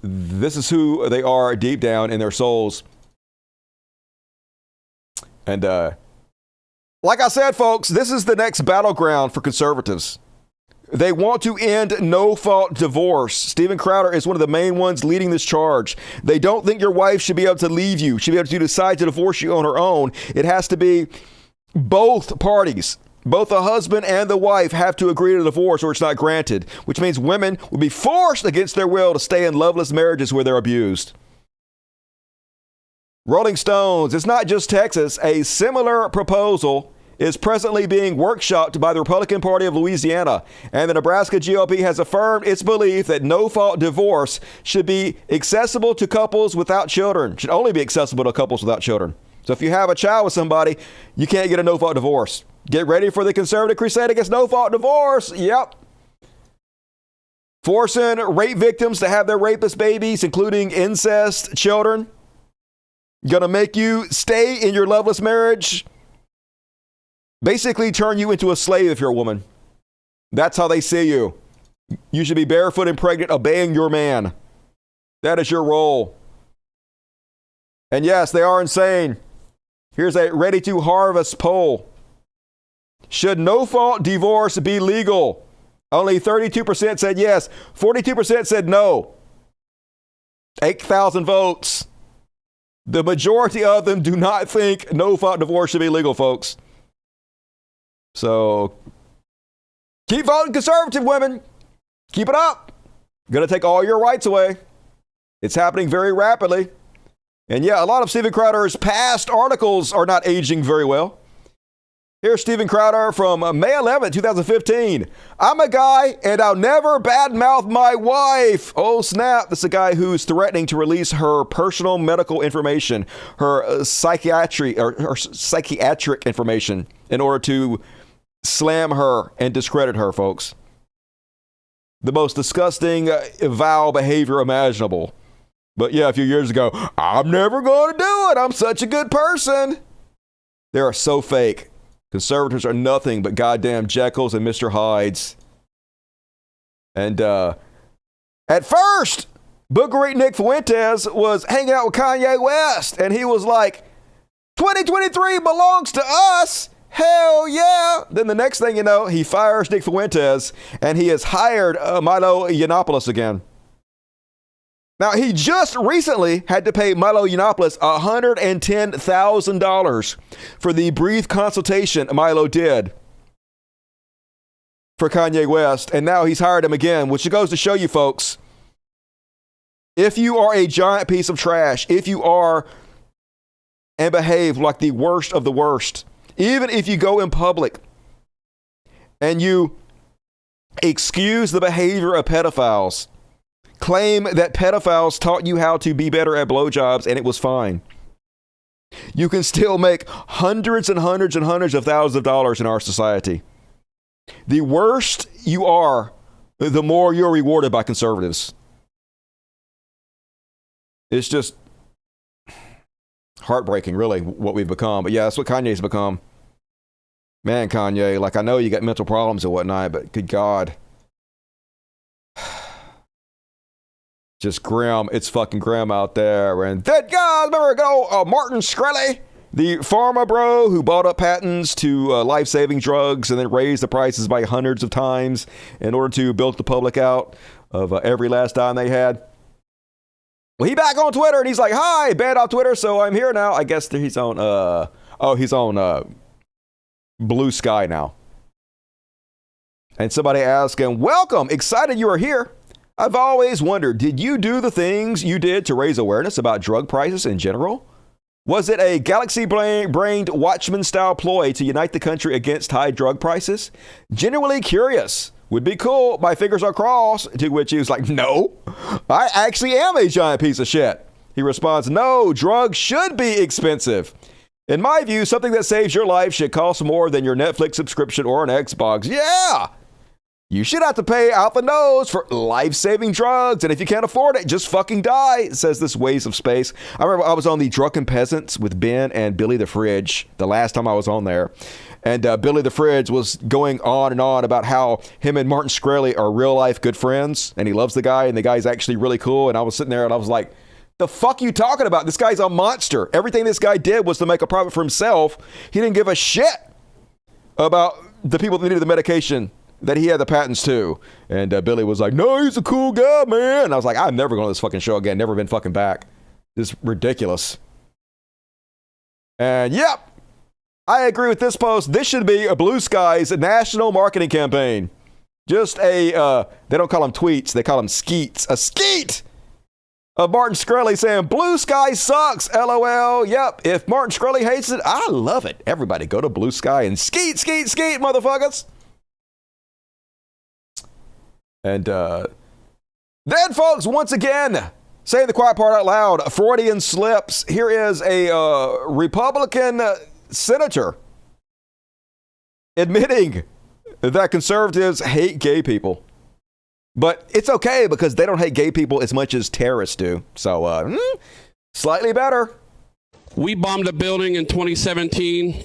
This is who they are deep down in their souls. And like I said, folks, this is the next battleground for conservatives. They want to end no-fault divorce. Steven Crowder is one of the main ones leading this charge. They don't think your wife should be able to leave you. Should be able to decide to divorce you on her own. It has to be both parties. Both the husband and the wife have to agree to divorce or it's not granted, which means women will be forced against their will to stay in loveless marriages where they're abused. Rolling Stones, it's not just Texas. A similar proposal is presently being workshopped by the Republican Party of Louisiana, and the Nebraska GOP has affirmed its belief that no-fault divorce should be accessible to couples without children, should only be accessible to couples without children. So if you have a child with somebody, you can't get a no-fault divorce. Get ready for the conservative crusade against no-fault divorce. Yep. Forcing rape victims to have their rapist babies, including incest children. Gonna make you stay in your loveless marriage. Basically turn you into a slave if you're a woman. That's how they see you. You should be barefoot and pregnant, obeying your man. That is your role. And yes, they are insane. Here's a ready to harvest poll. Should no-fault divorce be legal? Only 32% said yes. 42% said no. 8,000 votes. The majority of them do not think no-fault divorce should be legal, folks. So, keep voting conservative, women. Keep it up. Gonna take all your rights away. It's happening very rapidly. And yeah, a lot of Steven Crowder's past articles are not aging very well. Here's Steven Crowder from May 11, 2015. I'm a guy and I'll never badmouth my wife. Oh, snap. This is a guy who's threatening to release her personal medical information, her psychiatric information in order to slam her and discredit her, folks. The most disgusting, vile behavior imaginable. But yeah, a few years ago, I'm never going to do it. I'm such a good person. They are so fake. Conservatives are nothing but goddamn Jekylls and Mr. Hydes. And at first, Booker Nick Fuentes was hanging out with Kanye West. And he was like, 2023 belongs to us. Hell yeah. Then the next thing you know, he fires Nick Fuentes and he has hired Milo Yiannopoulos again. Now, he just recently had to pay Milo Yiannopoulos $110,000 for the brief consultation Milo did for Kanye West. And now he's hired him again, which goes to show you folks, if you are a giant piece of trash, if you are and behave like the worst of the worst, even if you go in public and you excuse the behavior of pedophiles, claim that pedophiles taught you how to be better at blowjobs and it was fine, you can still make hundreds and hundreds and hundreds of thousands of dollars in our society. The worse you are, the more you're rewarded by conservatives. It's just heartbreaking, really, what we've become. But yeah, that's what Kanye's become. Man, Kanye, like, I know you got mental problems and whatnot, but good God. Just grim. It's fucking grim out there. And that guy, remember Martin Shkreli, the pharma bro who bought up patents to life-saving drugs and then raised the prices by hundreds of times in order to bilk the public out of every last dime they had. Well, he back on Twitter and he's like, hi, banned off Twitter, so I'm here now. I guess he's on, he's on Blue Sky now. And somebody asked him, welcome, excited you are here. I've always wondered, did you do the things you did to raise awareness about drug prices in general? Was it a galaxy-brained Watchmen-style ploy to unite the country against high drug prices? Genuinely curious. Would be cool. My fingers are crossed. To which he was like, no, I actually am a giant piece of shit. He responds, no, drugs should be expensive. In my view, something that saves your life should cost more than your Netflix subscription or an Xbox. Yeah! You should have to pay out the nose for life-saving drugs, and if you can't afford it, just fucking die, says this Waste of Space. I remember I was on the Drunken Peasants with Ben and Billy the Fridge the last time I was on there, and Billy the Fridge was going on and on about how him and Martin Shkreli are real-life good friends, and he loves the guy, and the guy's actually really cool, and I was sitting there and I was like, the fuck you talking about? This guy's a monster. Everything this guy did was to make a profit for himself. He didn't give a shit about the people that needed the medication that he had the patents to. And Billy was like, no, he's a cool guy, man. And I was like, I'm never going to this fucking show again. Never been fucking back. This is ridiculous. And yep, I agree with this post. This should be a Blue Sky's national marketing campaign. Just a, they don't call them tweets. They call them skeets. A skeet of Martin Shkreli saying, Blue Sky sucks, LOL. Yep, if Martin Shkreli hates it, I love it. Everybody go to Blue Sky and skeet, skeet, skeet, motherfuckers. And then, folks, once again, saying the quiet part out loud, Freudian slips. Here is a Republican senator admitting that conservatives hate gay people. But it's okay because they don't hate gay people as much as terrorists do. So, slightly better. We bombed a building in 2017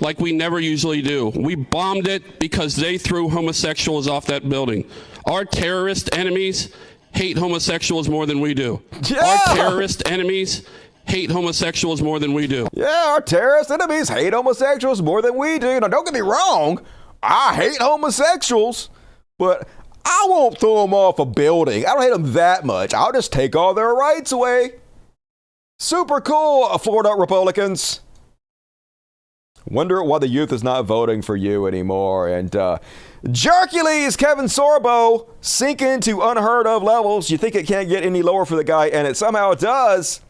like we never usually do. We bombed it because they threw homosexuals off that building. Our terrorist enemies hate homosexuals more than we do. Yeah. Our terrorist enemies hate homosexuals more than we do. Yeah, our terrorist enemies hate homosexuals more than we do. Now, don't get me wrong. I hate homosexuals, but I won't throw them off a building. I don't hate them that much. I'll just take all their rights away. Super cool, Florida Republicans. Wonder why the youth is not voting for you anymore. And Jercules Kevin Sorbo sinking to unheard of levels. You think it can't get any lower for the guy, and it somehow does.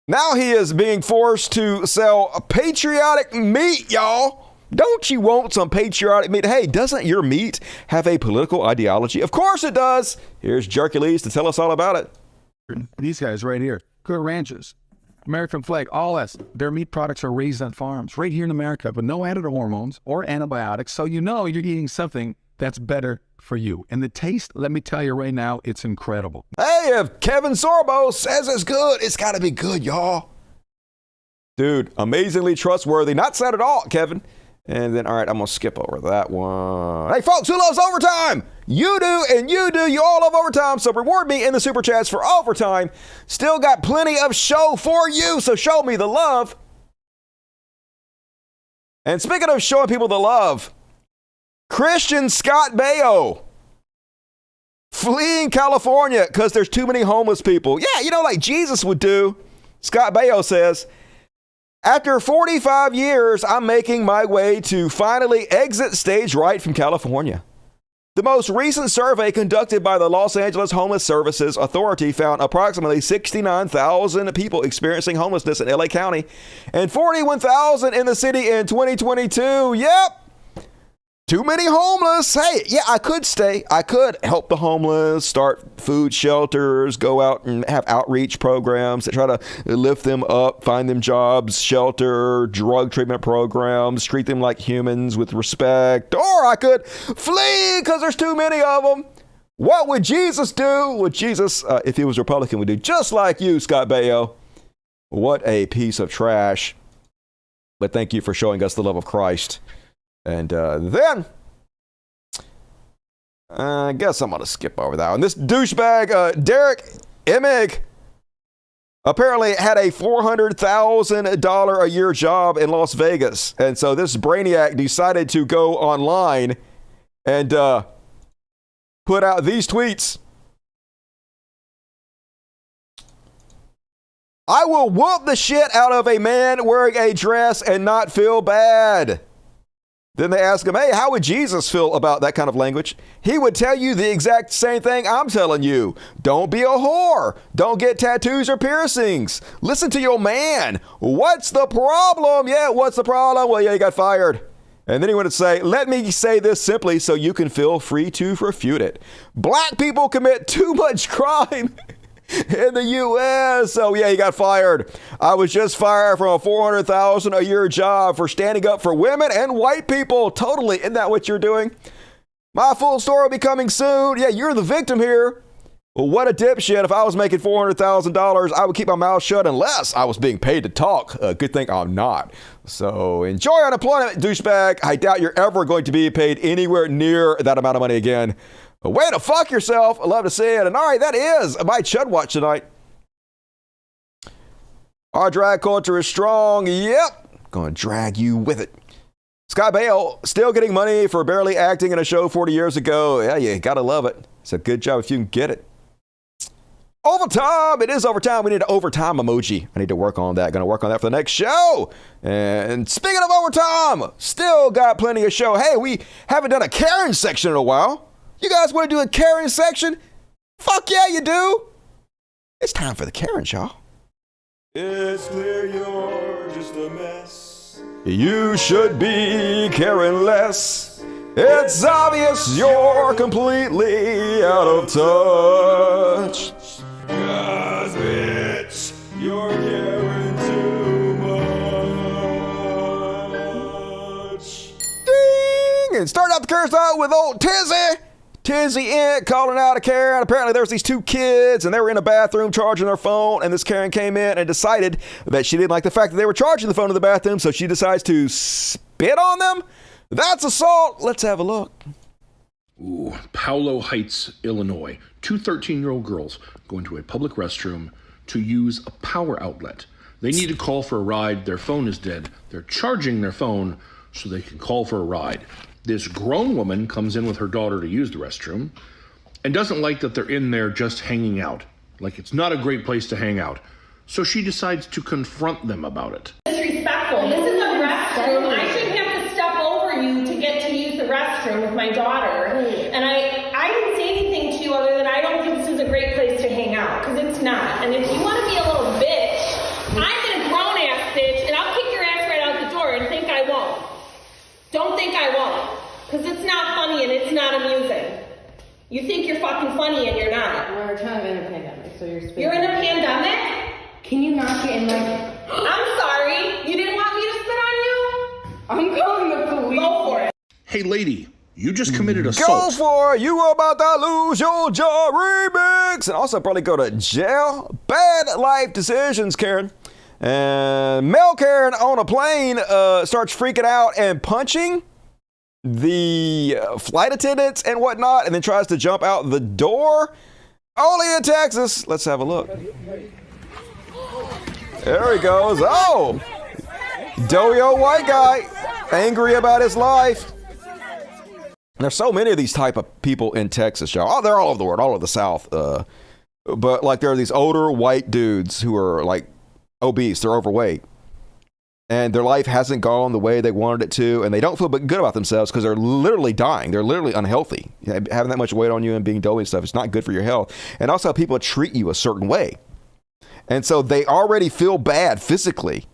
Now he is being forced to sell patriotic meat, y'all. Don't you want some patriotic meat? Hey, doesn't your meat have a political ideology? Of course it does. Here's Jercules to tell us all about it. These guys right here, good ranches, American flag, all that. Their meat products are raised on farms right here in America, but no added hormones or antibiotics. So you know you're eating something that's better for you. And the taste, let me tell you right now, it's incredible. Hey, if Kevin Sorbo says it's good, it's got to be good, y'all. Dude, amazingly trustworthy. Not sad at all, Kevin. And then, all right, I'm going to skip over that one. Hey, folks, who loves overtime? You do, and you do. You all love overtime, so reward me in the super chats for overtime. Still got plenty of show for you, so show me the love. And speaking of showing people the love, Christian Scott Baio fleeing California because there's too many homeless people. Yeah, you know, like Jesus would do. Scott Baio says, after 45 years, I'm making my way to finally exit stage right from California. The most recent survey conducted by the Los Angeles Homeless Services Authority found approximately 69,000 people experiencing homelessness in LA County and 41,000 in the city in 2022. Yep. Too many homeless. Hey, yeah, I could stay. I could help the homeless, start food shelters, go out and have outreach programs that try to lift them up, find them jobs, shelter, drug treatment programs, treat them like humans with respect. Or I could flee because there's too many of them. What would Jesus do? What Jesus, if he was Republican, would do just like you, Scott Baio. What a piece of trash. But thank you for showing us the love of Christ. And then, I guess I'm going to skip over that one. This douchebag, Derek Emig, apparently had a $400,000 a year job in Las Vegas. And so this brainiac decided to go online and put out these tweets. I will whoop the shit out of a man wearing a dress and not feel bad. Then they ask him, hey, how would Jesus feel about that kind of language? He would tell you the exact same thing I'm telling you. Don't be a whore. Don't get tattoos or piercings. Listen to your man. What's the problem? Yeah, what's the problem? Well, yeah, he got fired. And then he would say, let me say this simply so you can feel free to refute it. Black people commit too much crime in the U.S. So yeah, he got fired. I was just fired from a $400,000 a year job for standing up for women and white people. Totally. Isn't that what you're doing? My full story will be coming soon. Yeah, you're the victim here. Well, what a dipshit. If I was making $400,000, I would keep my mouth shut unless I was being paid to talk. Good thing I'm not. So enjoy unemployment, douchebag. I doubt you're ever going to be paid anywhere near that amount of money again. Way to fuck yourself. I love to see it. And all right, that is my Chud Watch tonight. Our drag culture is strong. Yep. Gonna drag you with it. Scott Baio still getting money for barely acting in a show 40 years ago. Yeah, you gotta love it. It's a good job if you can get it. Overtime. It is overtime. We need an overtime emoji. I need to work on that. Gonna work on that for the next show. And speaking of overtime, still got plenty of show. Hey, we haven't done a Karen section in a while. You guys want to do a Karen section? Fuck yeah, you do. It's time for the Karen, y'all. It's clear you're just a mess. You should be caring less. It's obvious you're completely out of touch. 'Cause bitch, you're caring too much. Ding! And start out the Karen style with old Tizzy. Tizzy calling out a Karen. Apparently there was these two kids and they were in a bathroom charging their phone, and this Karen came in and decided that she didn't like the fact that they were charging the phone in the bathroom, so she decides to spit on them. That's assault. Let's have a look. Ooh, Paolo Heights, Illinois. Two 13-year-old girls go into a public restroom to use a power outlet. They need to call for a ride. Their phone is dead. They're charging their phone so they can call for a ride. This grown woman comes in with her daughter to use the restroom and doesn't like that they're in there just hanging out. Like, it's not a great place to hang out. So she decides to confront them about it. Disrespectful. This is a restroom. I shouldn't have to step over you to get to use the restroom with my daughter. And I didn't say anything to you other than I don't think this is a great place to hang out, because it's not. And if you want to be a little bitch, I'm a grown-ass bitch, and I'll kick your ass right out the door and think I won't. Don't think I won't, because it's not funny and it's not amusing. You think you're fucking funny and you're not. We're kind of in a pandemic, so you're speaking. You're in a pandemic? Can you not get in my... I'm sorry. You didn't want me to spit on you? I'm calling the police. Go for it. Hey, lady, you just committed assault. Go for it. You about to lose your job remix. And also probably go to jail. Bad life decisions, Karen. And Mel Karen on a plane starts freaking out and punching the flight attendants and whatnot, and then tries to jump out the door. Only in Texas. Let's have a look. There he goes. Oh, doughy old white guy. angry about his life. There's so many of these type of people in Texas, y'all. Oh, they're all over the world, all over the South. But like there are these older white dudes who are like obese, they're overweight. And their life hasn't gone the way they wanted it to, and they don't feel good about themselves because they're literally dying. They're literally unhealthy. Having that much weight on you and being doughy and stuff, it's not good for your health. And also people treat you a certain way. And so they already feel bad physically.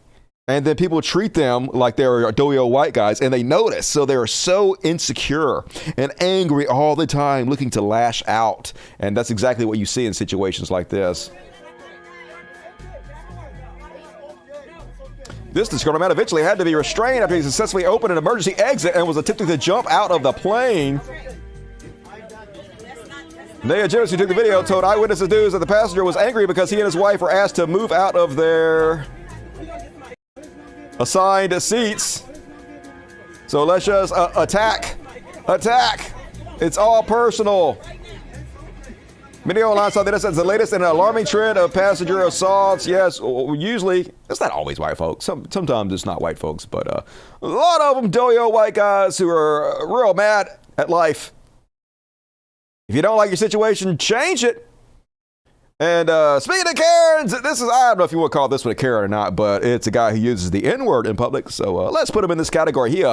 And then people treat them like they're doughy old white guys, and they notice. So they're so insecure and angry all the time, looking to lash out. And that's exactly what you see in situations like this. This disgruntled man eventually had to be restrained after he successfully opened an emergency exit and was attempting to jump out of the plane. Naya Jones, who took the video, told Eyewitnesses News that the passenger was angry because he and his wife were asked to move out of their assigned seats. So let's just attack. It's all personal. Many online saw this as the latest in an alarming trend of passenger assaults. Yes, usually, it's not always white folks. Sometimes it's not white folks, but a lot of them doughy old white guys who are real mad at life. If you don't like your situation, change it. And speaking of Karens, I don't know if you want to call this one a Karen or not, but it's a guy who uses the N-word in public. So let's put him in this category. He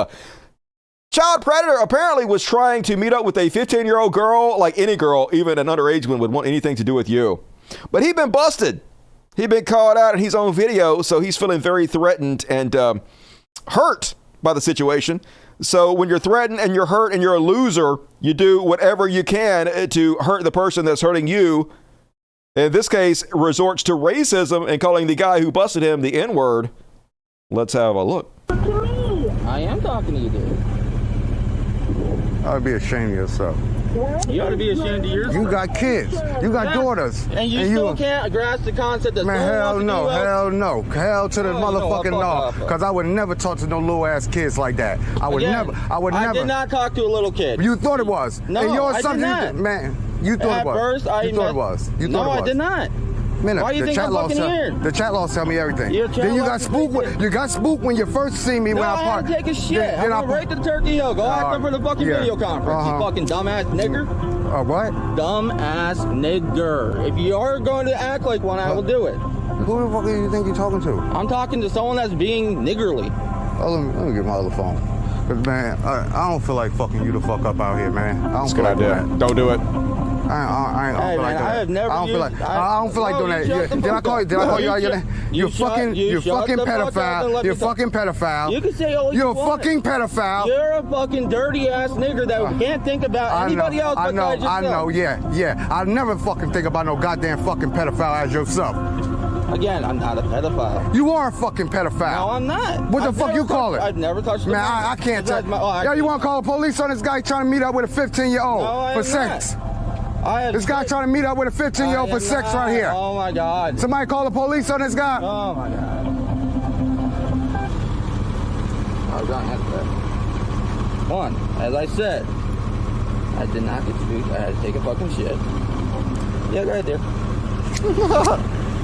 child predator apparently was trying to meet up with a 15-year-old girl, like any girl, even an underage one would want anything to do with you. But he'd been busted. He'd been called out in his own video, so he's feeling very threatened and hurt by the situation. So when you're threatened and you're hurt and you're a loser, you do whatever you can to hurt the person that's hurting you. In this case, resorts to racism and calling the guy who busted him the N-word. Let's have a look. I am talking to you, dude. You ought to be ashamed of yourself. You ought to be ashamed of yourself. You got kids. You got daughters. And you still can't grasp the concept that man, hell no. Hell to the motherfucking no. Because I would never talk to no little ass kids like that. I did not talk to a little kid. You thought it was. No, I did not. You thought it was. You thought it was. I did not. Man, why do you think I'm fucking here? The chat laws tell me everything. Then you got spooked when you first see me when I parked. I had to take a shit. I went right to the Turkey Hill. Go ask them for the fucking video conference. You fucking dumbass nigger. What? Dumbass nigger. If you are going to act like one, I will do it. Who the fuck do you think you're talking to? I'm talking to someone that's being niggerly. Oh, let me get my other phone. Cause man, I don't feel like fucking you the fuck up out here, man. I don't feel like idea. Don't do it. I don't feel like doing that. I don't feel like doing that. Did I call you out your name? You fucking pedophile. You're fucking pedophile. You can say all you're a fucking pedophile. You're a fucking dirty ass nigger that can't think about anybody else besides yourself. I know, yeah. I never fucking think about no goddamn fucking pedophile as yourself. Again, I'm not a pedophile. You are a fucking pedophile. No, I'm not. What the fuck you call it? I've never touched the man, I can't touch. Yo, you want to call the police on this guy trying to meet up with a 15-year-old for sex? This guy trying to meet up with a 15-year-old for sex right here. Oh my God. Somebody call the police on this guy. Oh my God. I don't have that. One, as I said, I did not get spooked. I had to take a fucking shit. Yeah, go ahead there.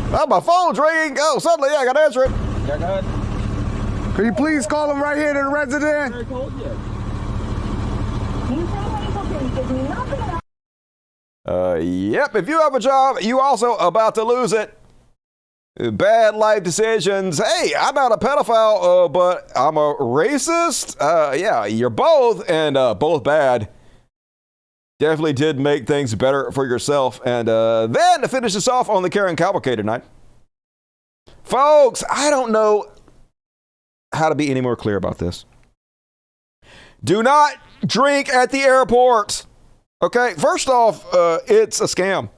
Oh, my phone's ringing. Oh, suddenly I got to answer it. Yeah, go ahead. Could you please call him right here to the resident? I told you. Yep, if you have a job, you also about to lose it. Bad life decisions. Hey, I'm not a pedophile, but I'm a racist. Yeah, you're both, and both bad. Definitely did make things better for yourself. And then to finish this off on the Karen Cavalcade tonight. Folks, I don't know how to be any more clear about this. Do not drink at the airport. Okay, first off, it's a scam.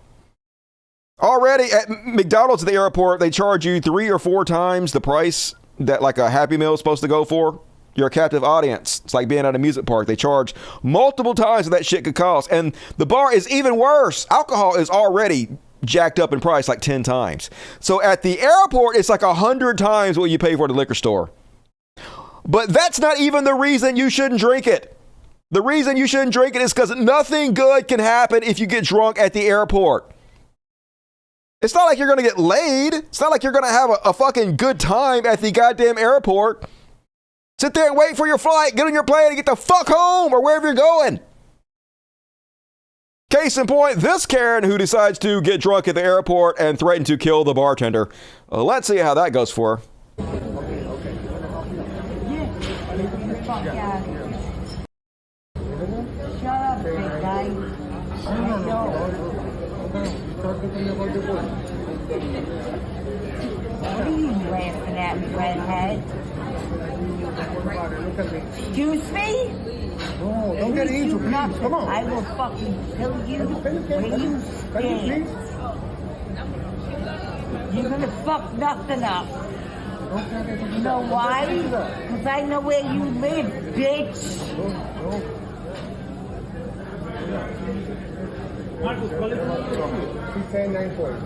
Already at McDonald's at the airport, they charge you 3 or 4 times the price that like a Happy Meal is supposed to go for. You're a captive audience. It's like being at a music park. They charge multiple times what that shit could cost. And the bar is even worse. Alcohol is already jacked up in price like 10 times. So at the airport, it's like 100 times what you pay for at the liquor store. But that's not even the reason you shouldn't drink it. The reason you shouldn't drink it is because nothing good can happen if you get drunk at the airport. It's not like you're going to get laid. It's not like you're going to have a fucking good time at the goddamn airport. Sit there and wait for your flight. Get on your plane and get the fuck home or wherever you're going. Case in point, this Karen who decides to get drunk at the airport and threaten to kill the bartender. Let's see how that goes for her. Shut up, big guy. What are you laughing at, redhead? Excuse me? No, don't get angel, please. Come on. I will fucking kill you where you stand. You're gonna fuck nothing up. You know why? Because I know where you live, bitch. Seat 940.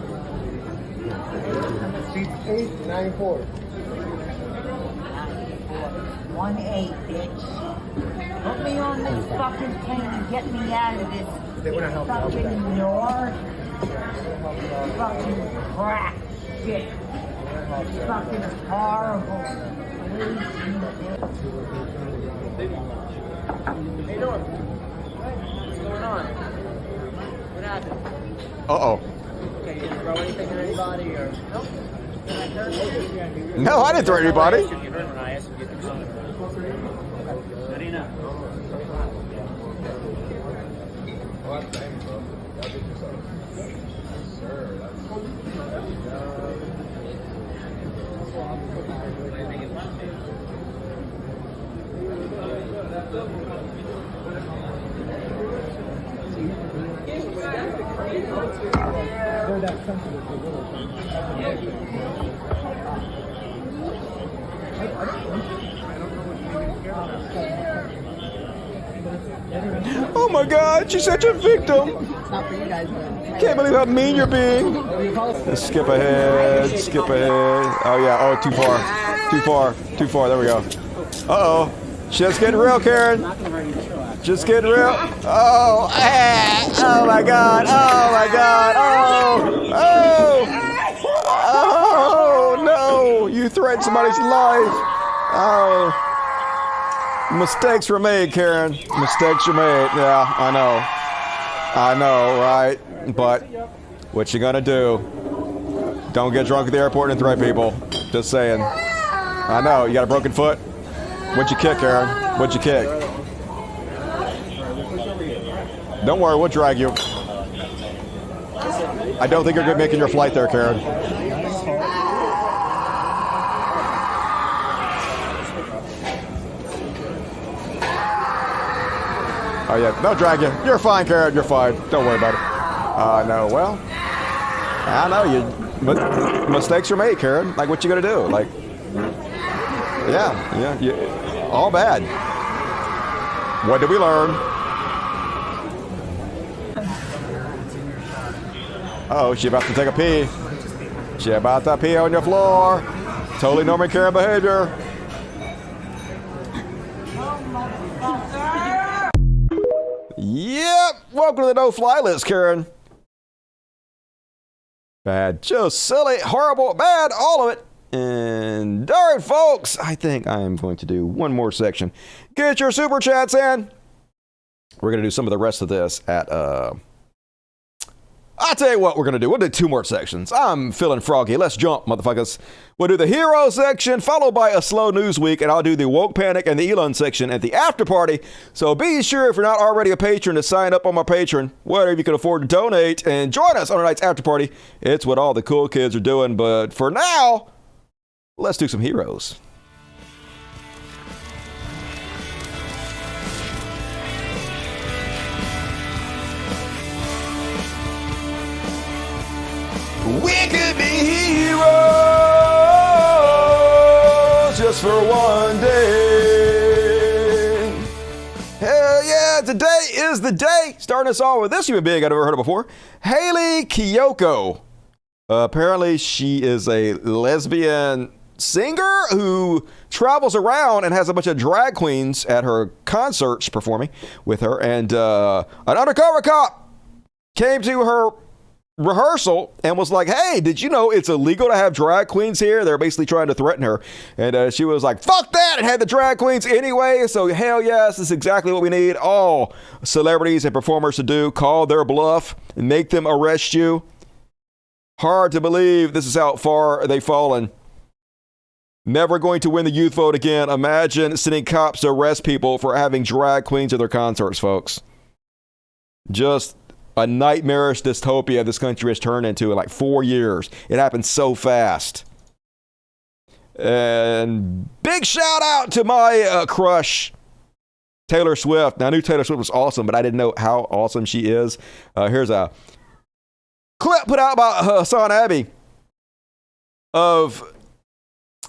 Seat 894. 1-8, bitch. Put me on this fucking plane and get me out of this fucking north. Fucking crap shit. Fucking horrible. Hey, Norm. What's going on? What happened? Uh-oh. Okay, you didn't throw anything at anybody or... Nope. No, I didn't throw anybody. Oh my God, she's such a victim. Can't believe how mean you're being. Let's skip ahead, skip ahead. Oh yeah, oh, too far. Too far, too far, there we go. Uh-oh, shit's getting real, Karen. Just getting real. Oh, oh my God, oh my God, oh no, you threatened somebody's life. Oh. Mistakes were made, Karen. Mistakes were made. Yeah, I know, right? But what you gonna do? Don't get drunk at the airport and threaten people. Just saying. I know, you got a broken foot? What'd you kick, Karen? What'd you kick? Don't worry, we'll drag you. I don't think you're good making your flight there, Karen. Oh yeah, they'll drag you. You're fine, Karen. You're fine. Don't worry about it. No, well, I know but mistakes are made, Karen. Like, what you gonna do? Like, yeah, all bad. What did we learn? Oh, she about to take a pee. She about to pee on your floor. Totally normal Karen behavior. Yep, welcome to the no-fly list, Karen. Bad, just silly, horrible, bad, all of it. And darn, folks, I think I am going to do one more section. Get your super chats in. We're going to do some of the rest of this at, I'll tell you what we're going to do. We'll do two more sections. I'm feeling froggy. Let's jump, motherfuckers. We'll do the hero section, followed by a slow news week, and I'll do the woke panic and the Elon section at the after party. So be sure, if you're not already a patron, to sign up on my Patreon, whatever you can afford to donate, and join us on tonight's after party. It's what all the cool kids are doing. But for now, let's do some heroes. We could be heroes just for one day. Hell yeah, today is the day. Starting us off with this human being I've never heard of before. Hayley Kiyoko. Apparently she is a lesbian singer who travels around and has a bunch of drag queens at her concerts performing with her. And an undercover cop came to her rehearsal and was like, hey, did you know it's illegal to have drag queens here? They're basically trying to threaten her. And she was like, fuck that, and had the drag queens anyway. So hell yes, this is exactly what we need all celebrities and performers to do. Call their bluff and make them arrest you. Hard to believe this is how far they've fallen. Never going to win the youth vote again. Imagine sending cops to arrest people for having drag queens at their concerts, folks. Just a nightmarish dystopia this country has turned into in like 4 years. It happened so fast. And big shout out to my crush, Taylor Swift. Now, I knew Taylor Swift was awesome, but I didn't know how awesome she is. Here's a clip put out by Hassan Abbey of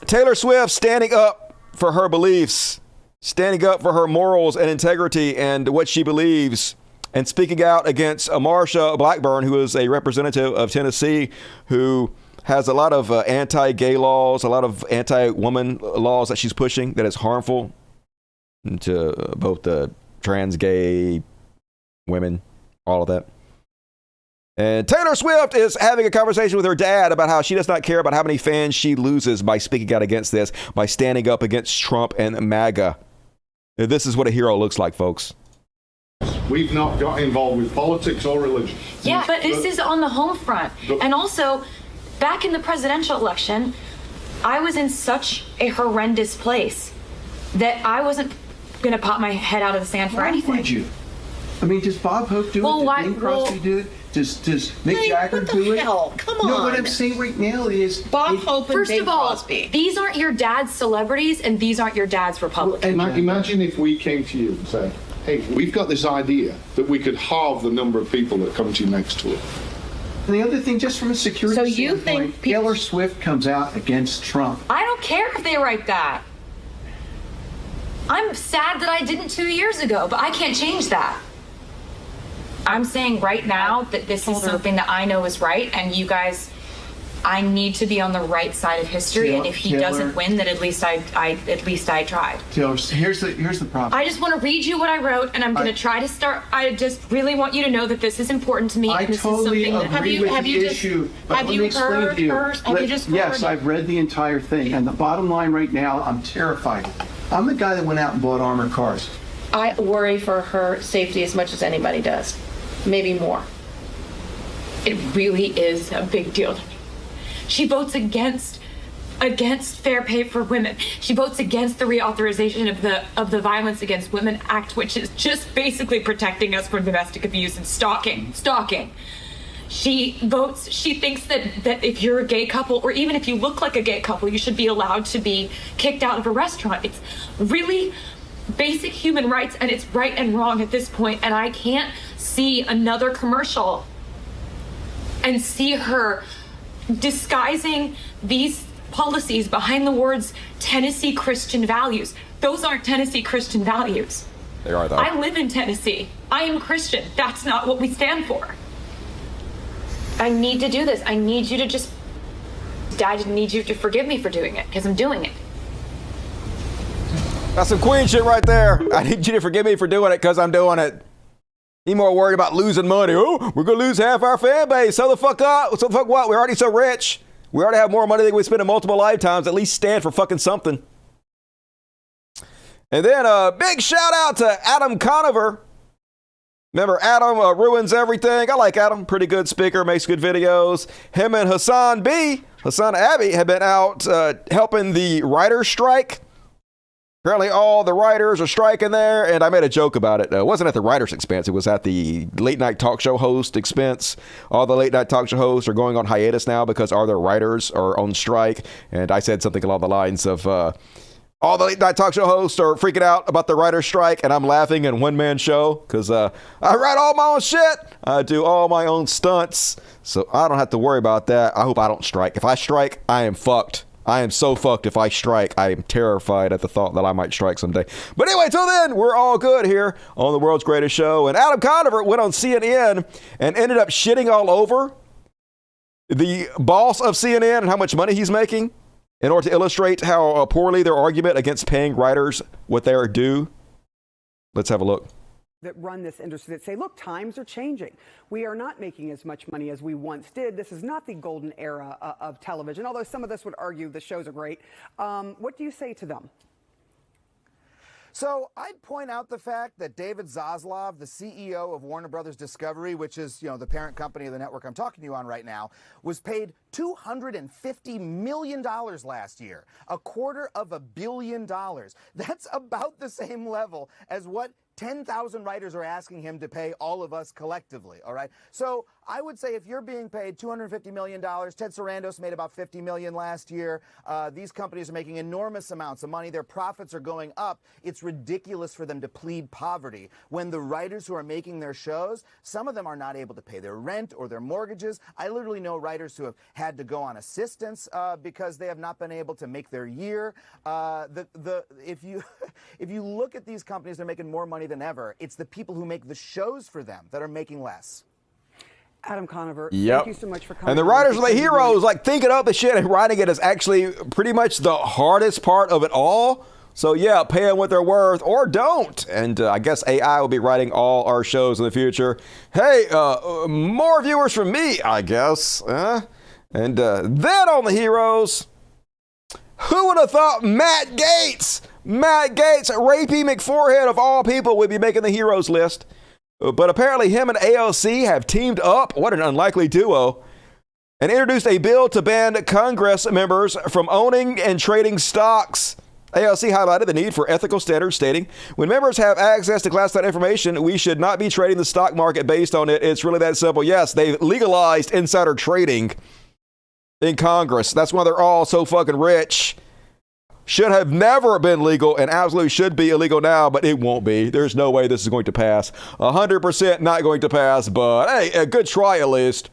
Taylor Swift standing up for her beliefs, standing up for her morals and integrity and what she believes, and speaking out against Marsha Blackburn, who is a representative of Tennessee, who has a lot of anti-gay laws, a lot of anti-woman laws that she's pushing that is harmful to both the trans, gay, women, all of that. And Taylor Swift is having a conversation with her dad about how she does not care about how many fans she loses by speaking out against this, by standing up against Trump and MAGA. This is what a hero looks like, folks. We've not got involved with politics or religion. Yeah, but this is on the home front. And also, back in the presidential election, I was in such a horrendous place that I wasn't going to pop my head out of the sand for anything. Why would you? I mean, does Bob Hope do it? Does Bing Crosby do it? Does Mick Jagger do it? Come on. No, what I'm saying right now is Bob Hope and Bing Crosby. These aren't your dad's celebrities, and these aren't your dad's Republicans. Imagine if we came to you and said, hey, we've got this idea that we could halve the number of people that come to you next tour. And the other thing, just from a security standpoint, Taylor Swift comes out against Trump. I don't care if they write that. I'm sad that I didn't 2 years ago, but I can't change that. I'm saying right now that this is something that I know is right, and you guys, I need to be on the right side of history. And if he doesn't win, then at least I tried. Taylor, here's the problem. I just want to read you what I wrote, and I'm going to try to start. I just really want you to know that this is important to me. I and this totally is something that, agree with the issue, but let me explain to you. Yes, I've read the entire thing, and the bottom line right now, I'm terrified. I'm the guy that went out and bought armored cars. I worry for her safety as much as anybody does, maybe more. It really is a big deal to me. She votes against fair pay for women. She votes against the reauthorization of the Violence Against Women Act, which is just basically protecting us from domestic abuse and stalking. She thinks that if you're a gay couple, or even if you look like a gay couple, you should be allowed to be kicked out of a restaurant. It's really basic human rights, and it's right and wrong at this point. And I can't see another commercial and see her disguising these policies behind the words Tennessee Christian values. Those aren't Tennessee Christian values. They are, though. I live in Tennessee. I am Christian. That's not what we stand for. I need to do this. I need you to I need you to forgive me for doing it, because I'm doing it. That's some queen shit right there. I need you to forgive me for doing it because I'm doing it. Any more worried about losing money? Oh, we're going to lose half our fan base. So the fuck up. So the fuck what? We're already so rich. We already have more money than we spend in multiple lifetimes. At least stand for fucking something. And then a big shout out to Adam Conover. Remember, Adam ruins everything. I like Adam. Pretty good speaker. Makes good videos. Him and Hassan Abbey have been out helping the writer's strike. Apparently all the writers are striking there, and I made a joke about it. It wasn't at the writer's expense. It was at the late-night talk show host expense. All the late-night talk show hosts are going on hiatus now because all their writers are on strike. And I said something along the lines of, all the late-night talk show hosts are freaking out about the writer's strike, and I'm laughing in one-man show because I write all my own shit. I do all my own stunts, so I don't have to worry about that. I hope I don't strike. If I strike, I am fucked. I am so fucked if I strike. I am terrified at the thought that I might strike someday. But anyway, till then, we're all good here on the world's greatest show. And Adam Conover went on CNN and ended up shitting all over the boss of CNN and how much money he's making in order to illustrate how poorly their argument against paying writers what they are due. Let's have a look. that run this industry that say, look, times are changing. We are not making as much money as we once did. This is not the golden era of television, although some of us would argue the shows are great. What do you say to them? So I'd point out the fact that David Zaslav, the CEO of Warner Brothers Discovery, which is, the parent company of the network I'm talking to you on right now, was paid $250 million last year, $250 million. That's about the same level as what 10,000 writers are asking him to pay all of us collectively, all right? So I would say if you're being paid $250 million, Ted Sarandos made about $50 million last year. These companies are making enormous amounts of money. Their profits are going up. It's ridiculous for them to plead poverty when the writers who are making their shows, some of them are not able to pay their rent or their mortgages. I literally know writers who have had to go on assistance because they have not been able to make their year. If you look at these companies, they're making more money than ever. It's the people who make the shows for them that are making less. Adam Conover, yep. Thank you so much for coming. And the writers are the heroes. Like, thinking up the shit and writing it is actually pretty much the hardest part of it all. So, yeah, pay them what they're worth or don't. And I guess AI will be writing all our shows in the future. Hey, more viewers from me, I guess. And then on the heroes, who would have thought Matt Gaetz, rapey McForehead of all people, would be making the heroes list? But apparently him and AOC have teamed up, what an unlikely duo, and introduced a bill to ban Congress members from owning and trading stocks. AOC highlighted the need for ethical standards, stating, when members have access to classified information, we should not be trading the stock market based on it. It's really that simple. Yes, they've legalized insider trading in Congress. That's why they're all so fucking rich. Should have never been legal and absolutely should be illegal now, but it won't be. There's no way this is going to pass. 100% not going to pass, but hey, a good try at least.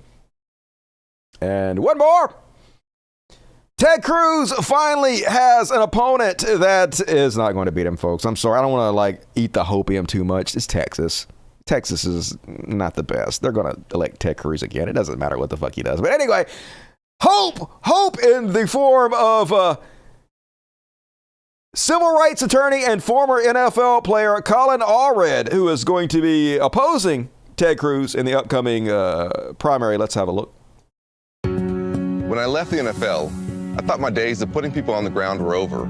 And one more. Ted Cruz finally has an opponent that is not going to beat him, folks. I'm sorry. I don't want to eat the hopium too much. It's Texas. Texas is not the best. They're going to elect Ted Cruz again. It doesn't matter what the fuck he does. But anyway, hope in the form of civil rights attorney and former NFL player Colin Allred, who is going to be opposing Ted Cruz in the upcoming primary. Let's have a look. When I left the NFL, I thought my days of putting people on the ground were over.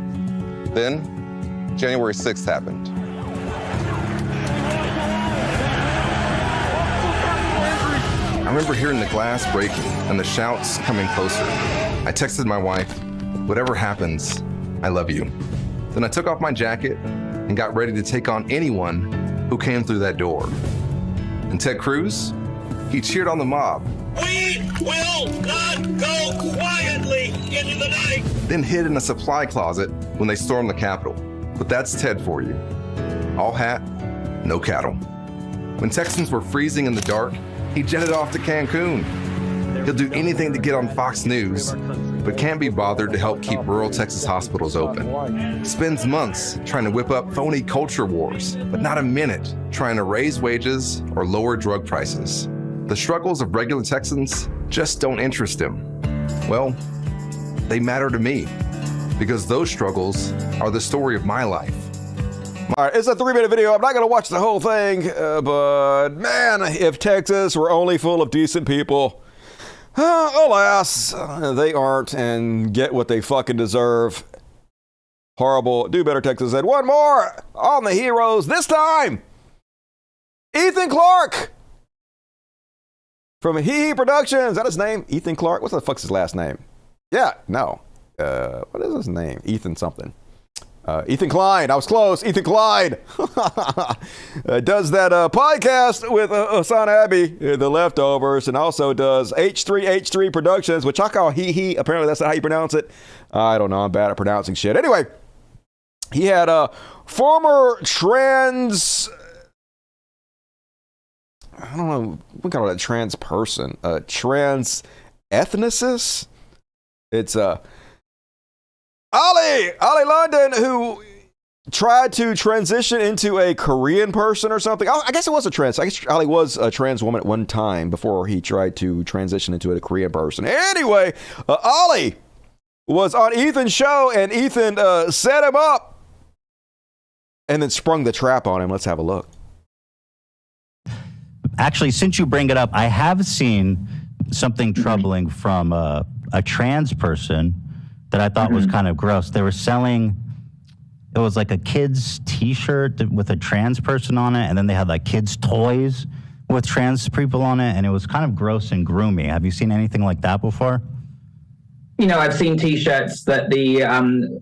Then, January 6th happened. I remember hearing the glass breaking and the shouts coming closer. I texted my wife, "Whatever happens, I love you." Then I took off my jacket and got ready to take on anyone who came through that door. And Ted Cruz, he cheered on the mob. We will not go quietly into the night. Then hid in a supply closet when they stormed the Capitol. But that's Ted for you. All hat, no cattle. When Texans were freezing in the dark, he jetted off to Cancun. He'll do anything to get on Fox News, but can't be bothered to help keep rural Texas hospitals open. Spends months trying to whip up phony culture wars, but not a minute trying to raise wages or lower drug prices. The struggles of regular Texans just don't interest him. Well, they matter to me, because those struggles are the story of my life. All right, it's a 3-minute video. I'm not going to watch the whole thing, but man, if Texas were only full of decent people, alas, they aren't, and get what they fucking deserve. Horrible. Do better, Texas. And one more on the heroes. This time, Ethan Clarke from Hee Productions. Is that his name? Ethan Clarke? What the fuck's his last name? Yeah, no. What is his name? Ethan something. Ethan Klein. I was close. Ethan Klein does that podcast with Hassan Abbey, The Leftovers, and also does H3H3 Productions, which I call Hee. Apparently that's not how you pronounce it. I don't know. I'm bad at pronouncing shit. Anyway, he had a former trans... I don't know. We call it a trans person. A trans ethnicist. It's Ali London, who tried to transition into a Korean person or something. I guess it was a trans. I guess Ali was a trans woman at one time before he tried to transition into a Korean person. Anyway, Ali was on Ethan's show, and Ethan set him up and then sprung the trap on him. Let's have a look. Actually, since you bring it up, I have seen something troubling from a trans person that I thought was kind of gross. They were selling, it was like a kid's t-shirt with a trans person on it, and then they had like kids' toys with trans people on it, and it was kind of gross and groomy. Have you seen anything like that before? You know, I've seen T-shirts that the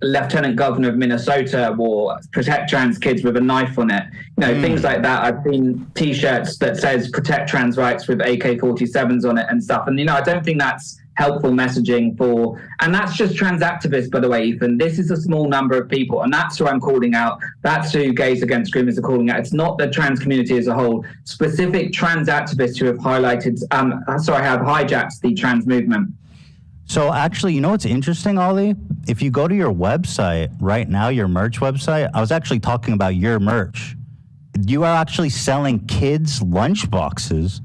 Lieutenant Governor of Minnesota wore, protect trans kids with a knife on it. You know, things like that. I've seen T-shirts that says protect trans rights with AK-47s on it and stuff. And, you know, I don't think that's helpful messaging for, and that's just trans activists, by the way, Ethan. This is a small number of people, and that's who I'm calling out. That's who Gays Against Groomers are calling out. It's not the trans community as a whole. Specific trans activists who have highlighted, have hijacked the trans movement. So actually, you know what's interesting, Ollie? If you go to your website right now, your merch website, I was actually talking about your merch. You are actually selling kids' lunch boxes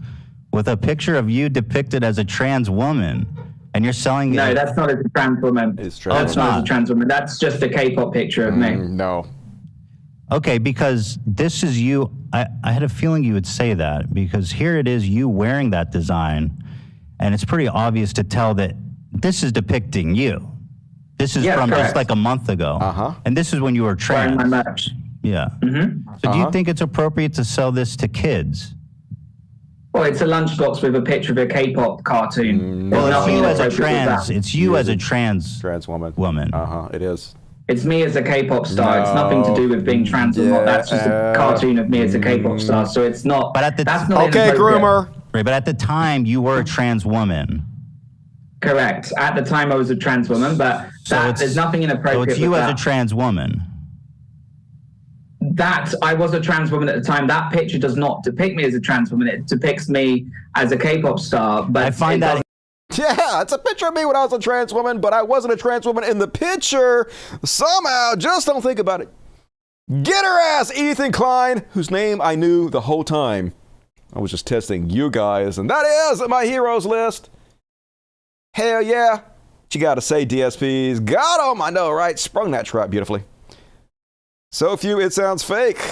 with a picture of you depicted as a trans woman. And you're selling it. No, that's not a trans woman. It's trans. That's not a trans woman. That's just a K-pop picture of me. No. Okay, because this is you. I had a feeling you would say that, because here it is, you wearing that design, and it's pretty obvious to tell that this is depicting you. This is from just like a month ago. And this is when you were trans. Wearing my merch. Yeah. So do you think it's appropriate to sell this to kids? Well, it's a lunchbox with a picture of a K-pop cartoon. Well, it's you as a trans. It's you as a trans woman. It is. It's me as a K-pop star. It's nothing to do with being trans or not. That's just a cartoon of me as a K-pop star. So it's not. But at the that's not okay, groomer. Right, but at the time you were a trans woman. Correct. At the time I was a trans woman, but there's nothing inappropriate. So it's you with as that. a trans woman. That I was a trans woman at the time. That picture does not depict me as a trans woman. It depicts me as a K-pop star. But I find that. Yeah, it's a picture of me when I was a trans woman, but I wasn't a trans woman in the picture. Somehow, just don't think about it. Get her ass, Ethan Klein, whose name I knew the whole time. I was just testing you guys, and that is my heroes list. Hell yeah. What you gotta say, DSPs? Got 'em, I know, right? Sprung that trap beautifully. So few, it sounds fake.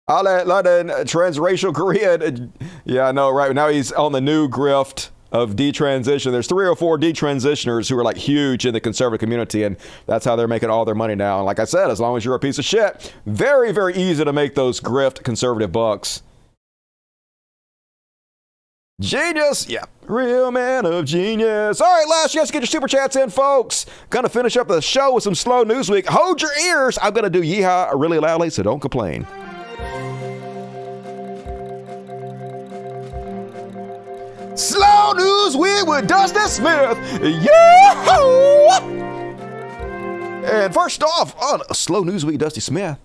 A la London, transracial Korean. Yeah, I know, right? Now he's on the new grift of detransition. There's 3 or 4 detransitioners who are like huge in the conservative community, and that's how they're making all their money now. And like I said, as long as you're a piece of shit, very, very easy to make those grift conservative bucks. Genius. Yeah. Real man of genius. All right, last chance to get your super chats in, folks. Gonna finish up the show with some slow news week. Hold your ears. I'm gonna do yeehaw really loudly, so don't complain. Slow news week with Dusty Smith. Yahoo! And first off, on Slow News Week, Dusty Smith.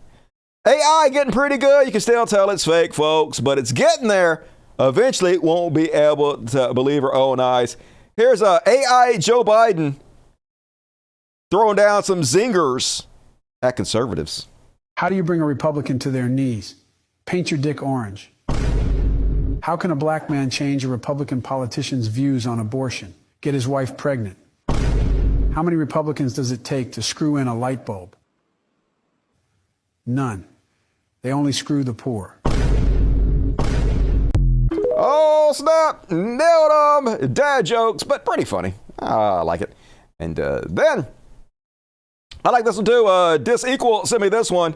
AI getting pretty good. You can still tell it's fake, folks, but it's getting there. Eventually won't be able to believe her own eyes. Here's AI Joe Biden throwing down some zingers at conservatives. How do you bring a Republican to their knees? Paint your dick orange. How can a black man change a Republican politician's views on abortion? Get his wife pregnant? How many Republicans does it take to screw in a light bulb? None. They only screw the poor. Oh, snap. Nailed them. Dad jokes, but pretty funny. I like it. And then, I like this one too. Disequal sent me this one.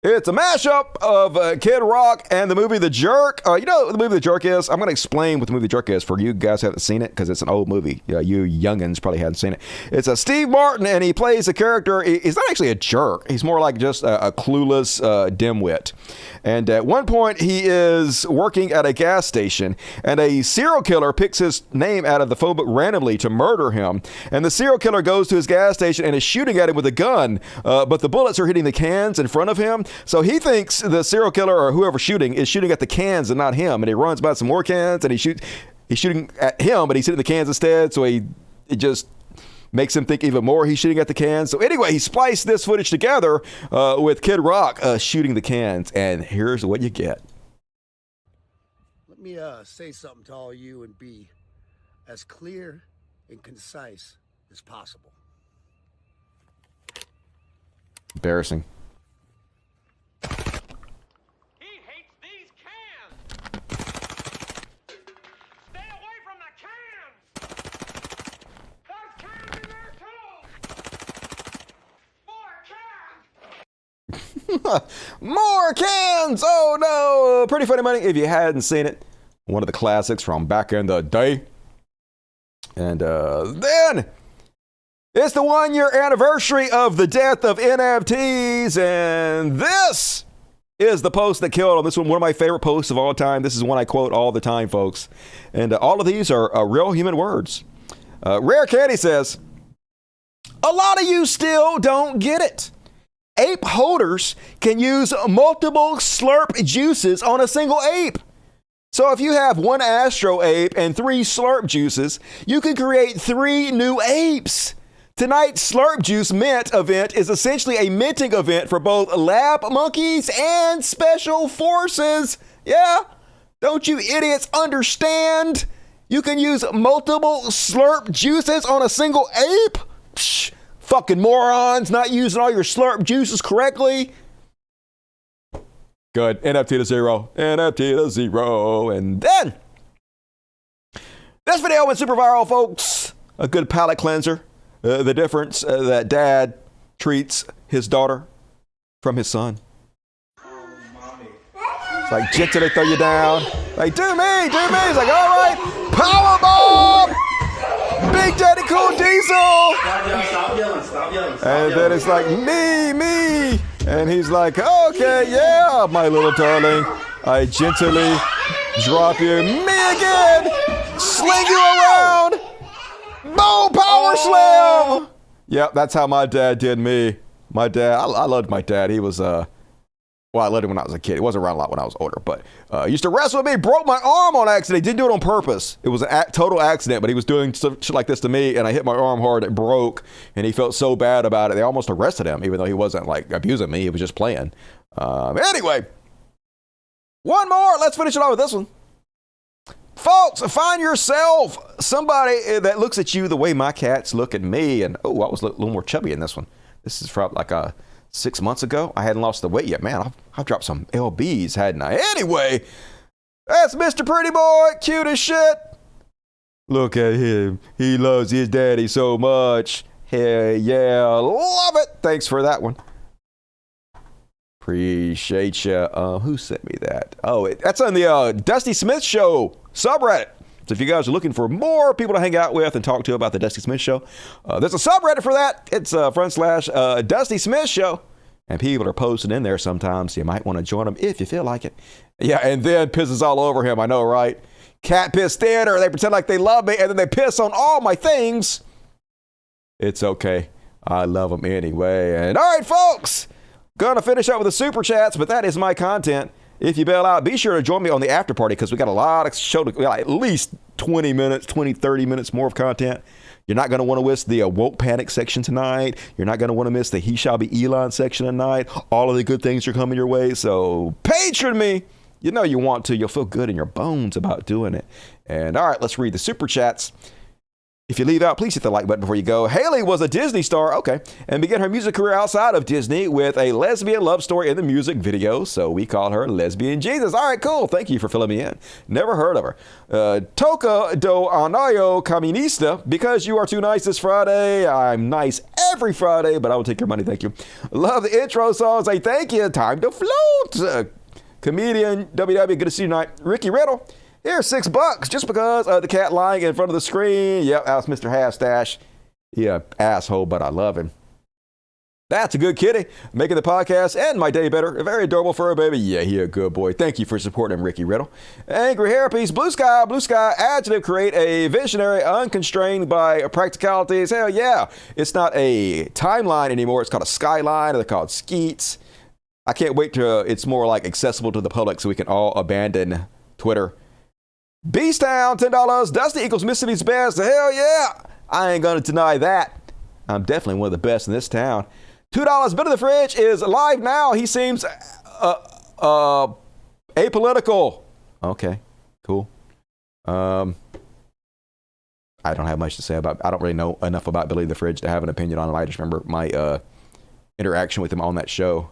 It's a mashup of Kid Rock and the movie The Jerk. You know what the movie The Jerk is? I'm going to explain what the movie The Jerk is for you guys who haven't seen it, because it's an old movie. You youngins probably hadn't seen it. It's a Steve Martin, and he plays a character. He's not actually a jerk. He's more like just a clueless dimwit. And at one point, he is working at a gas station, and a serial killer picks his name out of the phone book randomly to murder him. And the serial killer goes to his gas station and is shooting at him with a gun, but the bullets are hitting the cans in front of him. So he thinks the serial killer or whoever's shooting is shooting at the cans and not him. And he runs by some more cans, and he's shooting at him, but he's hitting the cans instead. So it just makes him think even more he's shooting at the cans. So anyway, he spliced this footage together with Kid Rock shooting the cans, and here's what you get. Let me say something to all you and be as clear and concise as possible. Embarrassing. More cans! Oh no! Pretty Funny Money, if you hadn't seen it. One of the classics from back in the day. And then it's the 1-year anniversary of the death of NFTs. And this is the post that killed him. This one of my favorite posts of all time. This is one I quote all the time, folks. And all of these are real human words. Rare Candy says, a lot of you still don't get it. Ape holders can use multiple slurp juices on a single ape. So if you have 1 Astro ape and 3 slurp juices, you can create 3 new apes. Tonight's Slurp Juice Mint event is essentially a minting event for both lab monkeys and special forces. Yeah? Don't you idiots understand? You can use multiple slurp juices on a single ape? Psh, fucking morons, not using all your slurp juices correctly. Good. NFT to 0. NFT to 0. And then this video went super viral, folks. A good palate cleanser. The difference that dad treats his daughter from his son. It's like gently throw you down. Like, do me, do me. He's like, all right, power bomb. Big Daddy Cool Diesel. Stop yelling, stop yelling. And then it's like, me. And he's like, okay, yeah, my little darling. I gently drop you. Me again. Sling you around. Boom, power slam. Yep, that's how my dad did me. My dad, I loved my dad. He was, well, I loved him when I was a kid. He wasn't around a lot when I was older, but he used to wrestle with me, broke my arm on accident. He didn't do it on purpose. It was a total accident, but he was doing shit like this to me, and I hit my arm hard, it broke, and he felt so bad about it. They almost arrested him, even though he wasn't, like, abusing me. He was just playing. Anyway, one more. Let's finish it off with this one. Folks, find yourself somebody that looks at you the way my cats look at me. And, oh, I was a little more chubby in this one. This is from like 6 months ago. I hadn't lost the weight yet. Man, I've dropped some LBs, hadn't I? Anyway, that's Mr. Pretty Boy, cute as shit. Look at him. He loves his daddy so much. Hell yeah, love it. Thanks for that one. Appreciate you. Who sent me that? Oh, that's on the Dusty Smith Show subreddit. So if you guys are looking for more people to hang out with and talk to about the Dusty Smith Show, there's a subreddit for that. It's / Dusty Smith Show. And people are posting in there sometimes, so you might want to join them if you feel like it. Yeah, and then pisses all over him. I know, right? Cat piss theater. They pretend like they love me, and then they piss on all my things. It's okay. I love them anyway. And all right, folks. Gonna finish up with the super chats, but that is my content. If you bail out, be sure to join me on the after party because we got a lot of show to, at least 20 minutes, 20, 30 minutes more of content. You're not going to want to miss the woke panic section tonight. You're not going to want to miss the he shall be Elon section tonight. All of the good things are coming your way. So patron me. You know you want to. You'll feel good in your bones about doing it. And all right, let's read the super chats. If you leave out, please hit the like button before you go. Haley was a Disney star, okay, and began her music career outside of Disney with a lesbian love story in the music video, so we call her Lesbian Jesus. All right, cool. Thank you for filling me in. Never heard of her. Toca do Anayo Caminista, because you are too nice this Friday. I'm nice every Friday, but I will take your money, thank you. Love the intro song. Say thank you. Time to float. Comedian WW, good to see you tonight. Ricky Riddle. Here's $6 just because of the cat lying in front of the screen. Yep, that's Mr. Half-Stash. Yeah, asshole, but I love him. That's a good kitty. Making the podcast and my day better. A very adorable fur baby. Yeah, he a good boy. Thank you for supporting him, Ricky Riddle. Angry Hairpiece. Blue sky, adjective, create a visionary, unconstrained by practicalities. Hell yeah. It's not a timeline anymore. It's called a skyline. They're called skeets. I can't wait till it's more like accessible to the public so we can all abandon Twitter. Beastown, $10. Dusty equals Mississippi's best. Hell yeah. I ain't going to deny that. I'm definitely one of the best in this town. $2. Bit of the Fridge is live now. He seems apolitical. Okay, cool. I don't have much to say about, I don't really know enough about Billy the Fridge to have an opinion on him. I just remember my interaction with him on that show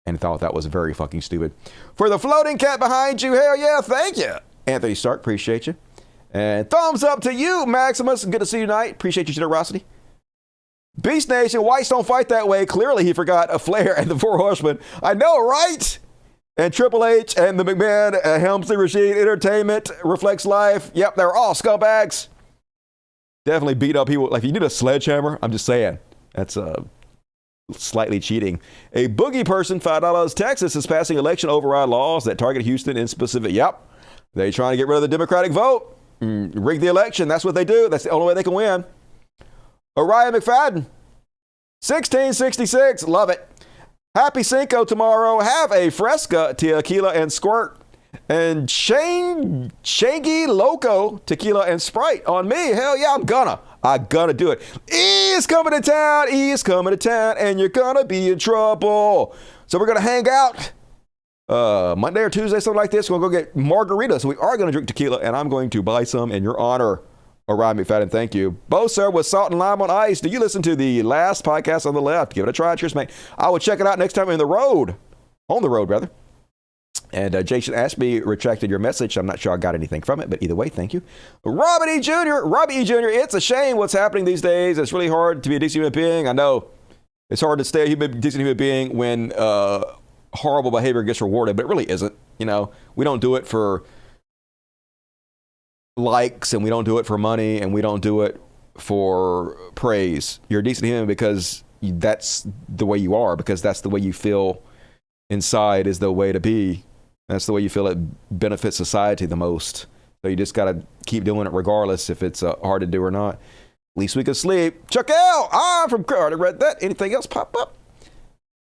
and thought that was very fucking stupid. For the floating cat behind you, hell yeah, thank you. Anthony Stark, appreciate you. And thumbs up to you, Maximus. Good to see you tonight. Appreciate your generosity. Beast Nation, whites don't fight that way. Clearly, he forgot a Flair and the Four Horsemen. I know, right? And Triple H and the McMahon, Helmsley Rashid Entertainment, Reflects Life. Yep, they're all scumbags. Definitely beat up people. Like, if you need a sledgehammer, I'm just saying. That's slightly cheating. A boogie person, $5, Texas, is passing election override laws that target Houston in specific. Yep. They trying to get rid of the Democratic vote. Rig the election. That's what they do. That's the only way they can win. Orion McFadden, 1666. Love it. Happy Cinco tomorrow. Have a Fresca tequila and squirt. And Shangy Loco tequila and Sprite on me. Hell yeah, I'm gonna do it. E is coming to town. E is coming to town. And you're gonna be in trouble. So we're gonna hang out Monday or Tuesday, something like this. We're gonna go get margaritas. So we are gonna drink tequila, and I'm going to buy some in your honor. Orion McFadden, thank you. Bo, sir, with salt and lime on ice. Do you listen to the last podcast on the left? Give it a try. Cheers, mate. I will check it out next time on the road, rather. And Jason Ashby retracted your message. I'm not sure I got anything from it, but either way, thank you. Robbie E. Jr., it's a shame what's happening these days. It's really hard to be a decent human being. I know it's hard to stay a decent human being when horrible behavior gets rewarded, but it really isn't. You know, we don't do it for likes, and we don't do it for money, and we don't do it for praise. You're a decent human because that's the way you are, because that's the way you feel inside is the way to be. That's the way you feel it benefits society the most. So you just got to keep doing it regardless if it's hard to do or not. At least we can sleep. Chuck L, I'm from, I already read that. Anything else pop up?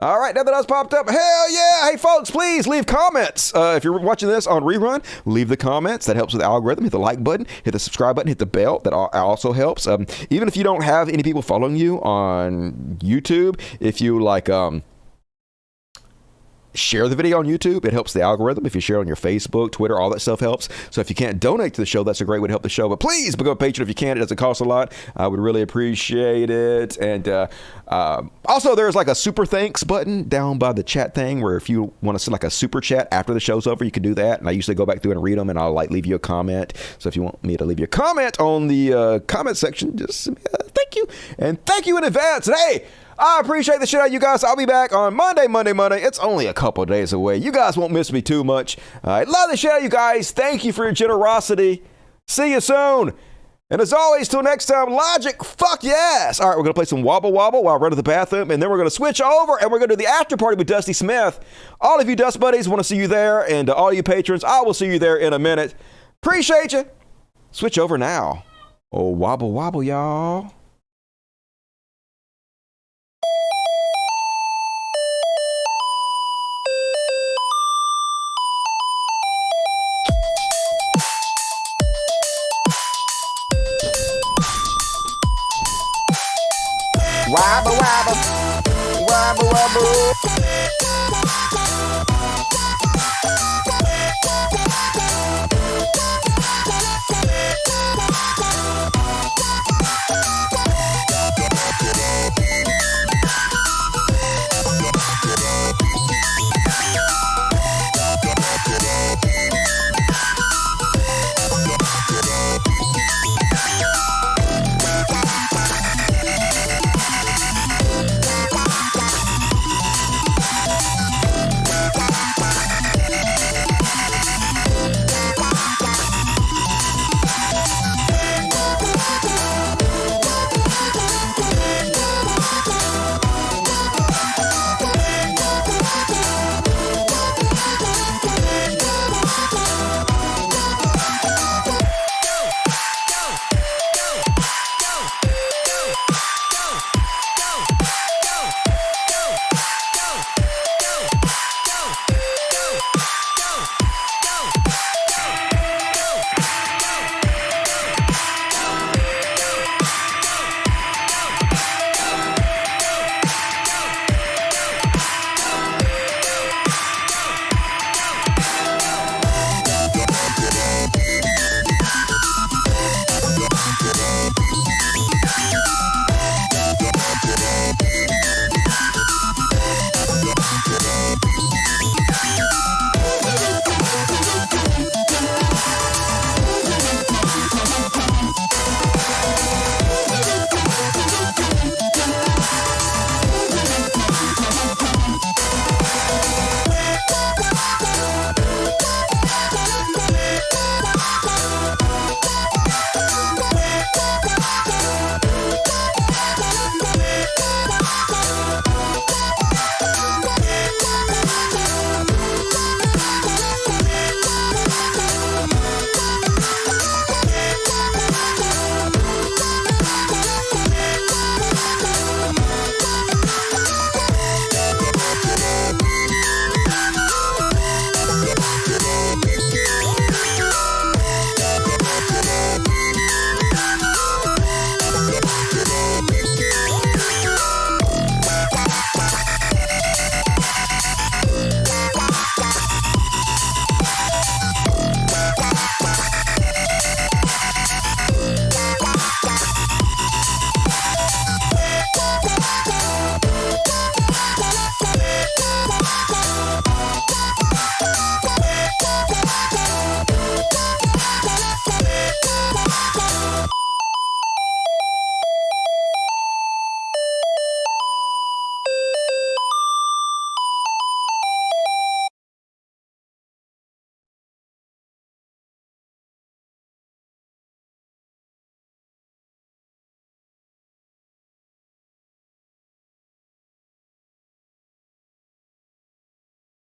All right, nothing else popped up. Hell yeah. Hey, folks, please leave comments. If you're watching this on rerun, leave the comments. That helps with the algorithm. Hit the like button, hit the subscribe button, hit the bell. That also helps. Even if you don't have any people following you on YouTube, if you like share the video on YouTube, it helps the algorithm. If you share on your Facebook, Twitter, all that stuff helps. So if you can't donate to the show, that's a great way to help the show. But please become a patron if you can. It doesn't cost a lot. I would really appreciate it. And also, there's like a super thanks button down by the chat thing where if you want to send like a super chat after the show's over, you can do that. And I usually go back through and read them, and I'll like leave you a comment. So if you want me to leave you a comment on the comment section, just thank you. And thank you in advance. And hey, I appreciate the shit out of you guys. I'll be back on Monday. It's only a couple of days away. You guys won't miss me too much. I love the shit out of you guys. Thank you for your generosity. See you soon. And as always, till next time, Logic, fuck yes. All right, we're going to play some Wobble Wobble while I run to the bathroom, and then we're going to switch over, and we're going to do the after party with Dusty Smith. All of you Dust Buddies want to see you there, and all you patrons, I will see you there in a minute. Appreciate you. Switch over now. Oh, Wobble Wobble, y'all.